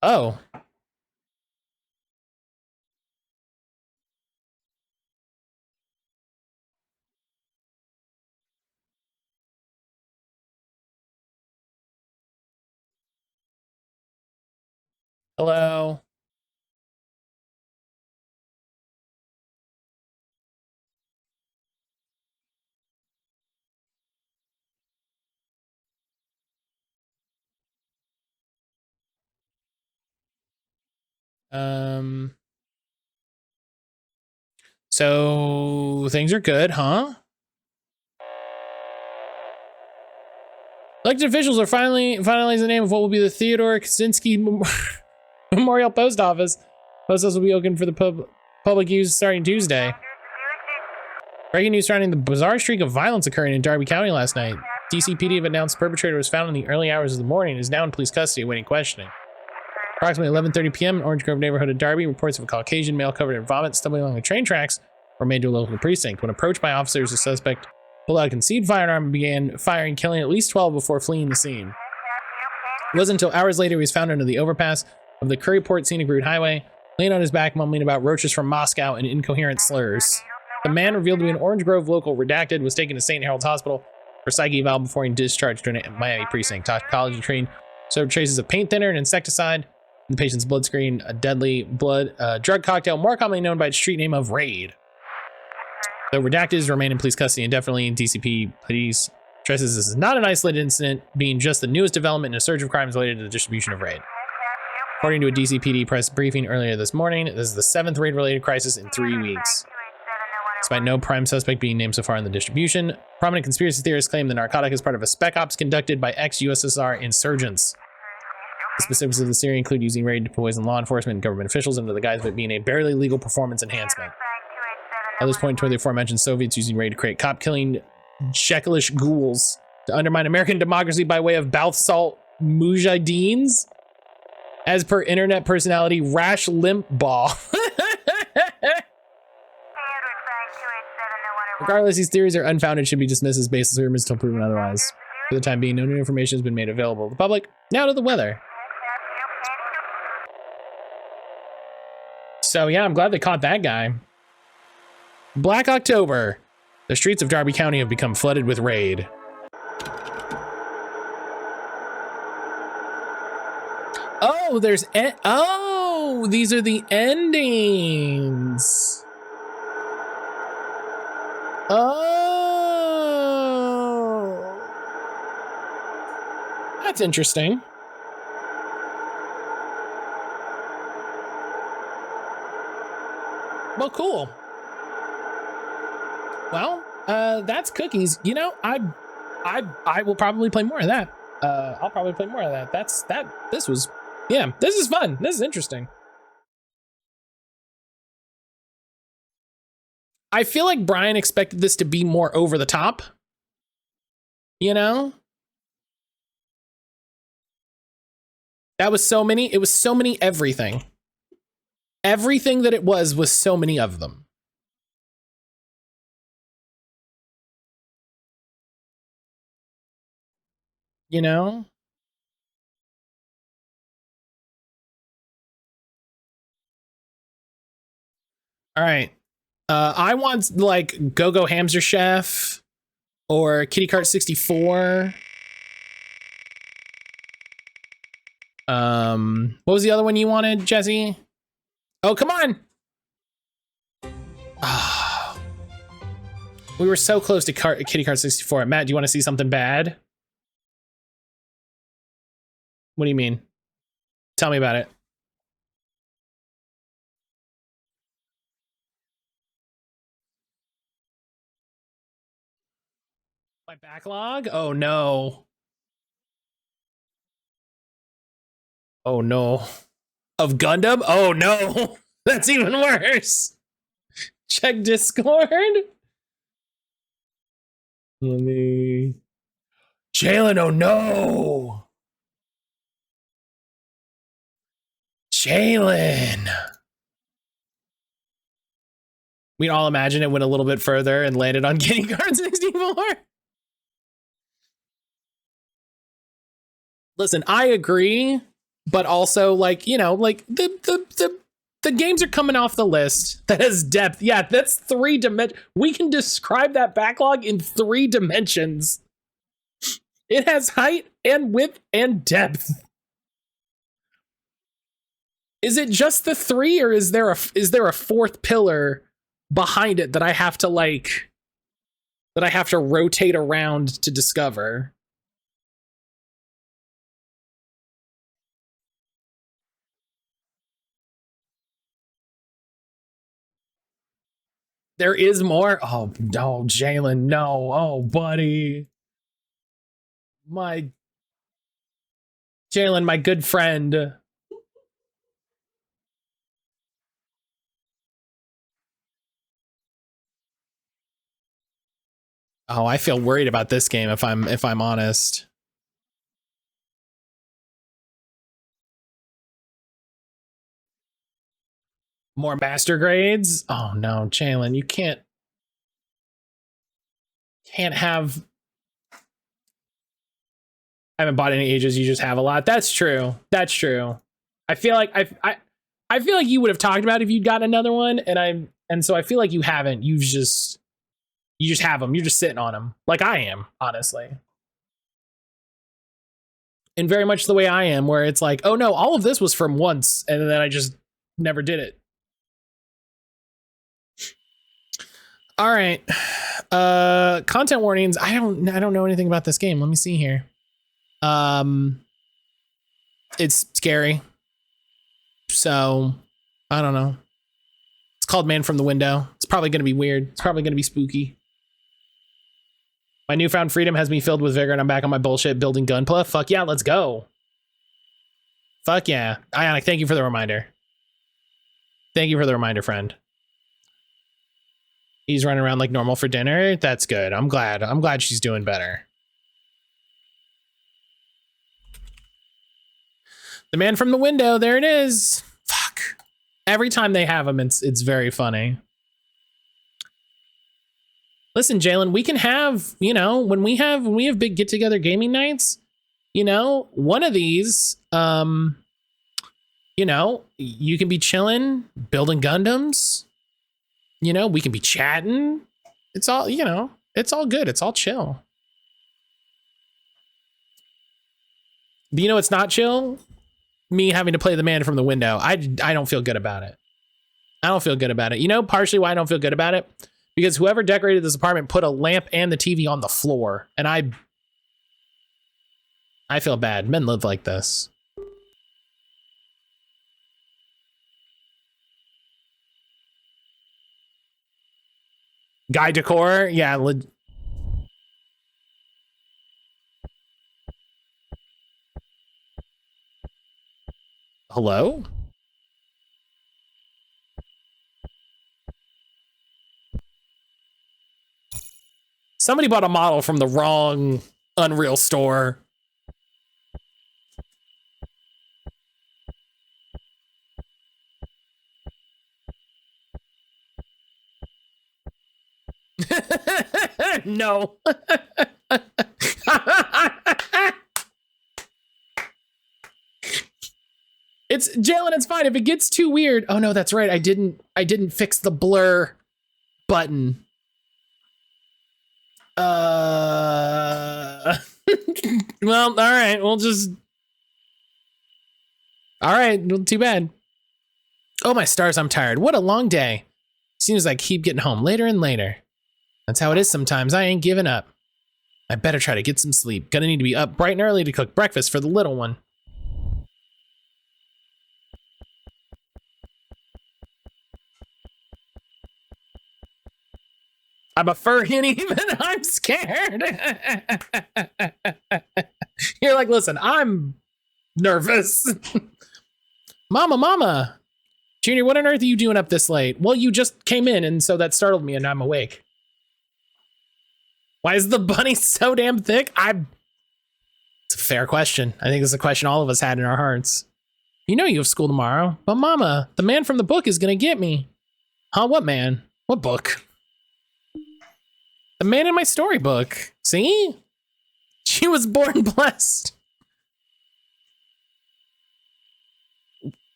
S1: Oh. Hello. So things are good, huh? Elected officials are finalizing the name of what will be the Theodore Kaczynski Memorial Post Office. Post office will be open for the public use starting Tuesday. Breaking news surrounding the bizarre streak of violence occurring in Darby County last night. DCPD have announced the perpetrator was found in the early hours of the morning and is now in police custody awaiting questioning. Approximately 11:30 p.m. in Orange Grove neighborhood of Darby, reports of a Caucasian male covered in vomit stumbling along the train tracks were made to a local precinct. When approached by officers, the suspect pulled out a concealed firearm and began firing, killing at least 12 before fleeing the scene. It wasn't until hours later he was found under the overpass of the Curryport Scenic Route Highway, laying on his back, mumbling about roaches from Moscow and incoherent slurs. The man, revealed to be an Orange Grove local, redacted, was taken to St. Harold's Hospital for psych eval before being discharged to a Miami precinct. Toxicology trained showed traces of paint thinner and insecticide in the patient's blood screen, a deadly drug cocktail more commonly known by its street name of Raid. The redacted remain in police custody indefinitely. DCP police stresses this is not an isolated incident, being just the newest development in a surge of crimes related to the distribution of Raid. According to a DCPD press briefing earlier this morning, this is the 7th Raid-related crisis in 3 weeks. Despite no prime suspect being named so far in the distribution, prominent conspiracy theorists claim the narcotic is part of a spec ops conducted by ex-USSR insurgents. The specifics of the theory include using Raid to poison law enforcement and government officials under the guise of it being a barely legal performance enhancement. Others point toward the aforementioned Soviets using Raid to create cop-killing Czechoslovak ghouls to undermine American democracy by way of bath salt Mujahideen's. As per internet personality, Rash Limpbaugh. Regardless, these theories are unfounded, should be dismissed as baseless rumors until proven otherwise. For the time being, no new information has been made available to the public. Now to the weather. So yeah, I'm glad they caught that guy. Black October. The streets of Darby County have become flooded with raid. Oh, oh, these are the endings. Oh, that's interesting. Well, cool. Well, that's cookies. You know, I will probably play more of that. I'll probably play more of that. This was, yeah, this is fun. This is interesting. I feel like Brian expected this to be more over the top. You know? It was so many everything. Everything that it was so many of them. You know? All right. I want like Go-Go Hamster Chef or Kitty Cart 64. What was the other one you wanted, Jesse? Oh, come on. Oh. We were so close to Kitty Cart 64. Matt, do you want to see something bad? What do you mean? Tell me about it. My backlog? Oh no. Oh no. Of Gundam? Oh no. That's even worse. Check Discord. Let me. Jalen, oh no. Jalen. We'd all imagine it went a little bit further and landed on Kitty Card 64. Listen, I agree, but also like, you know, like the games are coming off the list that has depth. Yeah, that's 3 dimensions. We can describe that backlog in 3 dimensions. It has height and width and depth. Is it just the 3 or is there a 4th pillar behind it that I have to rotate around to discover? There is more? Oh, no, Jalen, no. Oh, buddy. Jalen, my good friend. Oh, I feel worried about this game if I'm honest. More master grades? Oh no, Jalen, you can't have. I haven't bought any ages, you just have a lot. That's true. That's true. I feel like I feel like you would have talked about it if you'd gotten another one, and so I feel like you haven't. You just have them. You're just sitting on them, like I am, honestly. And very much the way I am, where it's like, oh no, all of this was from once, and then I just never did it. All right. Content warnings. I don't know anything about this game. Let me see here. It's scary. So, I don't know. It's called Man from the Window. It's probably going to be weird. It's probably going to be spooky. My newfound freedom has me filled with vigor and I'm back on my bullshit building Gunpla. Fuck yeah, let's go. Fuck yeah. Ionic, thank you for the reminder. Thank you for the reminder, friend. He's running around like normal for dinner. That's good. I'm glad she's doing better. The man from the window. There it is. Fuck. Every time they have him, it's very funny. Listen, Jalen, we can have, you know, when we have big get together gaming nights, you know, one of these, you know, you can be chilling, building Gundams. You know, we can be chatting. It's all, you know, it's all good. It's all chill. But you know, it's not chill. Me having to play the man from the window. I don't feel good about it. I don't feel good about it. You know, partially why I don't feel good about it? Because whoever decorated this apartment put a lamp and the TV on the floor. And I feel bad. Men live like this. Guy decor? Yeah. Hello? Somebody bought a model from the wrong Unreal store. No. It's Jalen, it's fine. If it gets too weird. Oh no, that's right. I didn't fix the blur button. Well, all right. We'll just. All right. Well, too bad. Oh, my stars. I'm tired. What a long day. Seems like I keep getting home later and later. That's how it is sometimes. I ain't giving up. I better try to get some sleep. Gonna need to be up bright and early to cook breakfast for the little one. I'm a furry and even I'm scared. You're like, listen, I'm nervous. Mama. Junior, what on earth are you doing up this late? Well, you just came in and so that startled me and I'm awake. Why is the bunny so damn thick? It's a fair question. I think it's a question all of us had in our hearts. You know you have school tomorrow, but Mama, the man from the book is gonna get me. Huh, what man? What book? The man in my storybook. See? She was born blessed.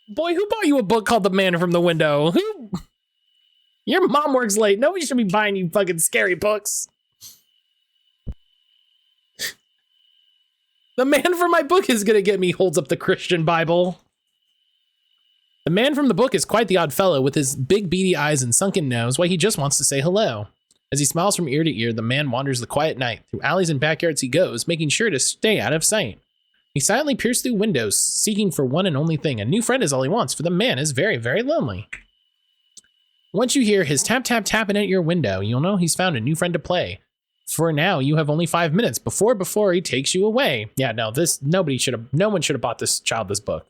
S1: Boy, who bought you a book called The Man from the Window? Who? Your mom works late. Nobody should be buying you fucking scary books. The man from my book is gonna get me, holds up the Christian Bible. The man from the book is quite the odd fellow with his big beady eyes and sunken nose. Why, he just wants to say hello. As he smiles from ear to ear, the man wanders the quiet night. Through alleys and backyards he goes, making sure to stay out of sight. He silently peers through windows, seeking for one and only thing. A new friend is all he wants, for the man is very, very lonely. Once you hear his tap, tap, tapping at your window, you'll know he's found a new friend to play. For now, you have only 5 minutes before he takes you away. Yeah, no, no one should have bought this child this book.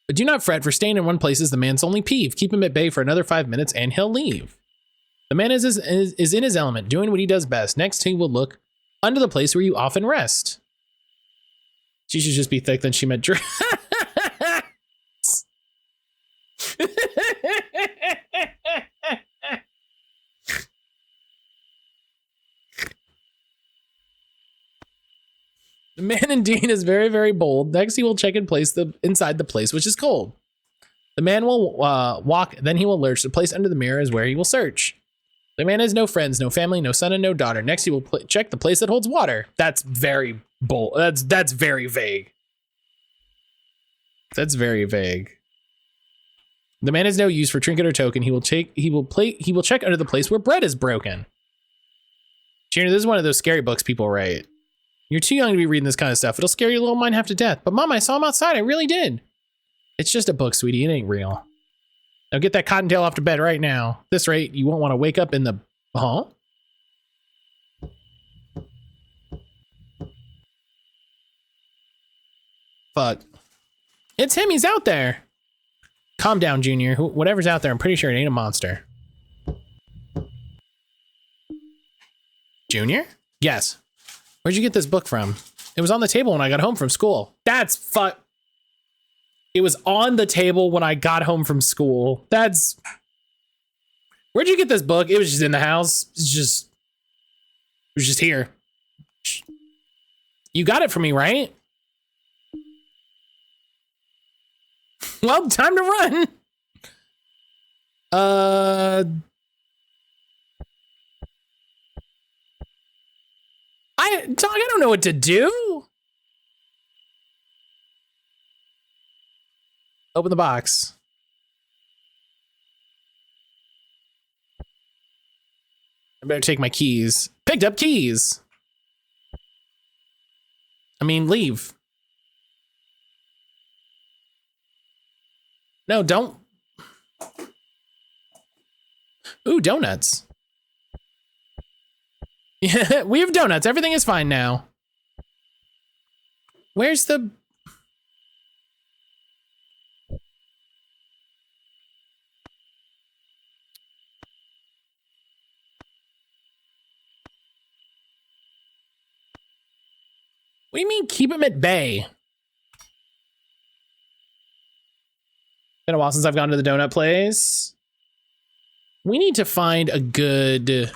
S1: But do not fret, for staying in one place is the man's only peeve. Keep him at bay for another 5 minutes and he'll leave. The man is in his element, doing what he does best. Next, he will look under the place where you often rest. She should just be thick, then she meant The man indeed is very, very bold. Next, he will check in place inside the place, which is cold. The man will walk, then he will lurch. The place under the mirror is where he will search. The man has no friends, no family, no son, and no daughter. Next, he will check the place that holds water. That's very bold. That's very vague. That's very vague. The man has no use for trinket or token. He will check under the place where bread is broken. Junior, this is one of those scary books people write. You're too young to be reading this kind of stuff. It'll scare your little mind half to death. But Mom, I saw him outside. I really did. It's just a book, sweetie. It ain't real. Now get that cottontail off to bed right now. At this rate, you won't want to wake up in the... Huh? Fuck. It's him. He's out there. Calm down, Junior. Whatever's out there, I'm pretty sure it ain't a monster. Junior? Yes. Where'd you get this book from? It was on the table when I got home from school. That's fuck. It was on the table when I got home from school. That's... Where'd you get this book? It was just in the house. It was just here. You got it for me, right? Well, time to run. Dog, I don't know what to do. Open the box. I better take my keys. Picked up keys. I mean, leave. No, don't. Ooh, donuts. Yeah, we have donuts. Everything is fine now. Where's the... What do you mean keep him at bay? Been a while since I've gone to the donut place. We need to find a good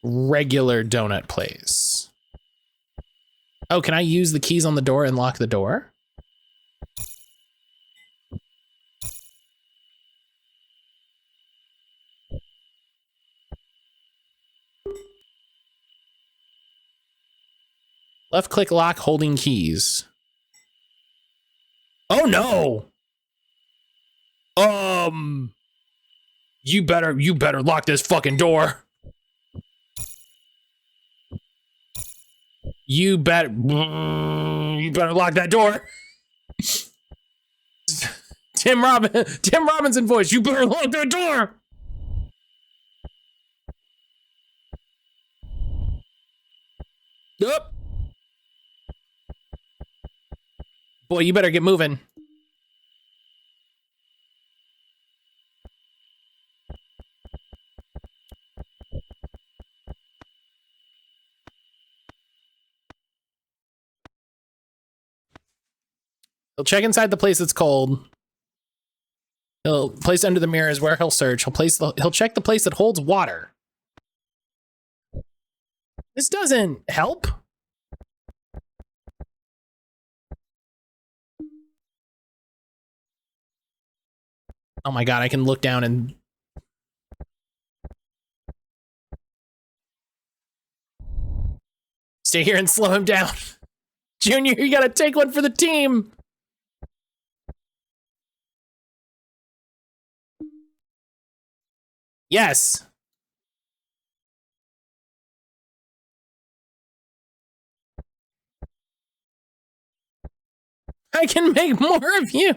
S1: regular donut place. Oh, can I use the keys on the door and lock the door? Left click lock holding keys. Oh no. You better lock this fucking door. You better lock that door. Tim Robinson voice. You better lock that door. Yup. Boy, you better get moving. He'll check inside the place that's cold. He'll place under the mirror is where he'll search. He'll check the place that holds water. This doesn't help. Oh my god, I can look down and... Stay here and slow him down. Junior, you gotta take one for the team. Yes. I can make more of you.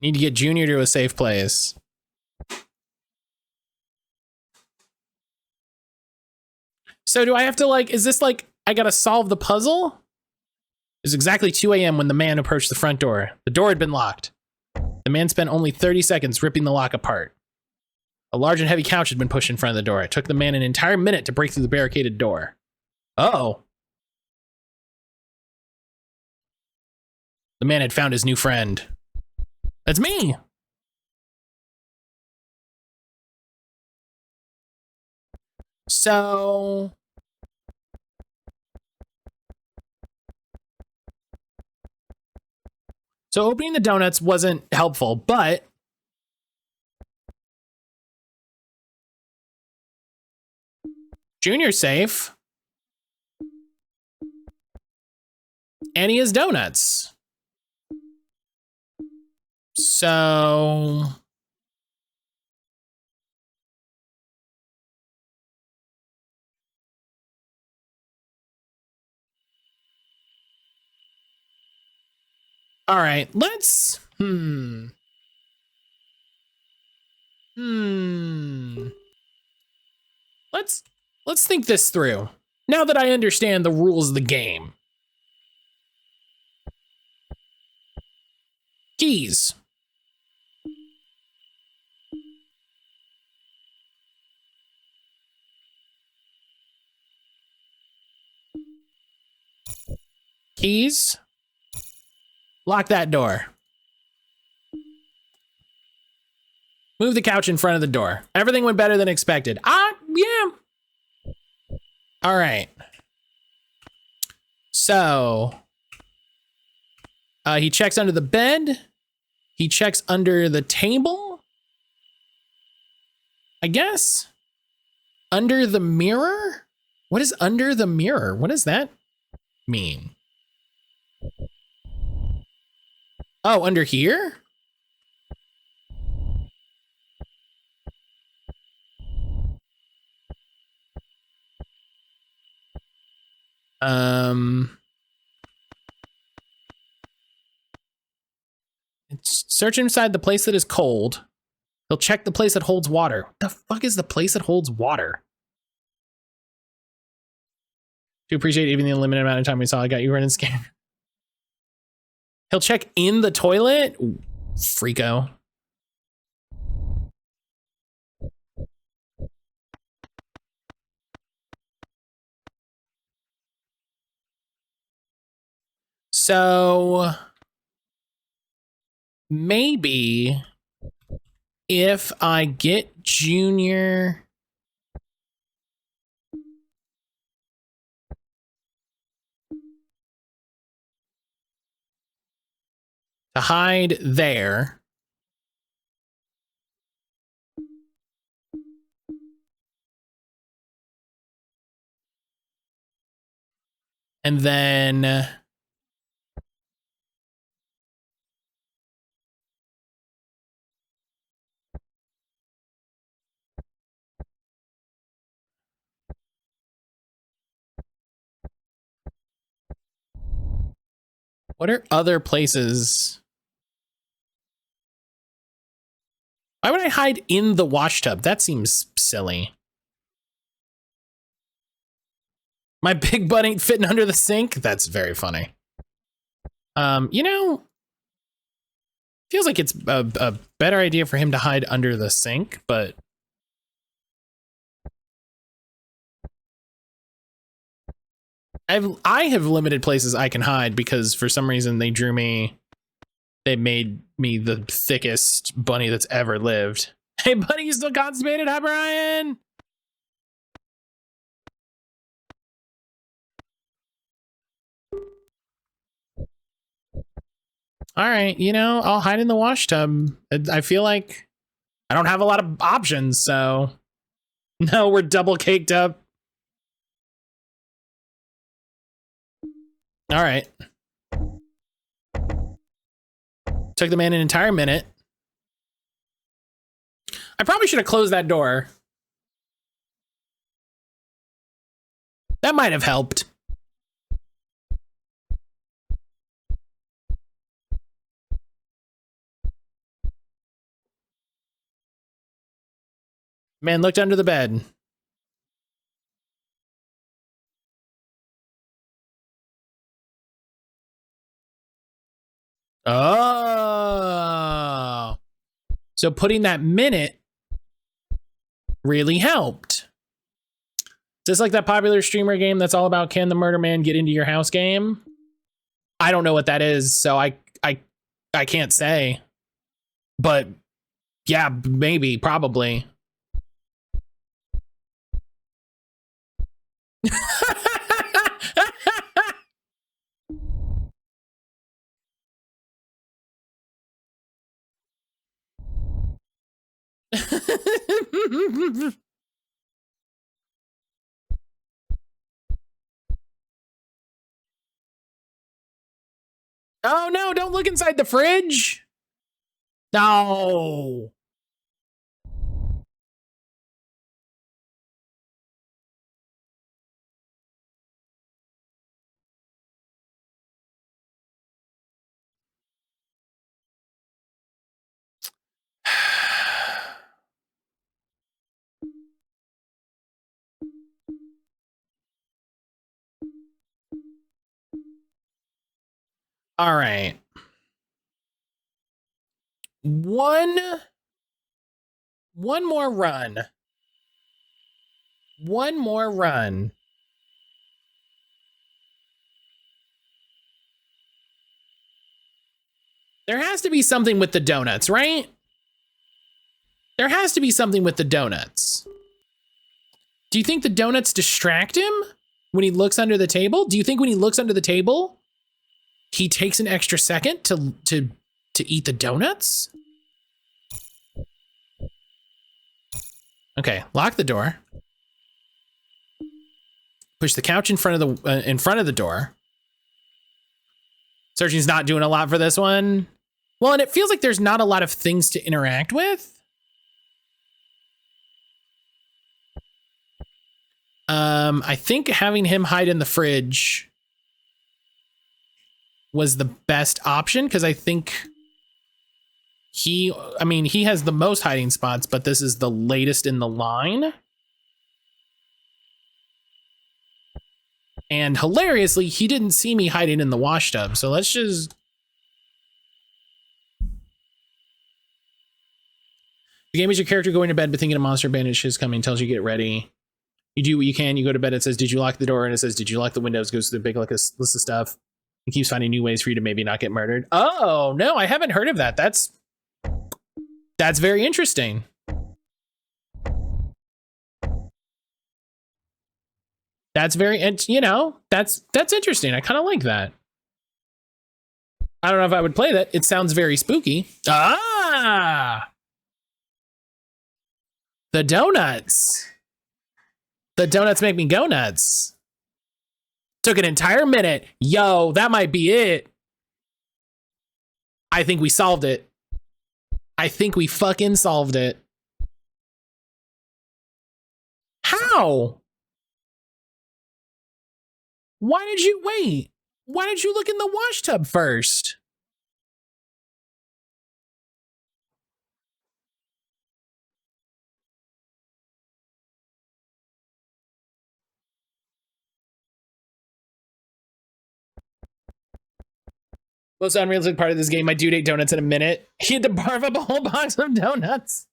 S1: Need to get Junior to a safe place. So do I have to is this I gotta solve the puzzle? It was exactly 2 a.m. when the man approached the front door. The door had been locked. The man spent only 30 seconds ripping the lock apart. A large and heavy couch had been pushed in front of the door. It took the man an entire minute to break through the barricaded door. Uh-oh. The man had found his new friend. That's me! So... opening the donuts wasn't helpful, but... Junior's safe. And he has donuts. So... All right, let's... Let's think this through. Now that I understand the rules of the game. Keys. Keys. Lock that door. Move the couch in front of the door. Everything went better than expected. Yeah. All right. So, he checks under the bed. He checks under the table. I guess. Under the mirror? What is under the mirror? What does that mean? Oh, under here? Search inside the place that is cold. He'll check the place that holds water. What the fuck is the place that holds water? To appreciate even the limited amount of time we saw, I got you running scan. He'll check in the toilet. Ooh, freako. So maybe if I get Junior to hide there, and then what are other places? Why would I hide in the wash tub? That seems silly. My big butt ain't fitting under the sink? That's very funny. You know, feels like it's a better idea for him to hide under the sink, but I have limited places I can hide because for some reason they made me the thickest bunny that's ever lived. Hey buddy, you still constipated? Hi Brian. All right, you know, I'll hide in the wash tub. I feel like I don't have a lot of options, so no, we're double caked up. All right. Took the man an entire minute. I probably should have closed that door. That might have helped. Man looked under the bed. Oh. So putting that minute really helped. Just like that popular streamer game that's all about can the murder man get into your house game? I don't know what that is, so I can't say. But yeah, maybe, probably. Oh no, don't look inside the fridge. No. All right. One more run. One more run. There has to be something with the donuts, right? There has to be something with the donuts. Do you think the donuts distract him when he looks under the table? Do you think when he looks under the table, he takes an extra second to eat the donuts? Okay, lock the door. Push the couch in front of the door. Searching's not doing a lot for this one. Well, and it feels like there's not a lot of things to interact with. I think having him hide in the fridge was the best option because I think he has the most hiding spots, but this is the latest in the line. And hilariously, he didn't see me hiding in the wash tub. So let's just... The game is your character going to bed but thinking a monster bandage is coming, tells you get ready. You do what you can, you go to bed, it says, did you lock the door? And it says, did you lock the windows? Goes through the big list of stuff. It keeps finding new ways for you to maybe not get murdered. Oh, no, I haven't heard of that. That's very interesting. That's very, you know, that's interesting. I kind of like that. I don't know if I would play that. It sounds very spooky. Ah! The donuts. The donuts make me go nuts. Took an entire minute. Yo, that might be it. I think we solved it. I think we fucking solved it. How? Why did you wait? Why did you look in the wash tub first? Most unrealistic part of this game, my dude ate donuts in a minute. He had to barf up a whole box of donuts.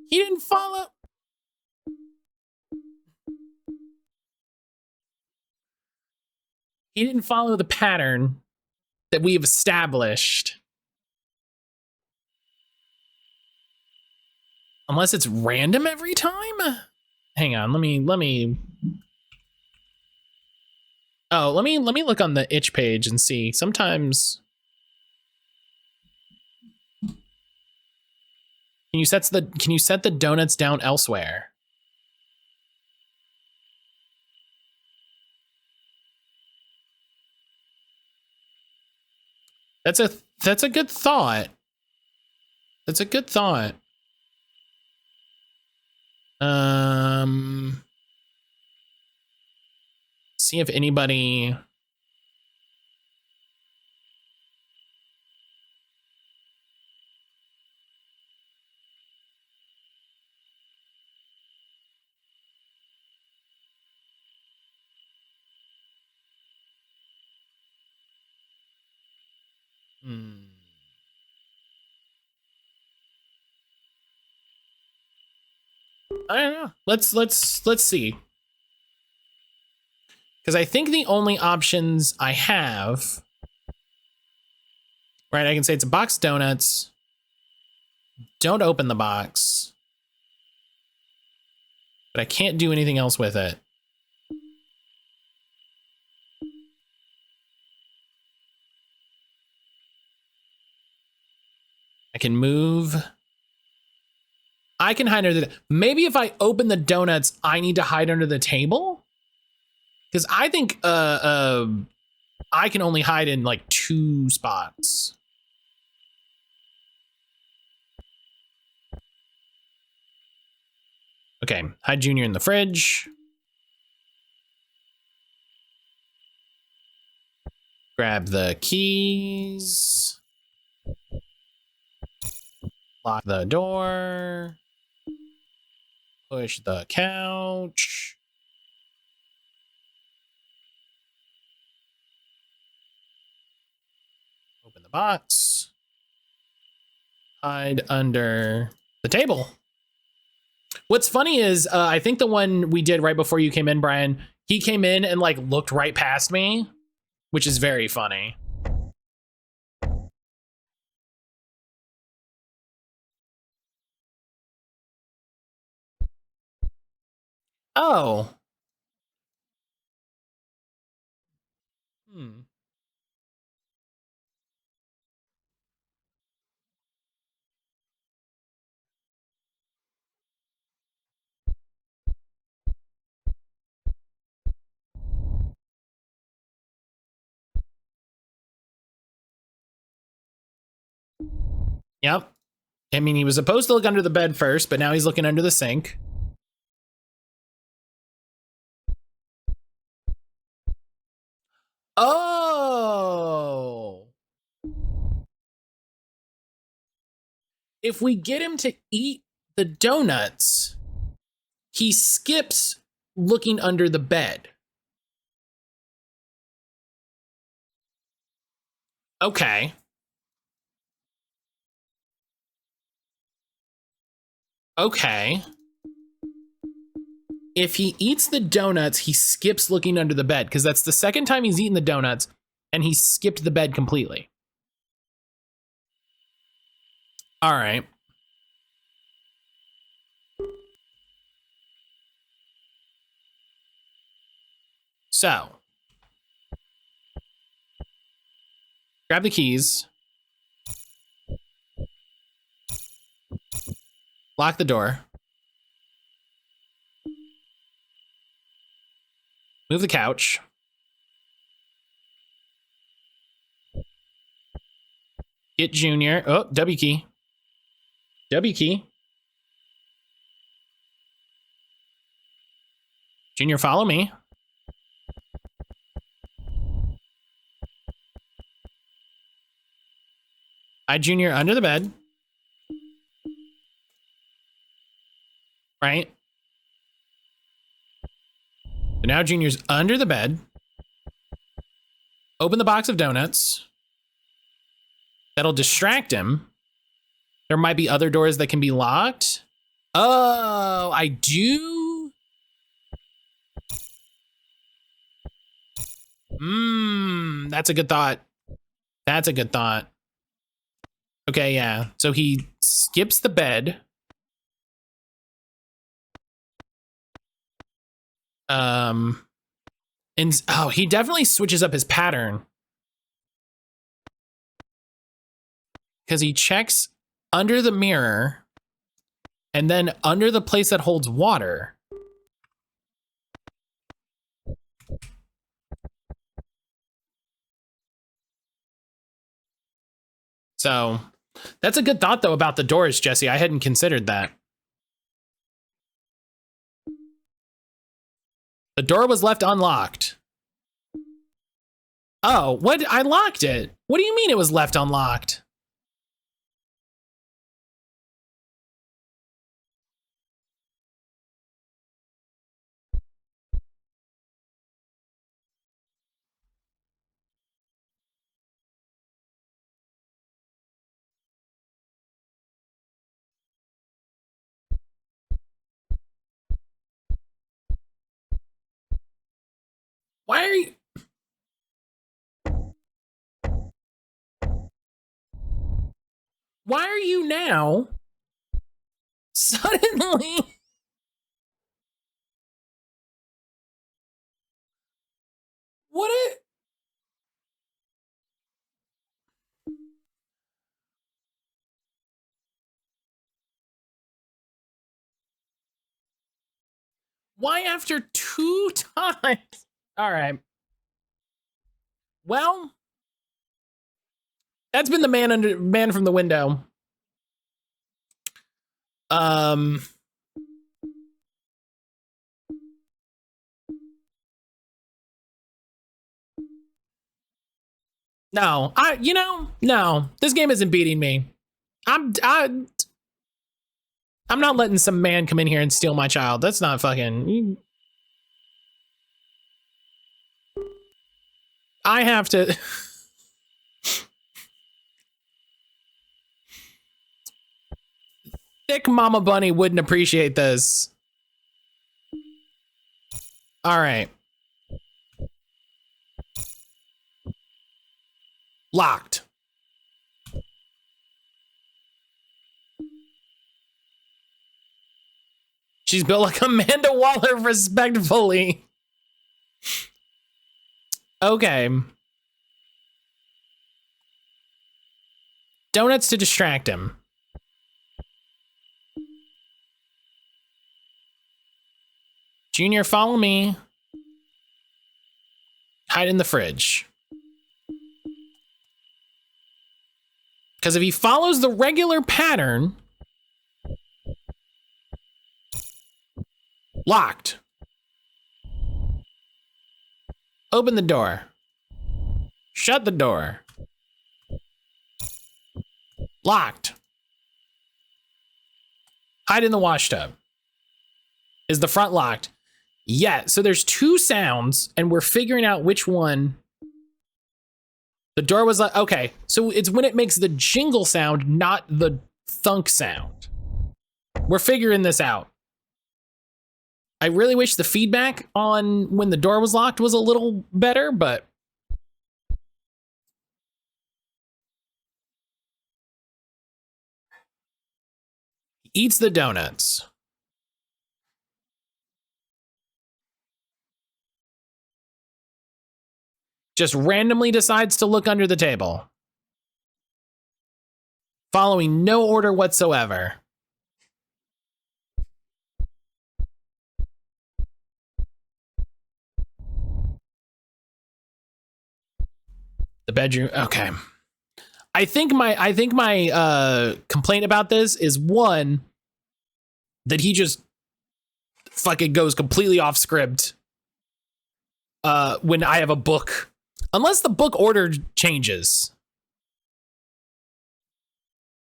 S1: He didn't follow. He didn't follow the pattern that we have established. Unless it's random every time? Hang on, let me Oh, let me look on the itch page and see. Sometimes can you set the donuts down elsewhere? That's a good thought. That's a good thought. See if anybody I don't know. Let's see. Because I think the only options I have, right, I can say it's a box of donuts. Don't open the box. But I can't do anything else with it. I can move. I can hide under the, maybe if I open the donuts, I need to hide under the table? Because I think I can only hide in like 2 spots. Okay, hide Junior in the fridge. Grab the keys. Lock the door. Push the couch. Open the box. Hide under the table. What's funny is I think the one we did right before you came in, Brian, he came in and like looked right past me, which is very funny. Oh. Hmm. Yep. I mean, he was supposed to look under the bed first, but now he's looking under the sink. Oh. If we get him to eat the donuts, he skips looking under the bed. Okay. Okay. If he eats the donuts, he skips looking under the bed, because that's the second time he's eaten the donuts, and he skipped the bed completely. All right. So, grab the keys. Lock the door. Move the couch. Get Junior. Oh, W key. W key. Junior, follow me. I Junior under the bed. Right? So now Junior's under the bed. Open the box of donuts. That'll distract him. There might be other doors that can be locked. Oh, I do. That's a good thought. That's a good thought. Okay, yeah. So he skips the bed. And oh, he definitely switches up his pattern. Because he checks under the mirror and then under the place that holds water. So that's a good thought, though, about the doors, Jesse. I hadn't considered that. The door was left unlocked. Oh, what? I locked it. What do you mean it was left unlocked? Why are you... Why are you now suddenly... What it... Why after 2 times? All right. Well, that's been the man from the window. No, no. This game isn't beating me. I'm not letting some man come in here and steal my child. That's not fucking... I have to... Thick Mama Bunny wouldn't appreciate this. All right. Locked. She's built like Amanda Waller, respectfully. Okay. Donuts to distract him. Junior, follow me. Hide in the fridge. Because if he follows the regular pattern... Locked. Open the door. Shut the door. Locked. Hide in the wash tub. Is the front locked? Yeah, so there's two sounds, and we're figuring out which one. The door was like, okay, so it's when it makes the jingle sound, not the thunk sound. We're figuring this out. I really wish the feedback on when the door was locked was a little better, but eats the donuts. Just randomly decides to look under the table. Following no order whatsoever. The bedroom, okay. I think my complaint about this is one, that he just fucking goes completely off script when I have a book. Unless the book order changes.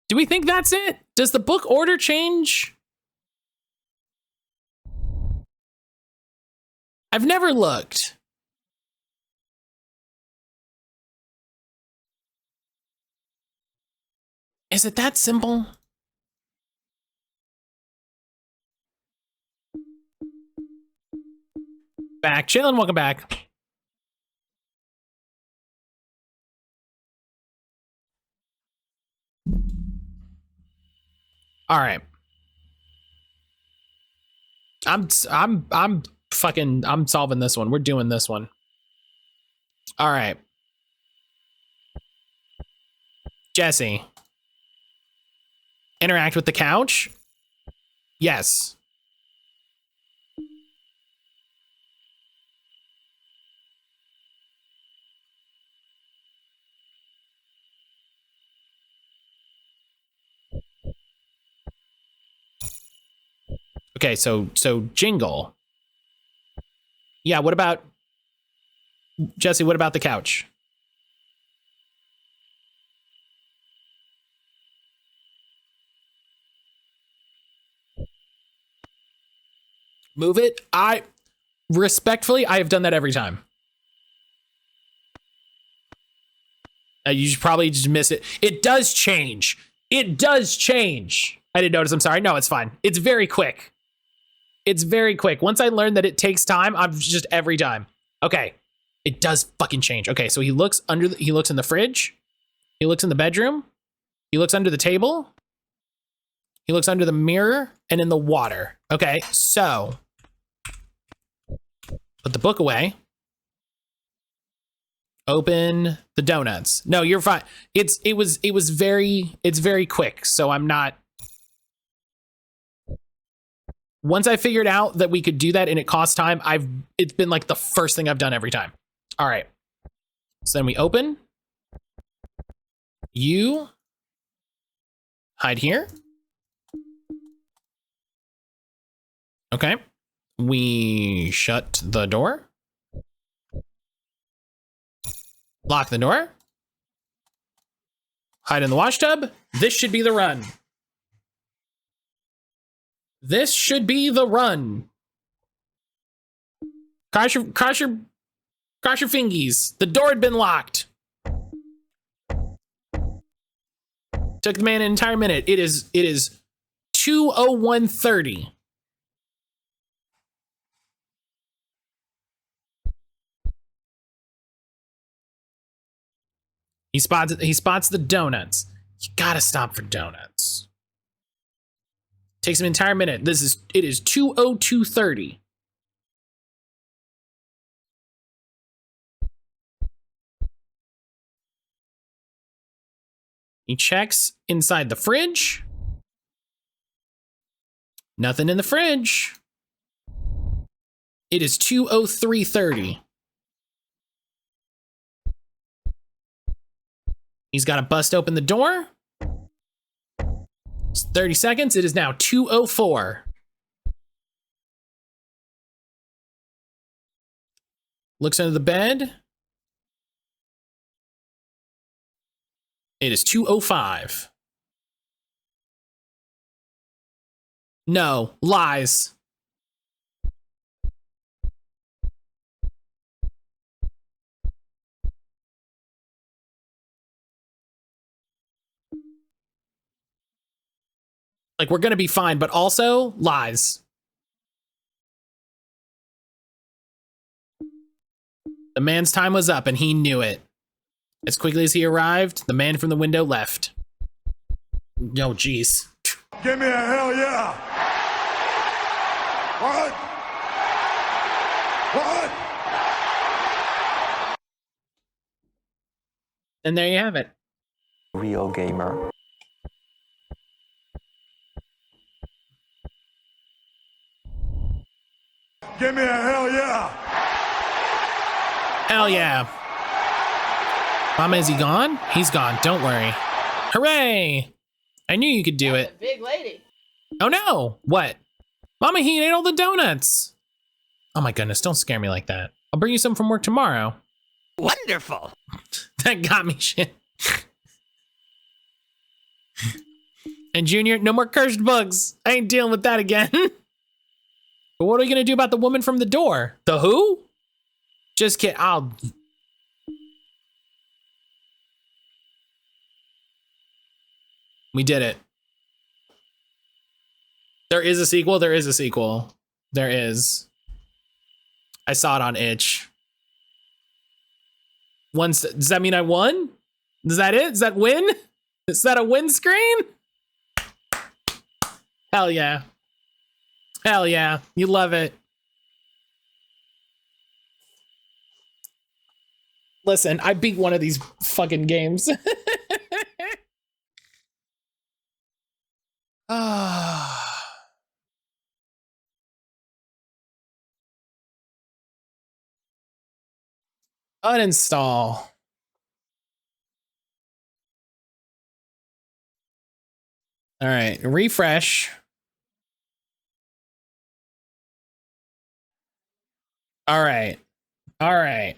S1: Do we think that's it? Does the book order change? I've never looked. Is it that simple? Back. Chillin', welcome back. All right. I'm solving this one. We're doing this one. All right. Jesse. Interact with the couch? Yes. Okay, so jingle. Yeah, what about Jesse, what about the couch? Move it. Respectfully, I have done that every time. You should probably just miss it. It does change. It does change. I didn't notice. I'm sorry. No, it's fine. It's very quick. It's very quick. Once I learned that it takes time, I'm just every time. Okay. It does fucking change. Okay, so he looks he looks in the fridge. He looks in the bedroom. He looks under the table. He looks under the mirror and in the water. Okay, so put the book away. Open the donuts. No, you're fine. It's very quick, so I'm not. Once I figured out that we could do that and it costs time, it's been like the first thing I've done every time. All right. So then we open. You hide here. Okay. We shut the door. Lock the door. Hide in the wash tub. This should be the run. This should be the run. Cross your fingies. The door had been locked. Took the man an entire minute. It is 2:01:30. He spots the donuts. You gotta stop for donuts. Takes an entire minute. It is 2:02:30. He checks inside the fridge. Nothing in the fridge. It is 2:03:30. He's got to bust open the door. It's 30 seconds. It is now 2:04. Looks under the bed. It is 2:05. No, lies. Like, we're gonna be fine, but also lies. The man's time was up and he knew it. As quickly as he arrived, the man from the window left. Oh, jeez.
S9: Give me a hell yeah! What? What?
S1: And there you have it.
S10: Real gamer.
S9: Give me a hell yeah!
S1: Hell yeah. Mama, is he gone? He's gone. Don't worry. Hooray! I knew you could do it.
S11: Big lady.
S1: Oh no! What? Mama, he ate all the donuts. Oh my goodness, don't scare me like that. I'll bring you some from work tomorrow.
S11: Wonderful.
S1: That got me shit. And Junior, no more cursed bugs. I ain't dealing with that again. But what are we gonna do about the woman from the door? The who? Just kidding. We did it. There is a sequel. There is a sequel. There is. I saw it on itch. Does that mean I won? Is that it? Is that win? Is that a win screen? Hell yeah. Hell yeah. You love it. Listen, I beat one of these fucking games. Uninstall. All right, refresh. All right. All right.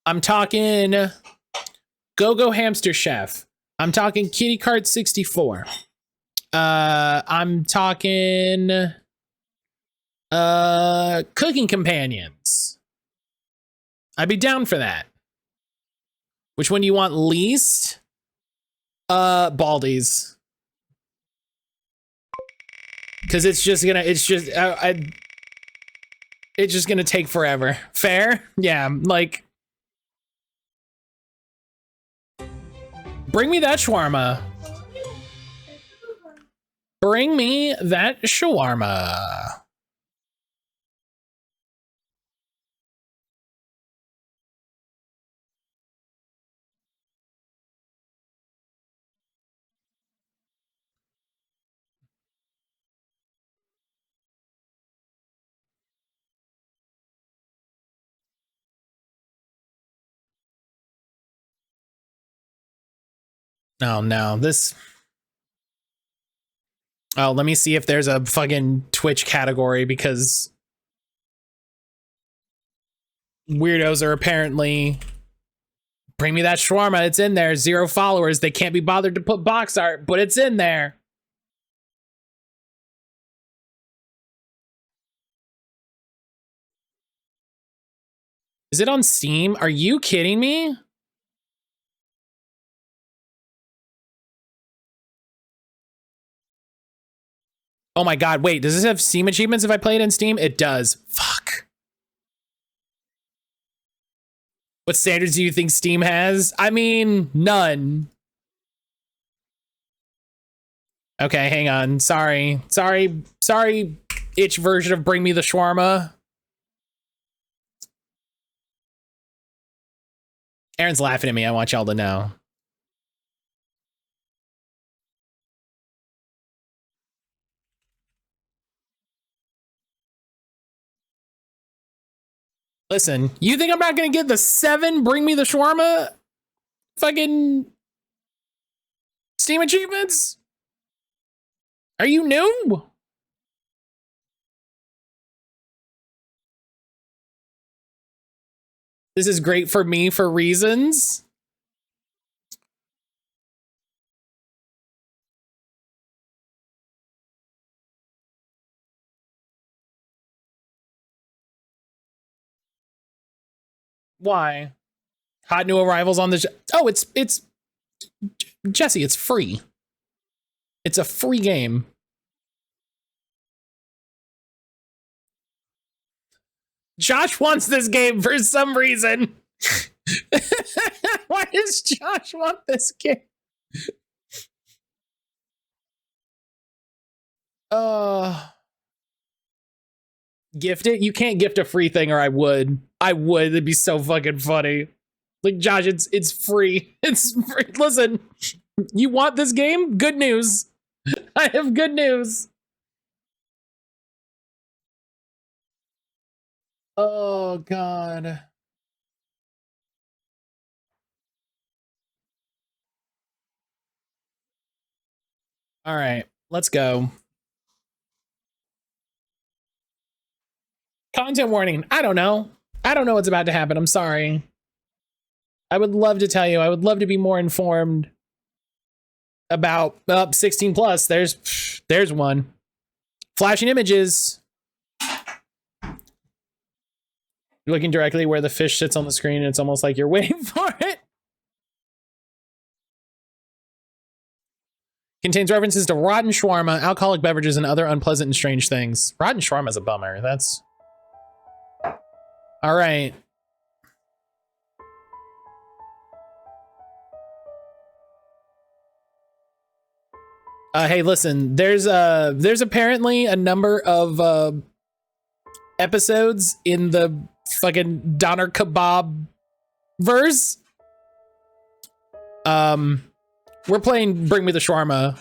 S1: I'm talking Go-Go Hamster Chef. I'm talking Kitty Card 64. I'm talking Cooking Companions. I'd be down for that. Which one do you want least? Baldies. Cause it's just gonna take forever. Fair? Yeah, like bring me that shawarma. Bring me that shawarma. Oh no, oh, let me see if there's a fucking Twitch category because weirdos are apparently bring me that shawarma. It's in there. 0 followers. They can't be bothered to put box art, but it's in there. Is it on Steam? Are you kidding me? Oh my God, wait, does this have Steam achievements if I play it in Steam? It does. Fuck. What standards do you think Steam has? I mean, none. Okay, hang on. Sorry, itch version of Bring Me the Shawarma. Aaron's laughing at me. I want y'all to know. Listen, you think I'm not gonna get the 7 Bring Me the Shawarma fucking Steam achievements? Are you new? This is great for me for reasons. Why? Hot new arrivals on the oh, it's Jesse, it's free. It's a free game. Josh wants this game for some reason. Why does Josh want this game? Gift it? You can't gift a free thing, or I would. It'd be so fucking funny. Like, Josh, it's free. It's free. Listen, you want this game? Good news. I have good news. Oh, God. All right, let's go. Content warning. I don't know. I don't know what's about to happen. I'm sorry. I would love to tell you. I would love to be more informed about 16 plus. There's one. Flashing images. You're looking directly where the fish sits on the screen, and it's almost like you're waiting for it. Contains references to rotten shawarma, alcoholic beverages, and other unpleasant and strange things. Rotten shawarma is a bummer. That's... All right. Hey, listen, there's apparently a number of episodes in the fucking Doner Kebab verse. We're playing Bring Me the Shawarma.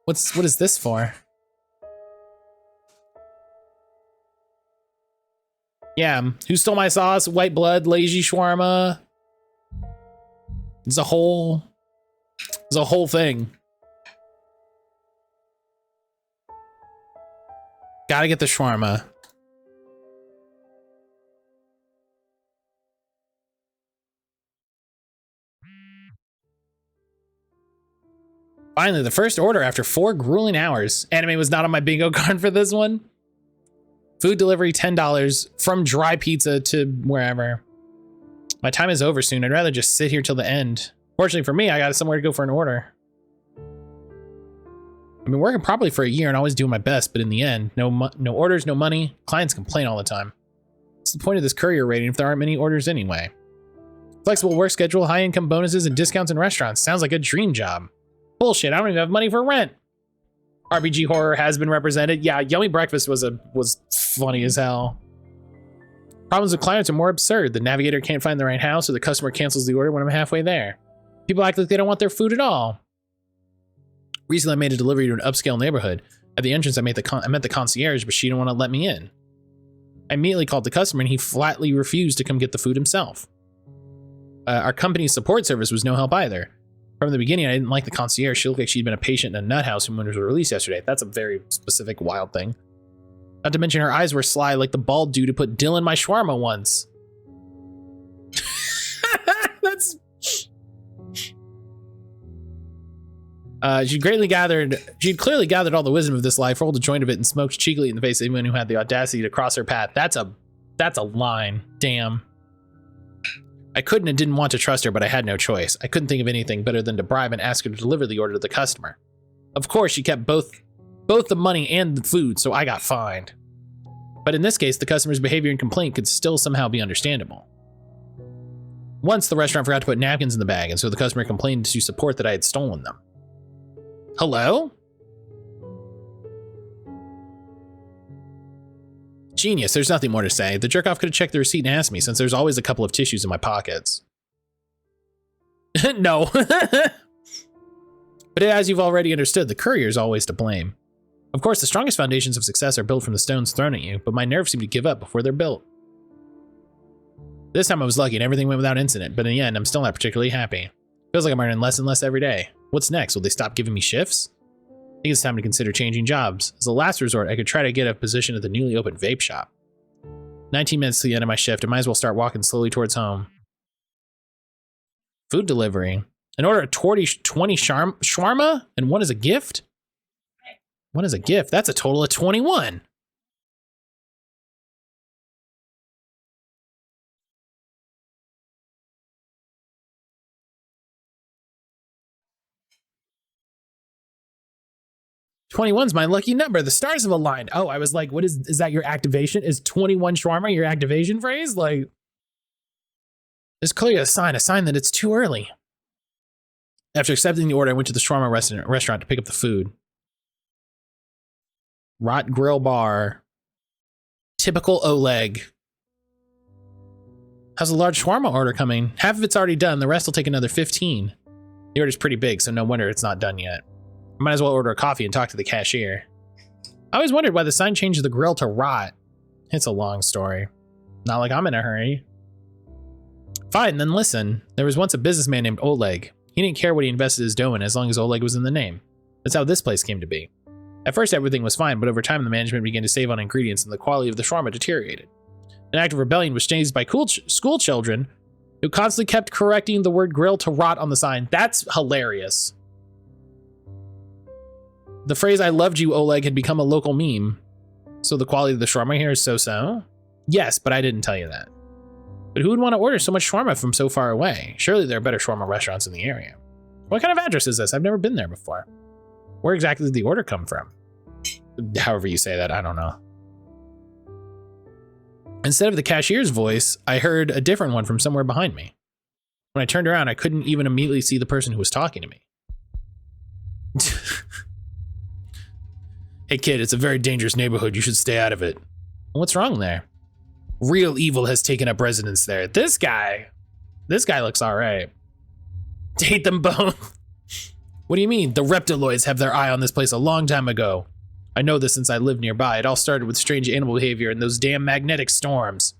S1: What is this for? Yeah, Who Stole My Sauce? White Blood, Lazy Shawarma. It's a whole thing. Gotta get the shawarma. Finally, the first order after 4 grueling hours. Anime was not on my bingo card for this one. Food delivery, $10 from dry pizza to wherever. My time is over soon. I'd rather just sit here till the end. Fortunately for me, I got somewhere to go for an order. I've been working probably for a year and always doing my best, but in the end, no orders, no money. Clients complain all the time. What's the point of this courier rating if there aren't many orders anyway? Flexible work schedule, high income bonuses, and discounts in restaurants. Sounds like a dream job. Bullshit, I don't even have money for rent. RPG horror has been represented. Yeah, Yummy Breakfast was funny as hell. Problems with clients are more absurd. The navigator can't find the right house, or the customer cancels the order when I'm halfway there. People act like they don't want their food at all. Recently, I made a delivery to an upscale neighborhood. At the entrance, I met the concierge, but she didn't want to let me in. I immediately called the customer, and he flatly refused to come get the food himself. Our company's support service was no help either. From the beginning, I didn't like the concierge. She looked like she'd been a patient in a nut house when winners were released yesterday. That's a very specific, wild thing. Not to mention her eyes were sly like the bald dude who put Dill in my shawarma once. That's... She'd clearly gathered all the wisdom of this life, rolled a joint of it, and smoked cheekily in the face of anyone who had the audacity to cross her path. That's a line. Damn. I couldn't and didn't want to trust her, but I had no choice. I couldn't think of anything better than to bribe and ask her to deliver the order to the customer. Of course, she kept both the money and the food, so I got fined. But in this case, the customer's behavior and complaint could still somehow be understandable. Once, the restaurant forgot to put napkins in the bag, and so the customer complained to support that I had stolen them. Hello? Genius, there's nothing more to say. The jerk-off could have checked the receipt and asked me, since there's always a couple of tissues in my pockets. No. But as you've already understood, the courier is always to blame. Of course, the strongest foundations of success are built from the stones thrown at you, but my nerves seem to give up before they're built. This time I was lucky and everything went without incident, but in the end, I'm still not particularly happy. Feels like I'm earning less and less every day. What's next? Will they stop giving me shifts? I think it's time to consider changing jobs. As a last resort, I could try to get a position at the newly opened vape shop. 19 minutes to the end of my shift, I might as well start walking slowly towards home. Food delivery. An order of 20 shawarma and one is a gift? One is a gift. That's a total of 21. "21's my lucky number. The stars have aligned." Oh, I was like, what is that your activation? Is 21 shawarma your activation phrase? Like, there's clearly a sign that it's too early. After accepting the order, I went to the shawarma restaurant to pick up the food. Rot Grill Bar. Typical Oleg. How's a large shawarma order coming? Half of it's already done. The rest will take another 15. The order's pretty big, so no wonder it's not done yet. I might as well order a coffee and talk to the cashier. I always wondered why the sign changed the grill to rot. It's a long story. Not like I'm in a hurry. Fine, then listen. There was once a businessman named Oleg. He didn't care what he invested his dough in as long as Oleg was in the name. That's how this place came to be. At first everything was fine, but over time the management began to save on ingredients and the quality of the shawarma deteriorated. An act of rebellion was staged by school children who constantly kept correcting the word grill to rot on the sign. That's hilarious. The phrase "I loved you, Oleg" had become a local meme. So the quality of the shawarma here is so-so? Yes, but I didn't tell you that. But who would want to order so much shawarma from so far away? Surely there are better shawarma restaurants in the area. What kind of address is this? I've never been there before. Where exactly did the order come from? However you say that, I don't know. Instead of the cashier's voice, I heard a different one from somewhere behind me. When I turned around, I couldn't even immediately see the person who was talking to me. "Hey kid, it's a very dangerous neighborhood. You should stay out of it." What's wrong there? "Real evil has taken up residence there." This guy looks all right. "Hate them both." "What do you mean? The reptiloids have their eye on this place a long time ago. I know this since I lived nearby. It all started with strange animal behavior and those damn magnetic storms.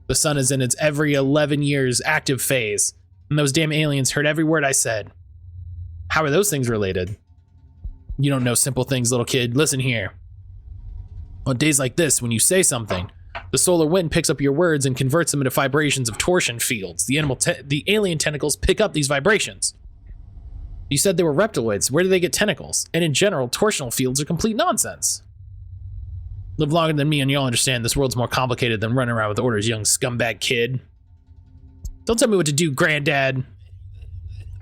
S1: The sun is in its every 11 years active phase, and those damn aliens heard every word I said. How are those things related?" "You don't know simple things, little kid. Listen here. On days like this, when you say something, the solar wind picks up your words and converts them into vibrations of torsion fields. The alien tentacles pick up these vibrations. You said they were reptiloids. Where do they get tentacles? And in general, torsional fields are complete nonsense. Live longer than me and you'll understand this world's more complicated than running around with orders, young scumbag kid. Don't tell me what to do, granddad."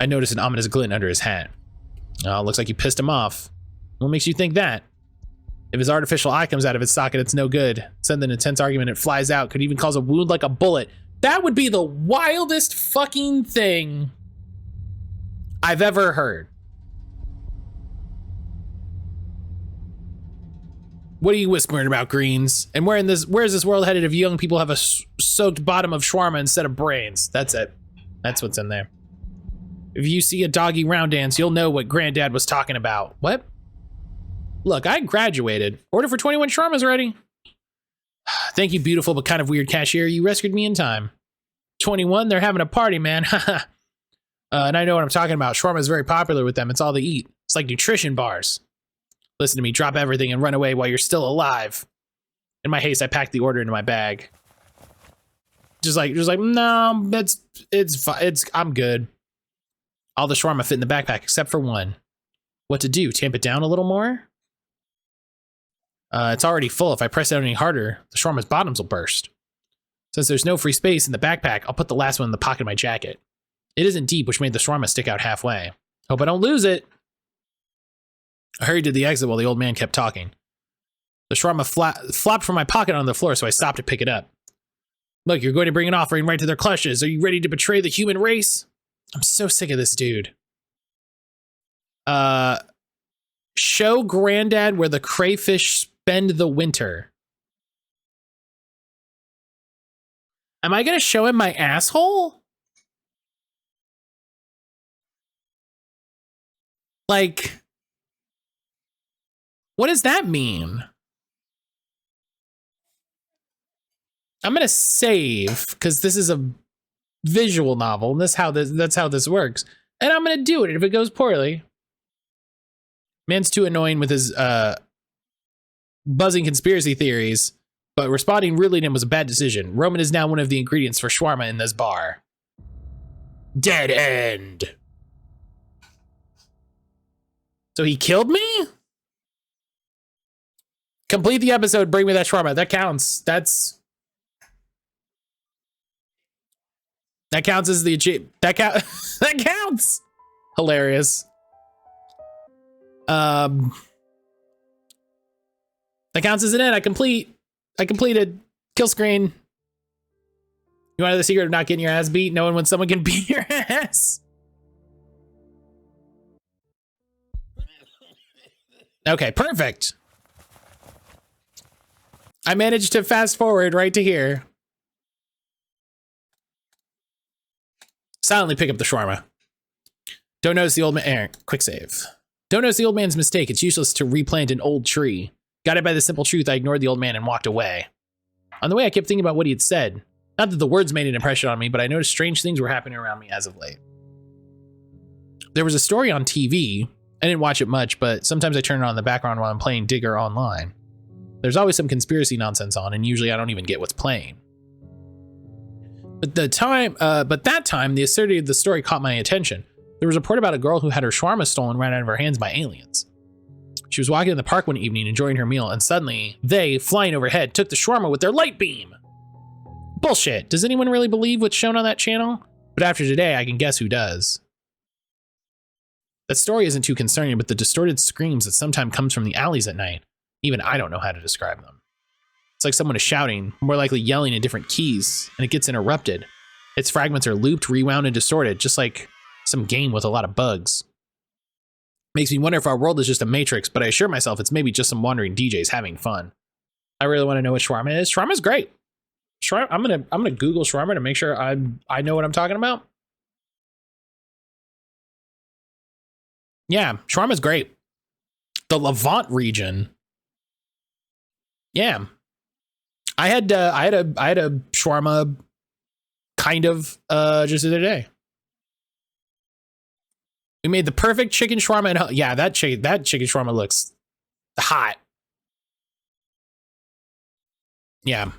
S1: I noticed an ominous glint under his hat. Oh, looks like you pissed him off. What makes you think that? If his artificial eye comes out of its socket, it's no good. Send an intense argument, it flies out, could even cause a wound like a bullet. That would be the wildest fucking thing I've ever heard. What are you whispering about, Greens? And where's this world headed if young people have a soaked bottom of shawarma instead of brains? That's it. That's what's in there. If you see a doggy round dance, you'll know what Granddad was talking about. What? Look, I graduated. Order for 21 shawarmas ready. Thank you, beautiful but kind of weird cashier. You rescued me in time. 21, they're having a party, man. And I know what I'm talking about. Shawarma is very popular with them. It's all they eat. It's like nutrition bars. Listen to me, drop everything and run away while you're still alive. In my haste, I packed the order into my bag. Just like, no, I'm good. All the shawarma fit in the backpack except for one. What to do? Tamp it down a little more? It's already full. If I press it any harder, the shawarma's bottoms will burst. Since there's no free space in the backpack, I'll put the last one in the pocket of my jacket. It isn't deep, which made the shawarma stick out halfway. Hope I don't lose it. I hurried to the exit while the old man kept talking. The shawarma flopped from my pocket on the floor, so I stopped to pick it up. Look, you're going to bring an offering right to their clutches. Are you ready to betray the human race? I'm so sick of this dude. Show Granddad where the crayfish spend the winter. Am I gonna show him my asshole? Like, what does that mean? I'm gonna save because this is a visual novel, and that's how this works. And I'm gonna do it if it goes poorly. Man's too annoying with his buzzing conspiracy theories, but responding rudely to him was a bad decision. Roman is now one of the ingredients for shawarma in this bar. Dead end. So he killed me? Complete the episode, bring me that shawarma. That counts. That counts as the achievement. That counts. Hilarious. That counts as an end. I completed. Kill screen. You wanted the secret of not getting your ass beat? Knowing when someone can beat your ass. Okay, perfect. I managed to fast forward right to here. Silently pick up the shawarma. Don't notice the old man. Quick save. Don't notice the old man's mistake. It's useless to replant an old tree. Guided by the simple truth, I ignored the old man and walked away. On the way, I kept thinking about what he had said. Not that the words made an impression on me, but I noticed strange things were happening around me as of late. There was a story on TV. I didn't watch it much, but sometimes I turn it on in the background while I'm playing Digger online. There's always some conspiracy nonsense on, and usually I don't even get what's playing. But that time, the absurdity of the story caught my attention. There was a report about a girl who had her shawarma stolen right out of her hands by aliens. She was walking in the park one evening enjoying her meal, and suddenly they, flying overhead, took the shawarma with their light beam. Bullshit. Does anyone really believe what's shown on that channel? But after today, I can guess who does. That story isn't too concerning, but the distorted screams that sometimes comes from the alleys at night, even I don't know how to describe them. It's like someone is shouting, more likely yelling in different keys, and it gets interrupted. Its fragments are looped, rewound, and distorted, just like some game with a lot of bugs. Makes me wonder if our world is just a matrix, but I assure myself it's maybe just some wandering DJs having fun. I really want to know what shawarma is. Shawarma's great. I'm gonna Google shawarma to make sure I know what I'm talking about. Yeah, shawarma's great. The Levant region. Yeah, I had a shawarma kind of just the other day. We made the perfect chicken shawarma. And yeah, that chicken shawarma looks hot. Yeah,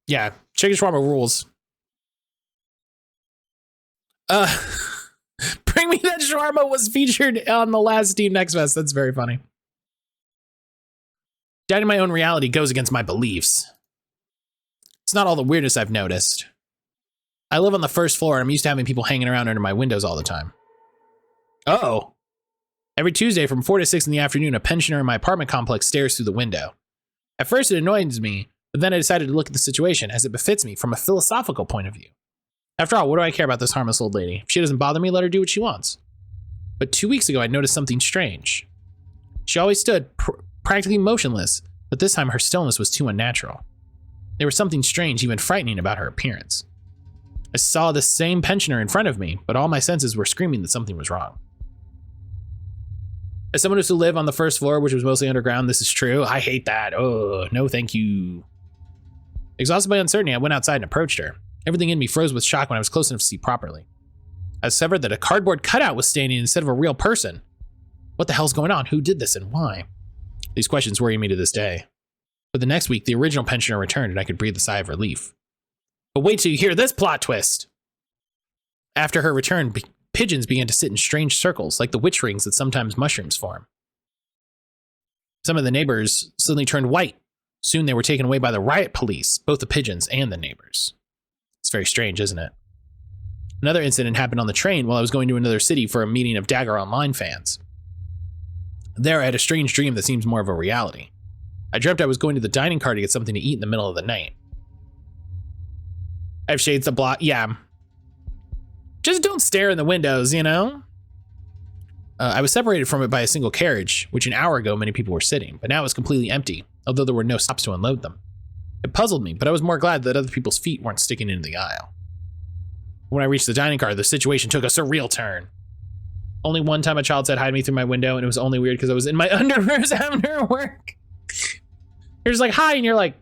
S1: chicken shawarma rules. Bring Me That Shawarma was featured on the last Steam Next Fest. That's very funny. Doubting my own reality goes against my beliefs. It's not all the weirdness I've noticed. I live on the first floor and I'm used to having people hanging around under my windows all the time. Oh. Every Tuesday from 4 to 6 in the afternoon, a pensioner in my apartment complex stares through the window. At first it annoys me, but then I decided to look at the situation as it befits me from a philosophical point of view. After all, what do I care about this harmless old lady? If she doesn't bother me, let her do what she wants. But 2 weeks ago, I noticed something strange. She always stood practically motionless, but this time her stillness was too unnatural. There was something strange, even frightening about her appearance. I saw the same pensioner in front of me, but all my senses were screaming that something was wrong. As someone who used to live on the first floor, which was mostly underground, this is true. I hate that. Oh, no thank you. Exhausted by uncertainty, I went outside and approached her. Everything in me froze with shock when I was close enough to see properly. I discovered that a cardboard cutout was standing instead of a real person. What the hell's going on? Who did this and why? These questions worry me to this day. But the next week, the original pensioner returned and I could breathe a sigh of relief. But wait till you hear this plot twist. After her return, pigeons began to sit in strange circles, like the witch rings that sometimes mushrooms form. Some of the neighbors suddenly turned white. Soon they were taken away by the riot police, both the pigeons and the neighbors. It's very strange, isn't it? Another incident happened on the train while I was going to another city for a meeting of Dagger Online fans. There I had a strange dream that seems more of a reality. I dreamt I was going to the dining car to get something to eat in the middle of the night. I have shades to block. Yeah. Just don't stare in the windows, you know? I was separated from it by a single carriage, which an hour ago many people were sitting, but now it was completely empty, although there were no stops to unload them. It puzzled me, but I was more glad that other people's feet weren't sticking into the aisle. When I reached the dining car, the situation took a surreal turn. Only one time a child said hi to me through my window, and it was only weird because I was in my underwears after work. You're just like, hi, and you're like,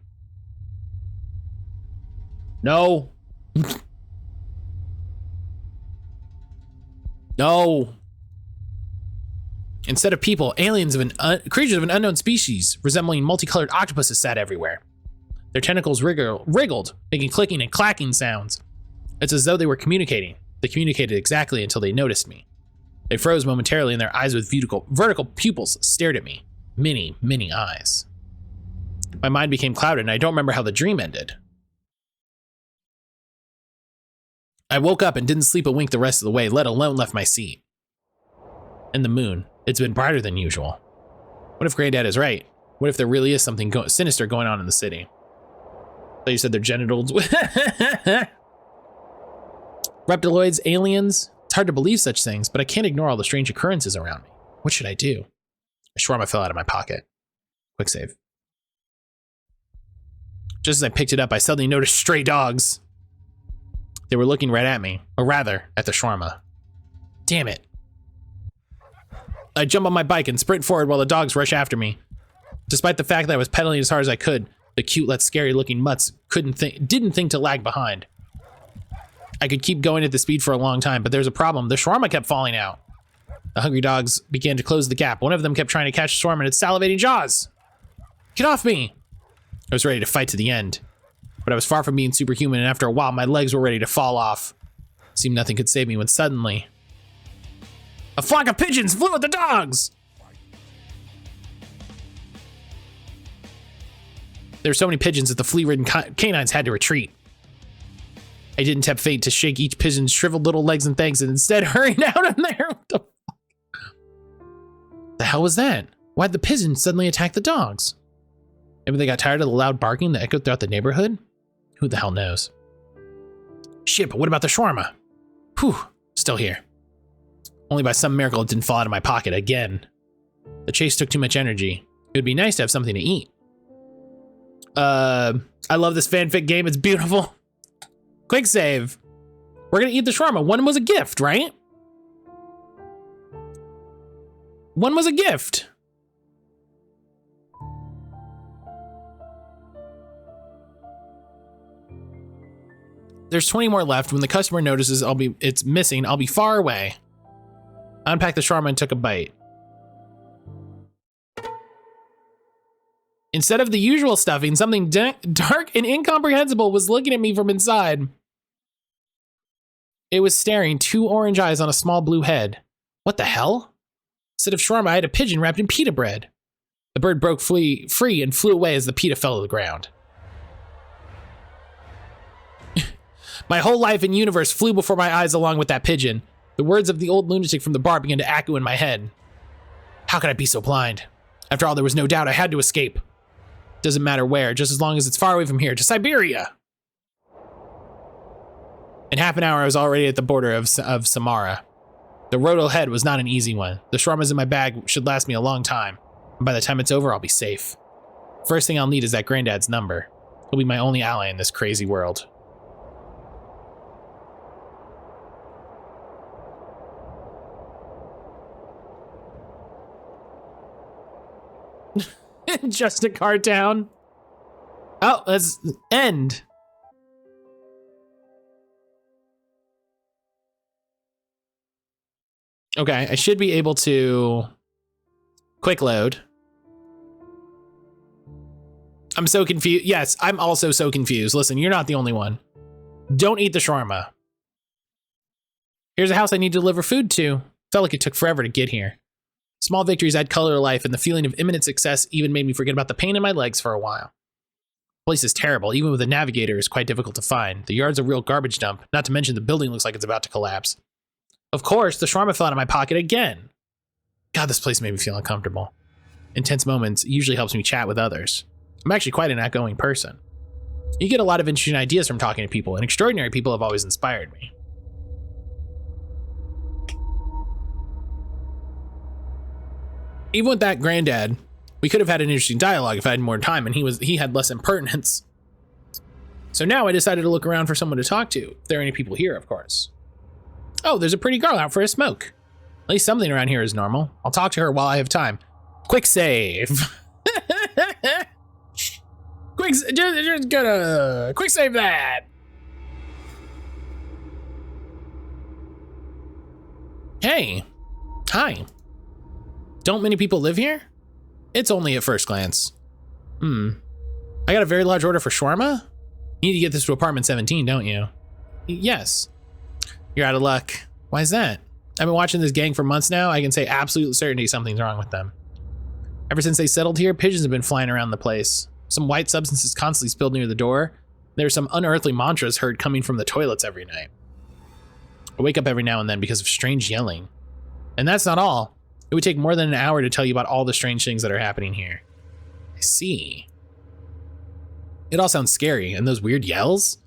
S1: no. No. Instead of people, aliens of creatures of an unknown species resembling multicolored octopuses sat everywhere. Their tentacles wriggled, making clicking and clacking sounds. It's as though they were communicating. They communicated exactly until they noticed me. They froze momentarily, and their eyes with vertical pupils stared at me. Many, many eyes. My mind became clouded, and I don't remember how the dream ended. I woke up and didn't sleep a wink the rest of the way, let alone left my seat. And the moon. It's been brighter than usual. What if Granddad is right? What if there really is something sinister going on in the city? I thought you said their genitals. Reptiloids, aliens. It's hard to believe such things, but I can't ignore all the strange occurrences around me. What should I do? A shawarma fell out of my pocket. Quick save. Just as I picked it up, I suddenly noticed stray dogs. They were looking right at me, or rather, at the shawarma. Damn it. I jump on my bike and sprint forward while the dogs rush after me. Despite the fact that I was pedaling as hard as I could, the cute, yet scary-looking mutts didn't think to lag behind. I could keep going at this speed for a long time, but there's a problem. The shawarma kept falling out. The hungry dogs began to close the gap. One of them kept trying to catch the shawarma in its salivating jaws. Get off me! I was ready to fight to the end, but I was far from being superhuman, and after a while, my legs were ready to fall off. It seemed nothing could save me when suddenly, a flock of pigeons flew at the dogs! There were so many pigeons that the flea-ridden canines had to retreat. I didn't tempt fate to shake each pigeon's shriveled little legs and thanks, and instead hurried out of there. What the fuck? The hell was that? Why'd the pigeons suddenly attack the dogs? Maybe they got tired of the loud barking that echoed throughout the neighborhood? Who the hell knows? Shit, but what about the shawarma? Whew, still here. Only by some miracle it didn't fall out of my pocket again. The chase took too much energy. It would be nice to have something to eat. I love this fanfic game, it's beautiful. Quick save. We're gonna eat the shawarma. One was a gift, right? One was a gift. There's 20 more left. When the customer notices it's missing, I'll be far away. I unpacked the shawarma and took a bite. Instead of the usual stuffing, something dark and incomprehensible was looking at me from inside. It was staring, 2 orange eyes on a small blue head. What the hell? Instead of shawarma, I had a pigeon wrapped in pita bread. The bird broke free and flew away as the pita fell to the ground. My whole life and universe flew before my eyes along with that pigeon. The words of the old lunatic from the bar began to echo in my head. How could I be so blind? After all, there was no doubt I had to escape. Doesn't matter where, just as long as it's far away from here, to Siberia. In half an hour, I was already at the border of Samara. The road ahead was not an easy one. The shawarmas in my bag should last me a long time. And by the time it's over, I'll be safe. First thing I'll need is that Granddad's number. He'll be my only ally in this crazy world. Just a car town. Oh, let's end. Okay, I should be able to quick load. I'm so confused. Yes, I'm also so confused. Listen, you're not the only one. Don't eat the shawarma. Here's a house I need to deliver food to. Felt like it took forever to get here. Small victories add color to life, and the feeling of imminent success even made me forget about the pain in my legs for a while. The place is terrible. Even with a navigator, it's quite difficult to find. The yard's a real garbage dump, not to mention the building looks like it's about to collapse. Of course, the shawarma fell out of my pocket again. God, this place made me feel uncomfortable. Intense moments usually helps me chat with others. I'm actually quite an outgoing person. You get a lot of interesting ideas from talking to people, and extraordinary people have always inspired me. Even with that Granddad, we could have had an interesting dialogue if I had more time and he had less impertinence. So now I decided to look around for someone to talk to. If there are any people here, of course. Oh, there's a pretty girl out for a smoke. At least something around here is normal. I'll talk to her while I have time. Quick save. Just gonna quick save that. Hey. Hi. Don't many people live here? It's only at first glance. I got a very large order for shawarma? You need to get this to apartment 17, don't you? Yes. You're out of luck. Why is that? I've been watching this gang for months now. I can say absolute certainty something's wrong with them. Ever since they settled here, pigeons have been flying around the place. Some white substances constantly spilled near the door. There's some unearthly mantras heard coming from the toilets every night. I wake up every now and then because of strange yelling. And that's not all. It would take more than an hour to tell you about all the strange things that are happening here. I see. It all sounds scary, and those weird yells?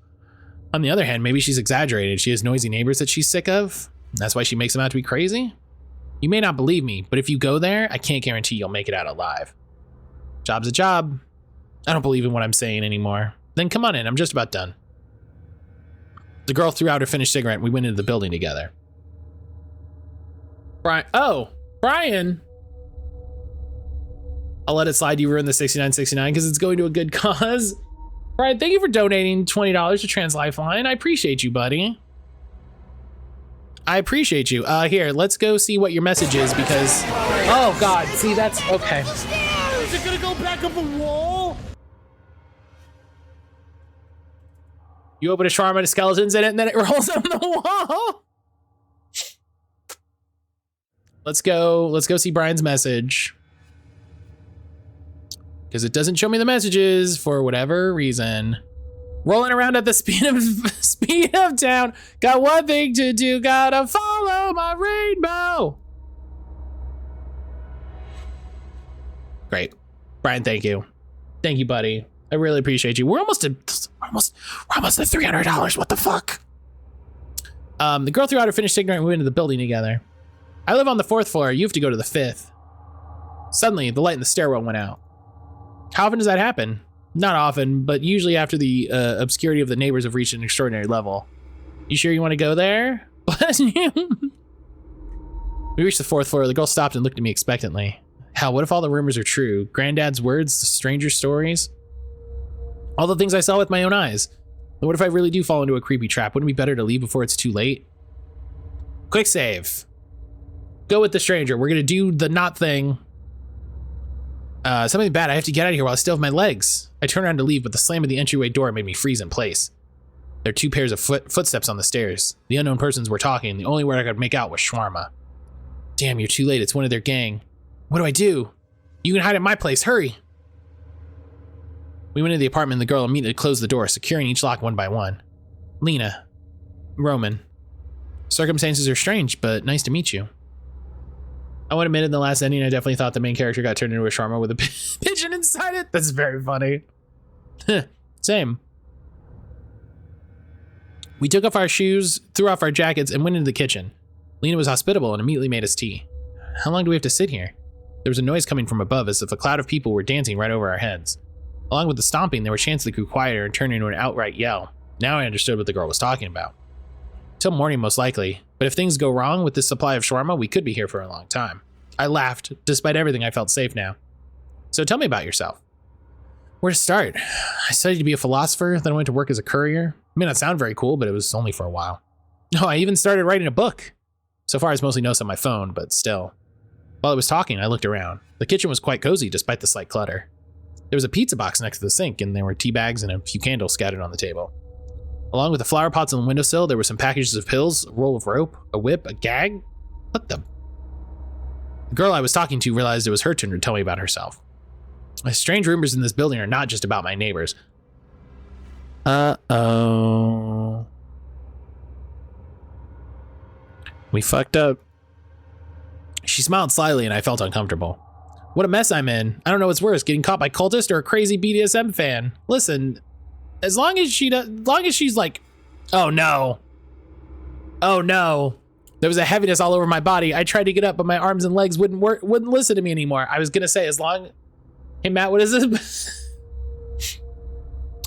S1: On the other hand, maybe she's exaggerated. She has noisy neighbors that she's sick of. That's why she makes them out to be crazy? You may not believe me, but if you go there, I can't guarantee you'll make it out alive. Job's a job. I don't believe in what I'm saying anymore. Then come on in, I'm just about done. The girl threw out her finished cigarette and we went into the building together. Brian, Brian! I'll let it slide, you ruined the 6969 because it's going to a good cause. Brian, thank you for donating $20 to Trans Lifeline. I appreciate you, buddy. I appreciate you. Here, let's go see what your message is because... Oh, God. See, that's... Okay.
S9: Is it gonna go back up a wall?
S1: You open a shawarma to skeletons in it and then it rolls up the wall. Let's go see Brian's message. Because it doesn't show me the messages for whatever reason. Rolling around at the speed of town. Got one thing to do. Gotta follow my rainbow. Great. Brian, thank you. Thank you, buddy. I really appreciate you. We're almost at $300. What the fuck? The girl threw out her finished cigarette and we went into the building together. I live on the 4th floor. You have to go to the 5th. Suddenly, the light in the stairwell went out. How often does that happen? Not often, but usually after the obscurity of the neighbors have reached an extraordinary level. You sure you want to go there? Bless you. We reached the 4th floor. The girl stopped and looked at me expectantly. Hell, what if all the rumors are true? Granddad's words, the stranger stories? All the things I saw with my own eyes. And what if I really do fall into a creepy trap? Wouldn't it be better to leave before it's too late? Quick save. Go with the stranger. We're gonna do the not thing. Something bad. I have to get out of here while I still have my legs. I turned around to leave, but the slam of the entryway door made me freeze in place. There are 2 pairs of footsteps on the stairs. The unknown persons were talking. The only word I could make out was shawarma. Damn, you're too late. It's one of their gang. What do I do? You can hide at my place. Hurry. We went into the apartment and the girl immediately closed the door, securing each lock one by one. Lena. Roman. Circumstances are strange, but nice to meet you. I would admit in the last ending, I definitely thought the main character got turned into a shawarma with a pigeon inside it. That's very funny. Same. We took off our shoes, threw off our jackets, and went into the kitchen. Lena was hospitable and immediately made us tea. How long do we have to sit here? There was a noise coming from above as if a cloud of people were dancing right over our heads. Along with the stomping, there were chances that grew quieter and turned into an outright yell. Now I understood what the girl was talking about. Till morning, most likely. But if things go wrong with this supply of shawarma, we could be here for a long time. I laughed. Despite everything, I felt safe now. So tell me about yourself. Where to start? I studied to be a philosopher, then I went to work as a courier. It may not sound very cool, but it was only for a while. No, I even started writing a book. So far, it's mostly notes on my phone, but still. While I was talking, I looked around. The kitchen was quite cozy, despite the slight clutter. There was a pizza box next to the sink, and there were tea bags and a few candles scattered on the table. Along with the flower pots on the windowsill, there were some packages of pills, a roll of rope, a whip, a gag. What the? The girl I was talking to realized it was her turn to tell me about herself. Strange rumors in this building are not just about my neighbors. Uh-oh. We fucked up. She smiled slyly and I felt uncomfortable. What a mess I'm in. I don't know what's worse, getting caught by cultists or a crazy BDSM fan. Listen, as long as she's like, oh no. Oh no. There was a heaviness all over my body. I tried to get up, but my arms and legs wouldn't listen to me anymore. I was gonna say, as long... Hey Matt, what is this?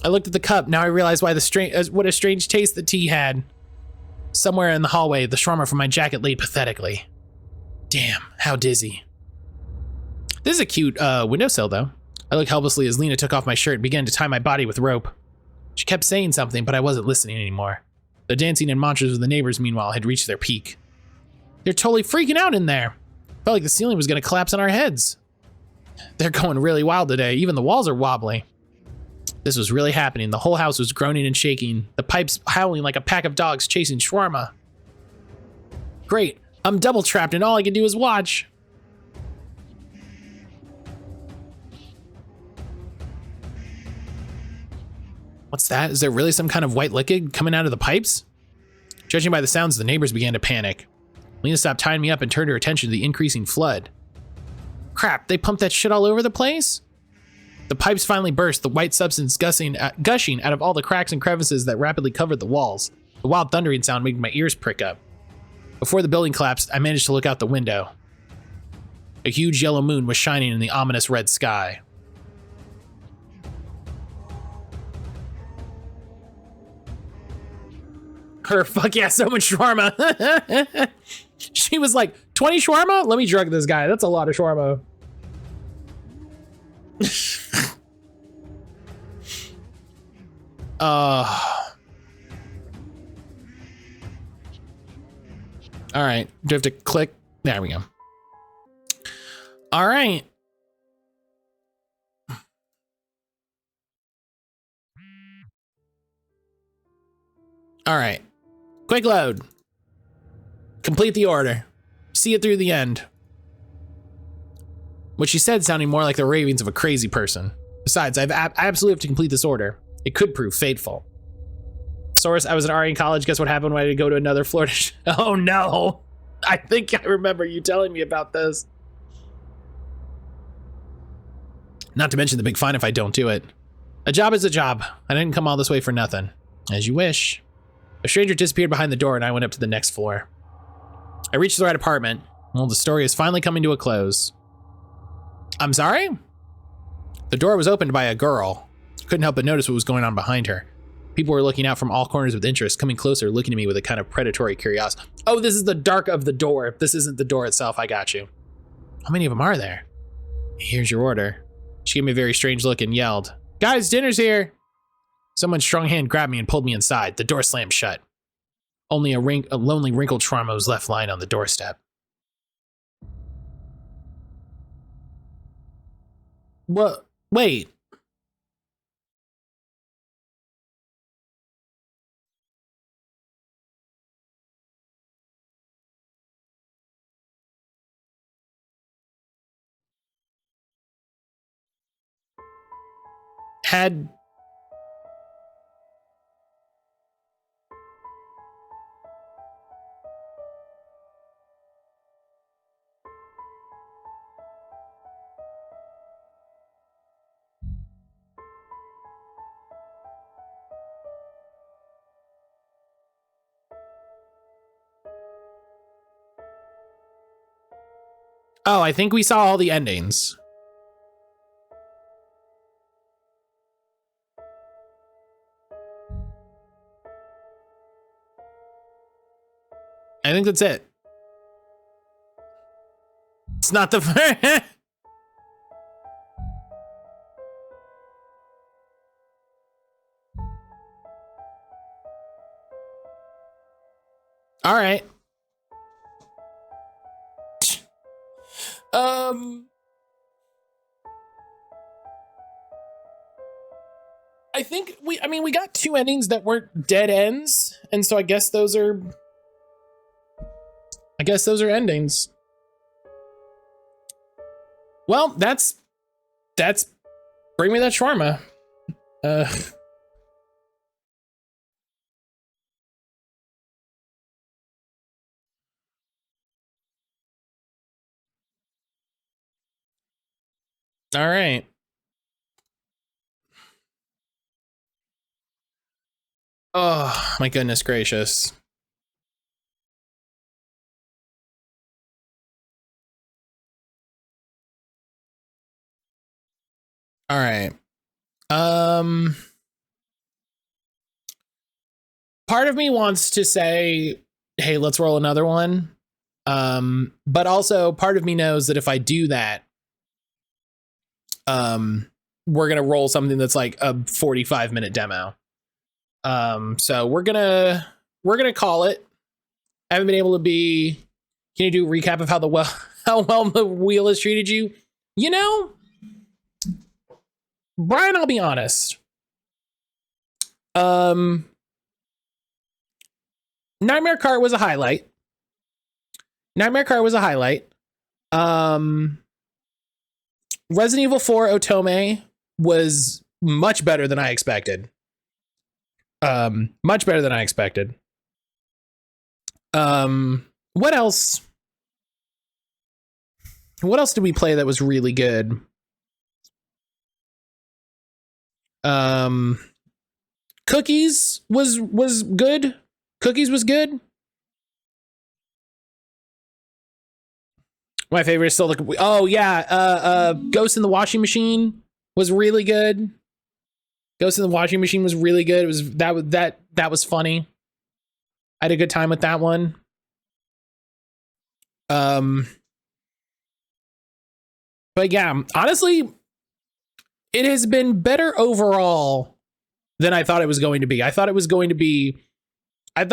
S1: I looked at the cup. Now I realize why what a strange taste the tea had. Somewhere in the hallway, the shawarma from my jacket laid pathetically. Damn, how dizzy. This is a cute windowsill, though. I looked helplessly as Lena took off my shirt and began to tie my body with rope. She kept saying something, but I wasn't listening anymore. The dancing and mantras of the neighbors, meanwhile, had reached their peak. They're totally freaking out in there. Felt like the ceiling was going to collapse on our heads. They're going really wild today. Even the walls are wobbly. This was really happening. The whole house was groaning and shaking. The pipes howling like a pack of dogs chasing shawarma. Great. I'm double trapped and all I can do is watch. What's that? Is there really some kind of white liquid coming out of the pipes? Judging by the sounds, the neighbors began to panic. Lena stopped tying me up and turned her attention to the increasing flood. Crap, they pumped that shit all over the place? The pipes finally burst, the white substance gushing out of all the cracks and crevices that rapidly covered the walls. The wild thundering sound made my ears prick up. Before the building collapsed, I managed to look out the window. A huge yellow moon was shining in the ominous red sky. Her, fuck yeah, so much shawarma. She was like, 20 shawarma? Let me drug this guy. That's a lot of shawarma. All right. Do I have to click? There we go. All right. All right. Quick load. Complete the order. See it through the end. What she said sounding more like the ravings of a crazy person. Besides, I absolutely have to complete this order. It could prove fateful. Source, I was an RA in college. Guess what happened when I had to go to another Florida Oh no. I think I remember you telling me about this. Not to mention the big fine if I don't do it. A job is a job. I didn't come all this way for nothing. As you wish. A stranger disappeared behind the door and I went up to the next floor. I reached the right apartment. Well, the story is finally coming to a close. I'm sorry? The door was opened by a girl. Couldn't help but notice what was going on behind her. People were looking out from all corners with interest, coming closer, looking at me with a kind of predatory curiosity. Oh, this is the dark of the door. This isn't the door itself. I got you. How many of them are there? Here's your order. She gave me a very strange look and yelled, Guys, dinner's here. Someone's strong hand grabbed me and pulled me inside. The door slammed shut. Only a lonely wrinkled shawarma was left lying on the doorstep. What? Wait. Had... Oh, I think we saw all the endings. I think that's it. It's not the... All right. I think we got two endings that weren't dead ends, and so I guess those are endings. Well, that's bring me that shawarma. All right. Oh, my goodness gracious. All right. part of me wants to say, hey, let's roll another one. But also part of me knows that if I do that, we're going to roll something that's like a 45-minute demo. So we're going to call it. I haven't been able to be, can you do a recap of how well the wheel has treated you? You know, Brian, I'll be honest. Nightmare Cart was a highlight. Resident Evil 4 Otome was much better than I expected. What else? What else did we play that was really good? Cookies was good. Cookies was good. My favorite is still Ghost in the Washing Machine was really good. Ghost in the Washing Machine was really good. It was that was funny. I had a good time with that one. But yeah, honestly, it has been better overall than I thought it was going to be. I thought it was going to be a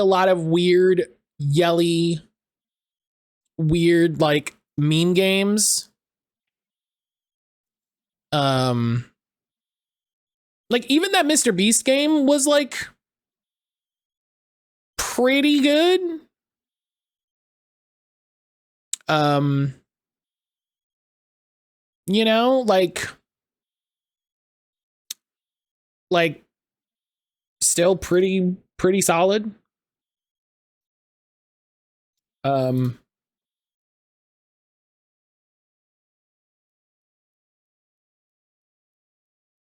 S1: lot of weird, yelly, weird like meme games. Like even that Mr. Beast game was like pretty good. You know, like still pretty solid.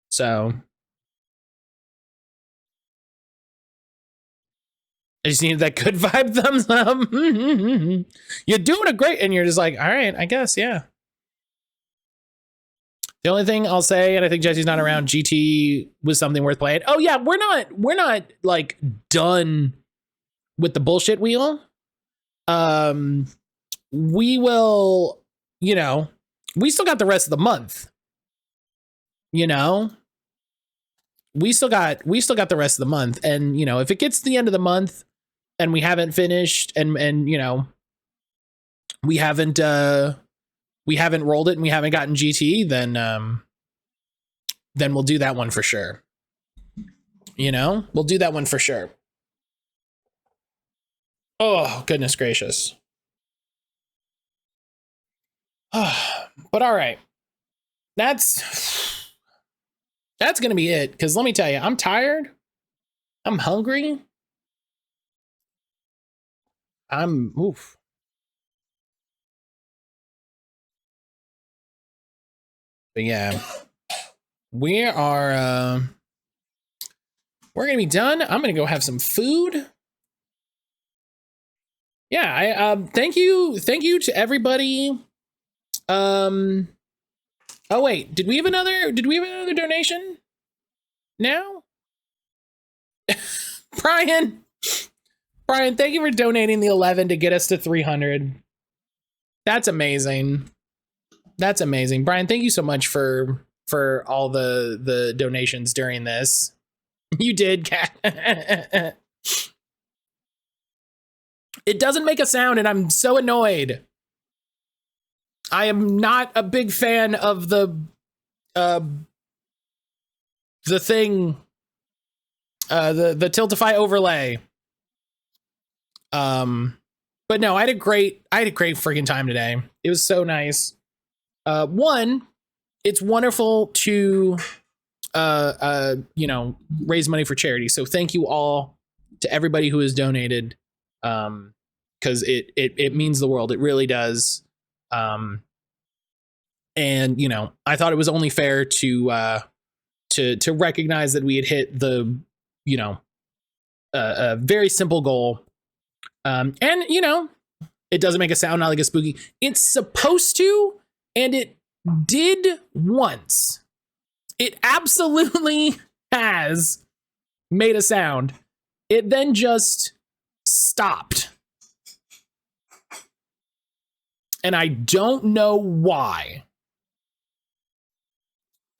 S1: So I just needed that good vibe thumbs up. You're doing a great, and you're just like, all right, I guess, yeah. The only thing I'll say, and I think Jesse's not around, GT was something worth playing. Oh yeah, we're not like done with the bullshit wheel. We will, you know, we still got the rest of the month. You know, we still got the rest of the month, and you know, if it gets to the end of the month and we haven't finished, and you know, we haven't rolled it and we haven't gotten GT, then we'll do that one for sure. You know, we'll do that one for sure. Oh, goodness gracious. But all right. That's going to be it. Because let me tell you, I'm tired. I'm hungry. Oof. But yeah, we're going to be done. I'm going to go have some food. Yeah, thank you to everybody. Oh wait, did we have another donation? Now? Brian, thank you for donating the 11 to get us to 300. That's amazing. That's amazing. Brian, thank you so much for all the donations during this. You did, Cat. It doesn't make a sound, and I'm so annoyed. I am not a big fan of the thing, the Tiltify overlay. But no, I had a great freaking time today. It was so nice. One, it's wonderful to you know, raise money for charity. So thank you all to everybody who has donated. Because it means the world. It really does. And you know, I thought it was only fair to recognize that we had hit the, you know, a very simple goal. And you know, it doesn't make a sound, not like a spooky. It's supposed to, and it did once. It absolutely has made a sound. it then just stopped. And I don't know why.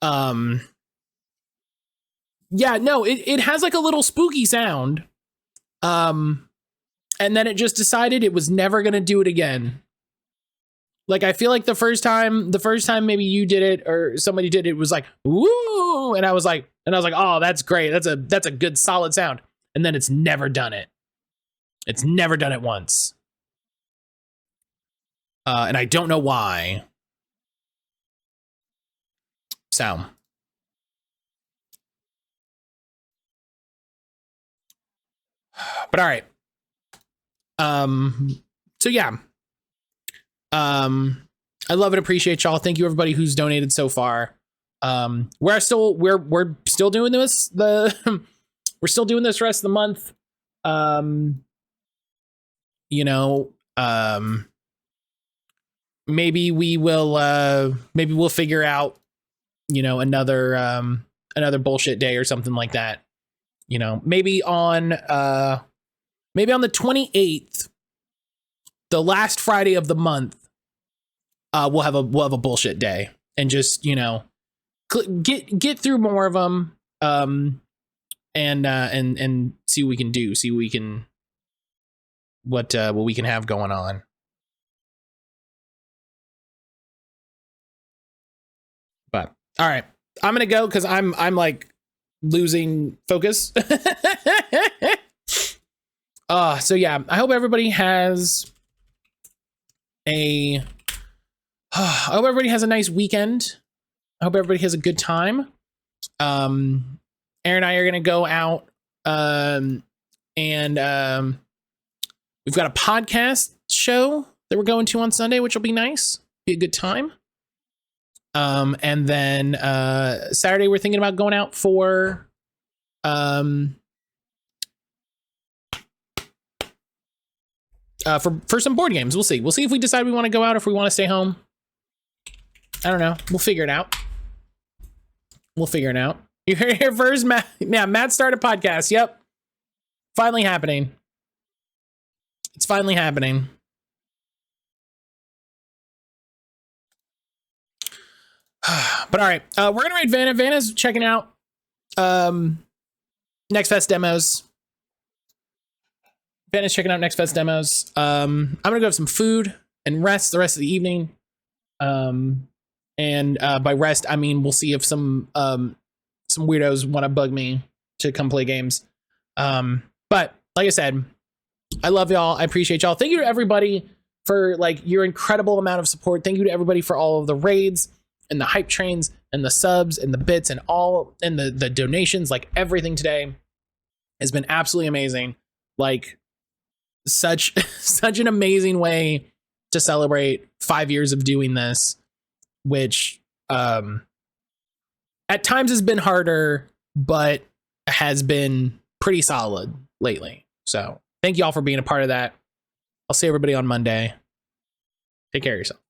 S1: Yeah, no, it has like a little spooky sound. And then it just decided it was never gonna do it again. Like, I feel like the first time maybe you did it or somebody did it, was like, woo, and I was like, oh, that's great. That's a good solid sound. And then it's never done it. It's never done it once. And I don't know why. So. But all right. So yeah. I love and appreciate y'all. Thank you everybody who's donated so far. We're still doing this. We're still doing this rest of the month. You know, maybe we'll figure out, you know, another bullshit day or something like that. You know, maybe on the 28th, the last Friday of the month, we'll have a bullshit day and just, you know, get through more of them, and see what we can do, what we can have going on. But all right, I'm gonna go because I'm like losing focus. So yeah, I hope everybody has a nice weekend. I hope everybody has a good time. Aaron and I are gonna go out, and we've got a podcast show that we're going to on Sunday, which will be nice, be a good time. And then Saturday we're thinking about going out for some board games. We'll see if we decide we want to go out or if we want to stay home. I don't know. We'll figure it out. You heard it here first, Matt. Yeah, Matt started a podcast. Yep. Finally happening. It's finally happening. But all right, we're gonna rate Vanna. Vanna's checking out Next Fest demos. Vanna's checking out Next Fest demos. I'm gonna go have some food and rest the rest of the evening. And by rest, I mean we'll see if some weirdos want to bug me to come play games. But like I said, I love y'all. I appreciate y'all. Thank you to everybody for like your incredible amount of support. Thank you to everybody for all of the raids and the hype trains and the subs and the bits and all and the donations. Like everything today has been absolutely amazing. Like such an amazing way to celebrate 5 years of doing this, which at times has been harder, but has been pretty solid lately. So thank you all for being a part of that. I'll see everybody on Monday. Take care of yourself.